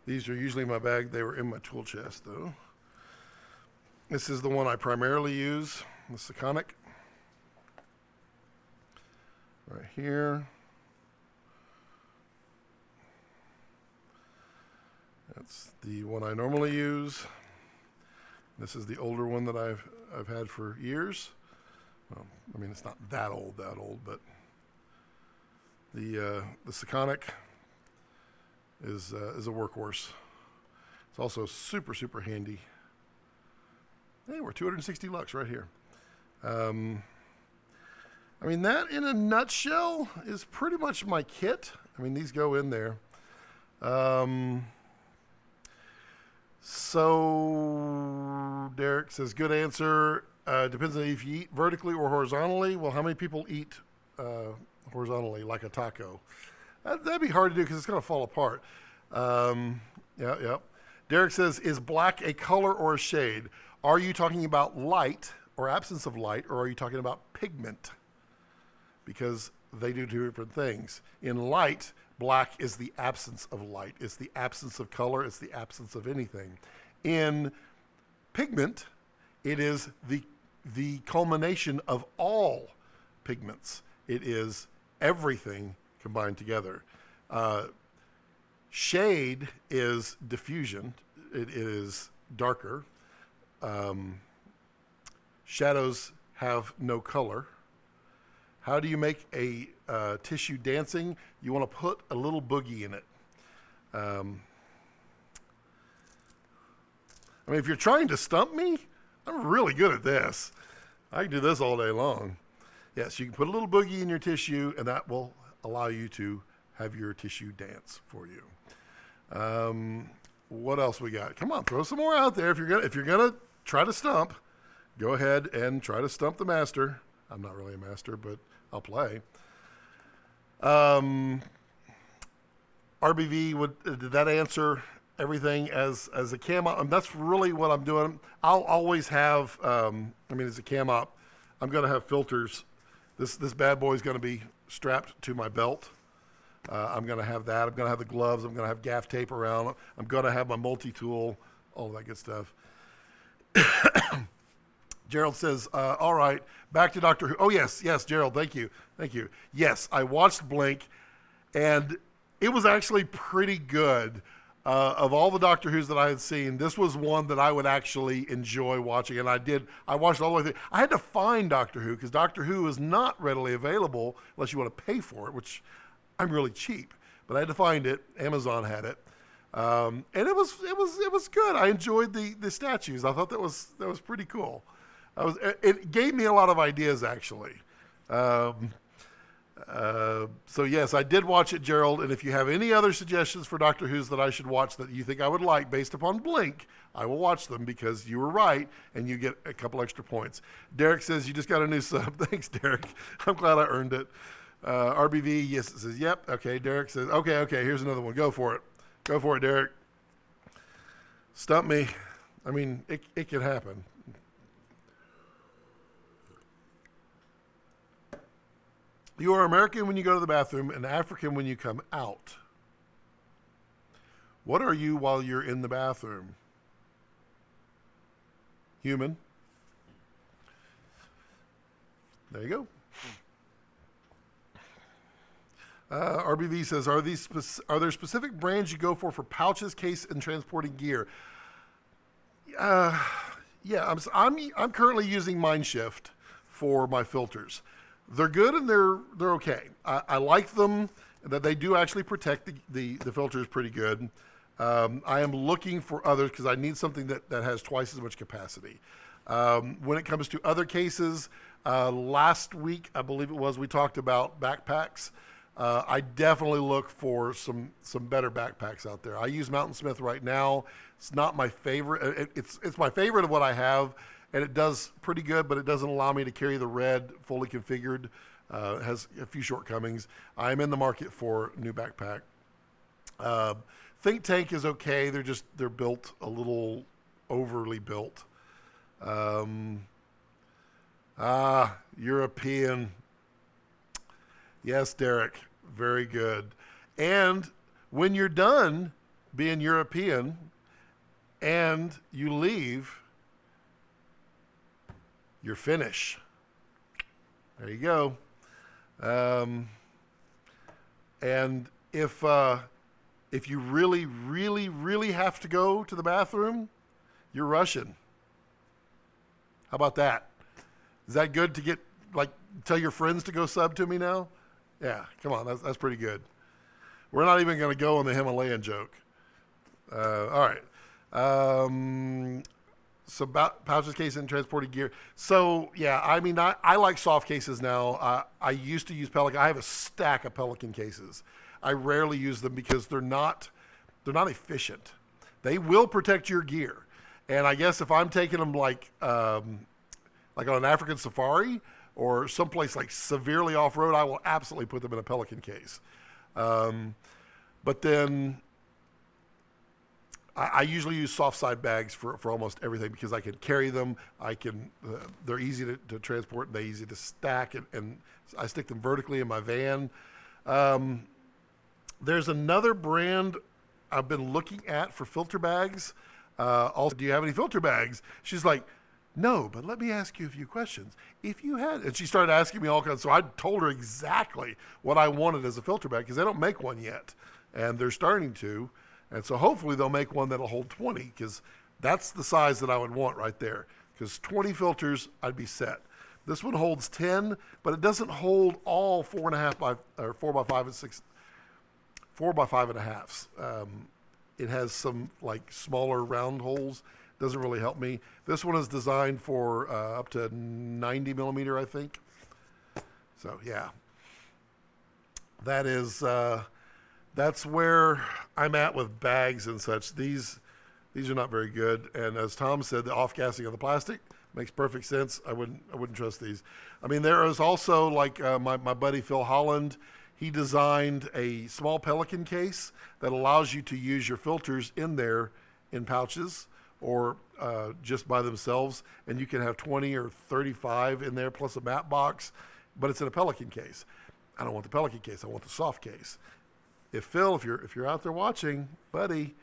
These are usually in my bag. They were in my tool chest, though. This is the one I primarily use, the Sekonic. Right here. That's the one I normally use. This is the older one that I've had for years. Well, I mean, it's not that old, but the Sekonic is a workhorse. It's also super, super handy. Hey, we're 260 lux right here. I mean, that in a nutshell is pretty much my kit. I mean, these go in there. So Derek says, good answer. Depends on if you eat vertically or horizontally. Well, how many people eat horizontally, like a taco? That'd be hard to do because it's going to fall apart. Yeah. Derek says, is black a color or a shade? Are you talking about light or absence of light, or are you talking about pigment? Because they do two different things. In light, black is the absence of light. It's the absence of color. It's the absence of anything. In pigment, it is the culmination of all pigments. It is everything combined together. Shade is diffusion. It is darker. Shadows have no color. How do you make a tissue dancing? You want to put a little boogie in it. I mean, if you're trying to stump me, I'm really good at this. I can do this all day long. Yes, you can put a little boogie in your tissue, and that will allow you to have your tissue dance for you. What else we got? Come on, throw some more out there. If you're gonna try to stump, go ahead and try to stump the master. I'm not really a master, but I'll play. RBV, did that answer everything as a cam op? And that's really what I'm doing. I'll always have, as a cam op, I'm going to have filters. This bad boy is going to be strapped to my belt. I'm going to have that. I'm going to have the gloves. I'm going to have gaff tape around. I'm going to have my multi-tool, all that good stuff. Gerald says, all right, back to Doctor Who. Oh, yes, Gerald, thank you. Yes, I watched Blink, and it was actually pretty good. Of all the Doctor Who's that I had seen, this was one that I would actually enjoy watching, and I watched it all the way through. I had to find Doctor Who, because Doctor Who is not readily available unless you want to pay for it, which I'm really cheap. But I had to find it. Amazon had it. And it was good. I enjoyed the statues. I thought that was pretty cool. It gave me a lot of ideas, actually. So yes, I did watch it, Gerald. And if you have any other suggestions for Doctor Who's that I should watch that you think I would like based upon Blink, I will watch them because you were right and you get a couple extra points. Derek says you just got a new sub. Thanks, Derek. I'm glad I earned it. RBV, yes, it says yep. Okay, Derek says okay. Here's another one. Go for it, Derek. Stump me. I mean, it can happen. You are American when you go to the bathroom and African when you come out. What are you while you're in the bathroom? Human. There you go. RBV says, are there specific brands you go for pouches, case, and transporting gear? Yeah, I'm currently using Mindshift for my filters. They're good and they're okay. I like them, that they do actually protect the filters pretty good. I am looking for others because I need something that has twice as much capacity. When it comes to other cases, last week, I believe it was, we talked about backpacks. I definitely look for some better backpacks out there. I use Mountain Smith right now. It's not my favorite. It's my favorite of what I have. And it does pretty good, but it doesn't allow me to carry the red fully configured. It has a few shortcomings. I'm in the market for a new backpack. Think Tank is okay. They're built a little overly built. European. Yes, Derek. Very good. And when you're done being European and you leave, your finish. There you go. And if you really, really, really have to go to the bathroom, you're Russian. How about that? Is that good to get, tell your friends to go sub to me now? Yeah, come on, that's pretty good. We're not even going to go on the Himalayan joke. All right. So pouches, case, and transporting gear. So yeah, I like soft cases now. I used to use Pelican. I have a stack of Pelican cases. I rarely use them because they're not efficient. They will protect your gear. And I guess if I'm taking them like on an African safari or someplace like severely off-road, I will absolutely put them in a Pelican case. But then I usually use soft side bags for almost everything because I can carry them. They're easy to transport and they're easy to stack, and I stick them vertically in my van. There's another brand I've been looking at for filter bags. Also, do you have any filter bags? She's like, no, but let me ask you a few questions. If you had, and she started asking me all kinds, so I told her exactly what I wanted as a filter bag because they don't make one yet, and they're starting to. And so hopefully they'll make one that'll hold 20 because that's the size that I would want right there. Because 20 filters, I'd be set. This one holds 10, but it doesn't hold all 4.5 by or 4 by 5 and 6, 4 by 5.5s. It has some like smaller round holes. Doesn't really help me. This one is designed for up to 90 millimeter, I think. So yeah, that's where I'm at with bags and such. These are not very good. And as Tom said, the off-gassing of the plastic makes perfect sense. I wouldn't trust these. I mean, there is also like my buddy Phil Holland. He designed a small Pelican case that allows you to use your filters in there in pouches or just by themselves, and you can have 20 or 35 in there plus a matte box, but it's in a Pelican case. I don't want the Pelican case. I want the soft case. If you're out there watching, buddy,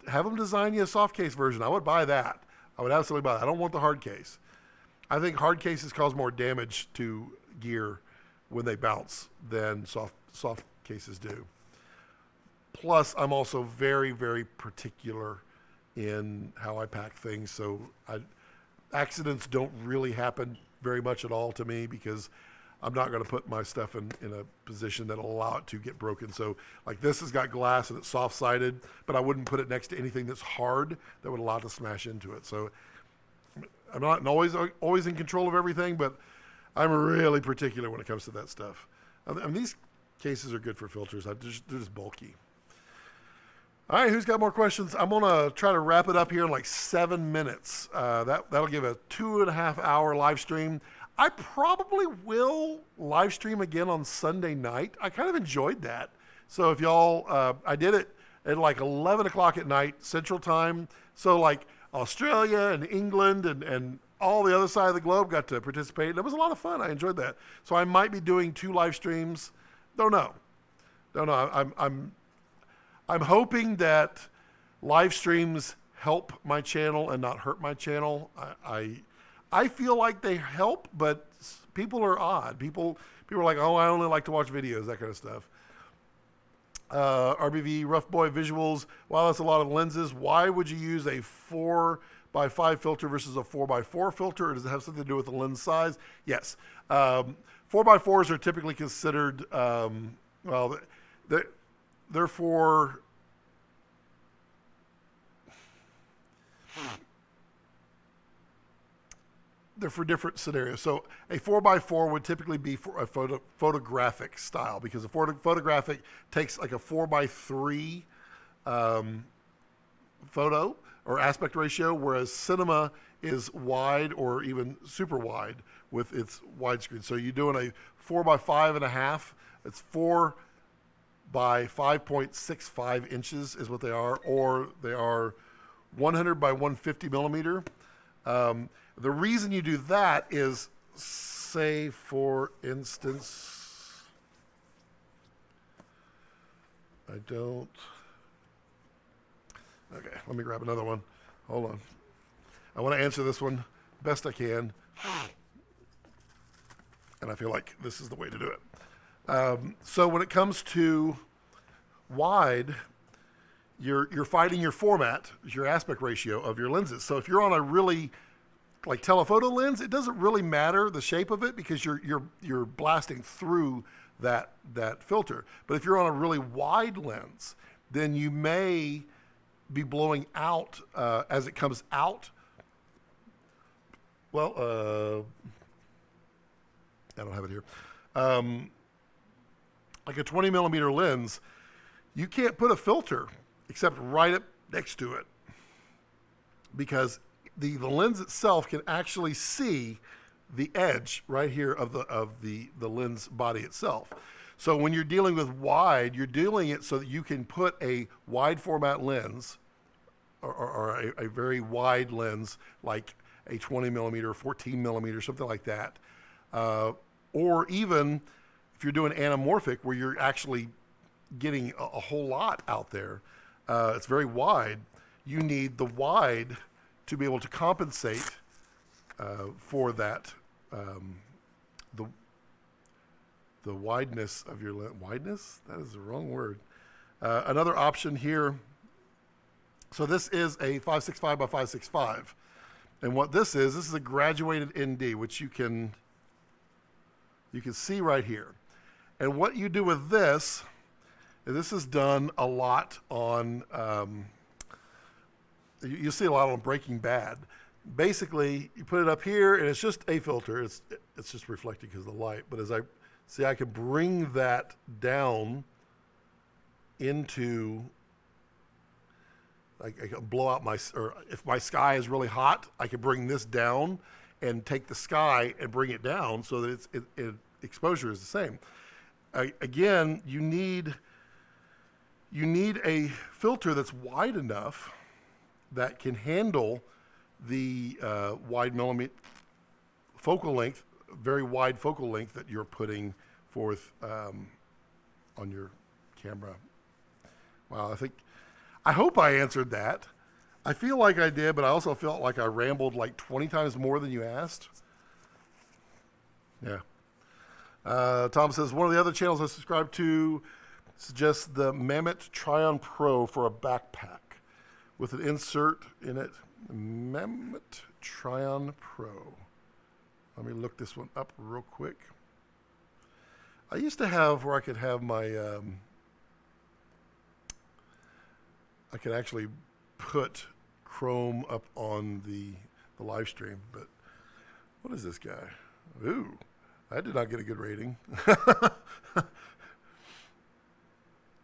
have them design you a soft case version. I would buy that. I would absolutely buy that. I don't want the hard case. I think hard cases cause more damage to gear when they bounce than soft cases do. Plus, I'm also very, very particular in how I pack things. So accidents don't really happen very much at all to me because I'm not going to put my stuff in a position that'll allow it to get broken. So like this has got glass and it's soft-sided, but I wouldn't put it next to anything that's hard that would allow it to smash into it. So I'm not always in control of everything, but I'm really particular when it comes to that stuff. And these cases are good for filters. They're just bulky. All right, who's got more questions? I'm going to try to wrap it up here in like 7 minutes. That'll give a 2.5 hour live stream. I probably will live stream again on Sunday night. I kind of enjoyed that. So if y'all, I did it at like 11 o'clock at night, Central Time. So like Australia and England and all the other side of the globe got to participate. And it was a lot of fun. I enjoyed that. So I might be doing 2 live streams. Don't know. I'm hoping that live streams help my channel and not hurt my channel. I feel like they help, but people are odd. People are like, oh, I only like to watch videos, that kind of stuff. RBV, Rough Boy Visuals. Wow, that's a lot of lenses. Why would you use a 4x5 filter versus a 4x4 filter? Or does it have something to do with the lens size? Yes. 4x4s are typically considered, they're for... They're for different scenarios. So a 4x4 would typically be for a photographic style because a photographic takes like a 4x3 photo or aspect ratio, whereas cinema is wide or even super wide with its widescreen. So you're doing a 4x5.5. It's 4 by 5.65 inches is what they are, or they are 100 by 150 millimeter. The reason you do that is, say, for instance, okay, let me grab another one. Hold on. I want to answer this one best I can, and I feel like this is the way to do it. So when it comes to wide, you're fighting your format, your aspect ratio of your lenses. So if you're on a really like telephoto lens, it doesn't really matter the shape of it because you're blasting through that filter. But if you're on a really wide lens, then you may be blowing out as it comes out. Well, I don't have it here. Like a 20 millimeter lens, you can't put a filter except right next to it, because the lens itself can actually see the edge right here of the lens body itself. So when you're dealing with wide, you're doing it so that you can put a wide format lens or a very wide lens, like a 20 millimeter, 14 millimeter, something like that. Or even if you're doing anamorphic, where you're actually getting a whole lot out there, it's very wide. You need the wide to be able to compensate for that, the wideness of your lens. Wideness? That is the wrong word. Another option here. So this is a 565 by 565. And what this is a graduated ND, which you can see right here. And what you do with this, and this is done a lot on, you see a lot on Breaking Bad. Basically, you put it up here, and it's just a filter. It's just reflecting because of the light. But as I see, I can bring that down into, I can blow out or if my sky is really hot, I can bring this down and take the sky and bring it down so that exposure is the same. Again, you need a filter that's wide enough that can handle the wide millimeter focal length, very wide focal length that you're putting forth on your camera. Wow, I hope I answered that. I feel like I did, but I also felt like I rambled like 20 times more than you asked. Yeah. Tom says, one of the other channels I subscribe to suggests the Mammoth Tryon Pro for a backpack with an insert in it. Mammoth Tryon Pro. Let me look this one up real quick. I used to have where I could have my, I could actually put Chrome up on the live stream, but what is this guy? Ooh, I did not get a good rating.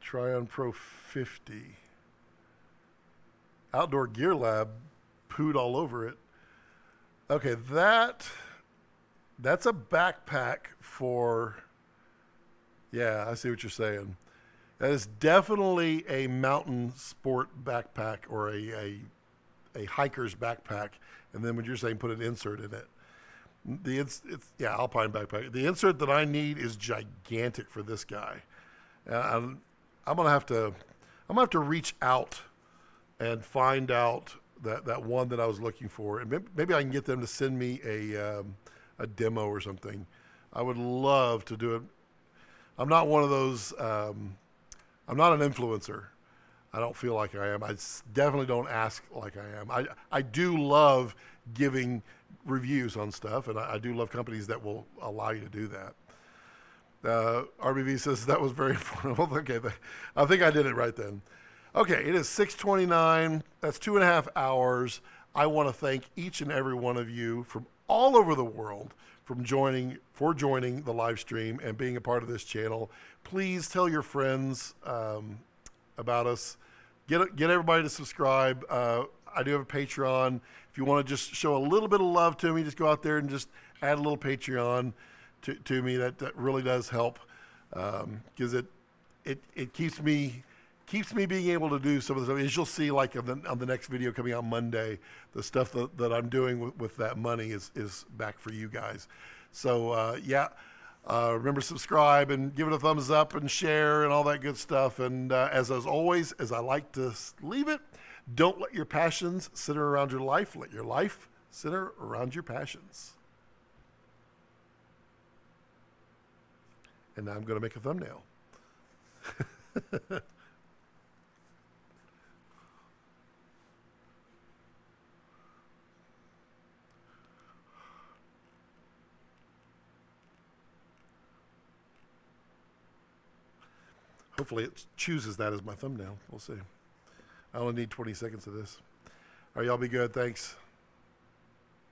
Tryon Pro 50. Outdoor Gear Lab pooed all over it. Okay, that's a backpack for, yeah, I see what you're saying. That is definitely a mountain sport backpack or a hiker's backpack. And then when you're saying put an insert in it, it's Alpine backpack. The insert that I need is gigantic for this guy. I'm gonna have to reach out and find out that one that I was looking for, and maybe I can get them to send me a demo or something. I would love to do it. I'm not one of those. I'm not an influencer. I don't feel like I am. I definitely don't ask like I am. I do love giving reviews on stuff, and I do love companies that will allow you to do that. RBV says that was very informative. Okay, I think I did it right then. Okay, it is 6:29. That's 2.5 hours. I want to thank each and every one of you from all over the world for joining the live stream and being a part of this channel. Please tell your friends about us. Get everybody to subscribe. I do have a Patreon. If you want to just show a little bit of love to me, just go out there and just add a little Patreon to me. That really does help, because it keeps me being able to do some of the stuff. As you'll see, like on the next video coming out Monday, the stuff that I'm doing with that money is back for you guys. So remember, subscribe and give it a thumbs up and share and all that good stuff. And as always, as I like to leave it, don't let your passions center around your life. Let your life center around your passions. And now I'm going to make a thumbnail. Hopefully it chooses that as my thumbnail. We'll see. I only need 20 seconds of this. All right, y'all be good. Thanks.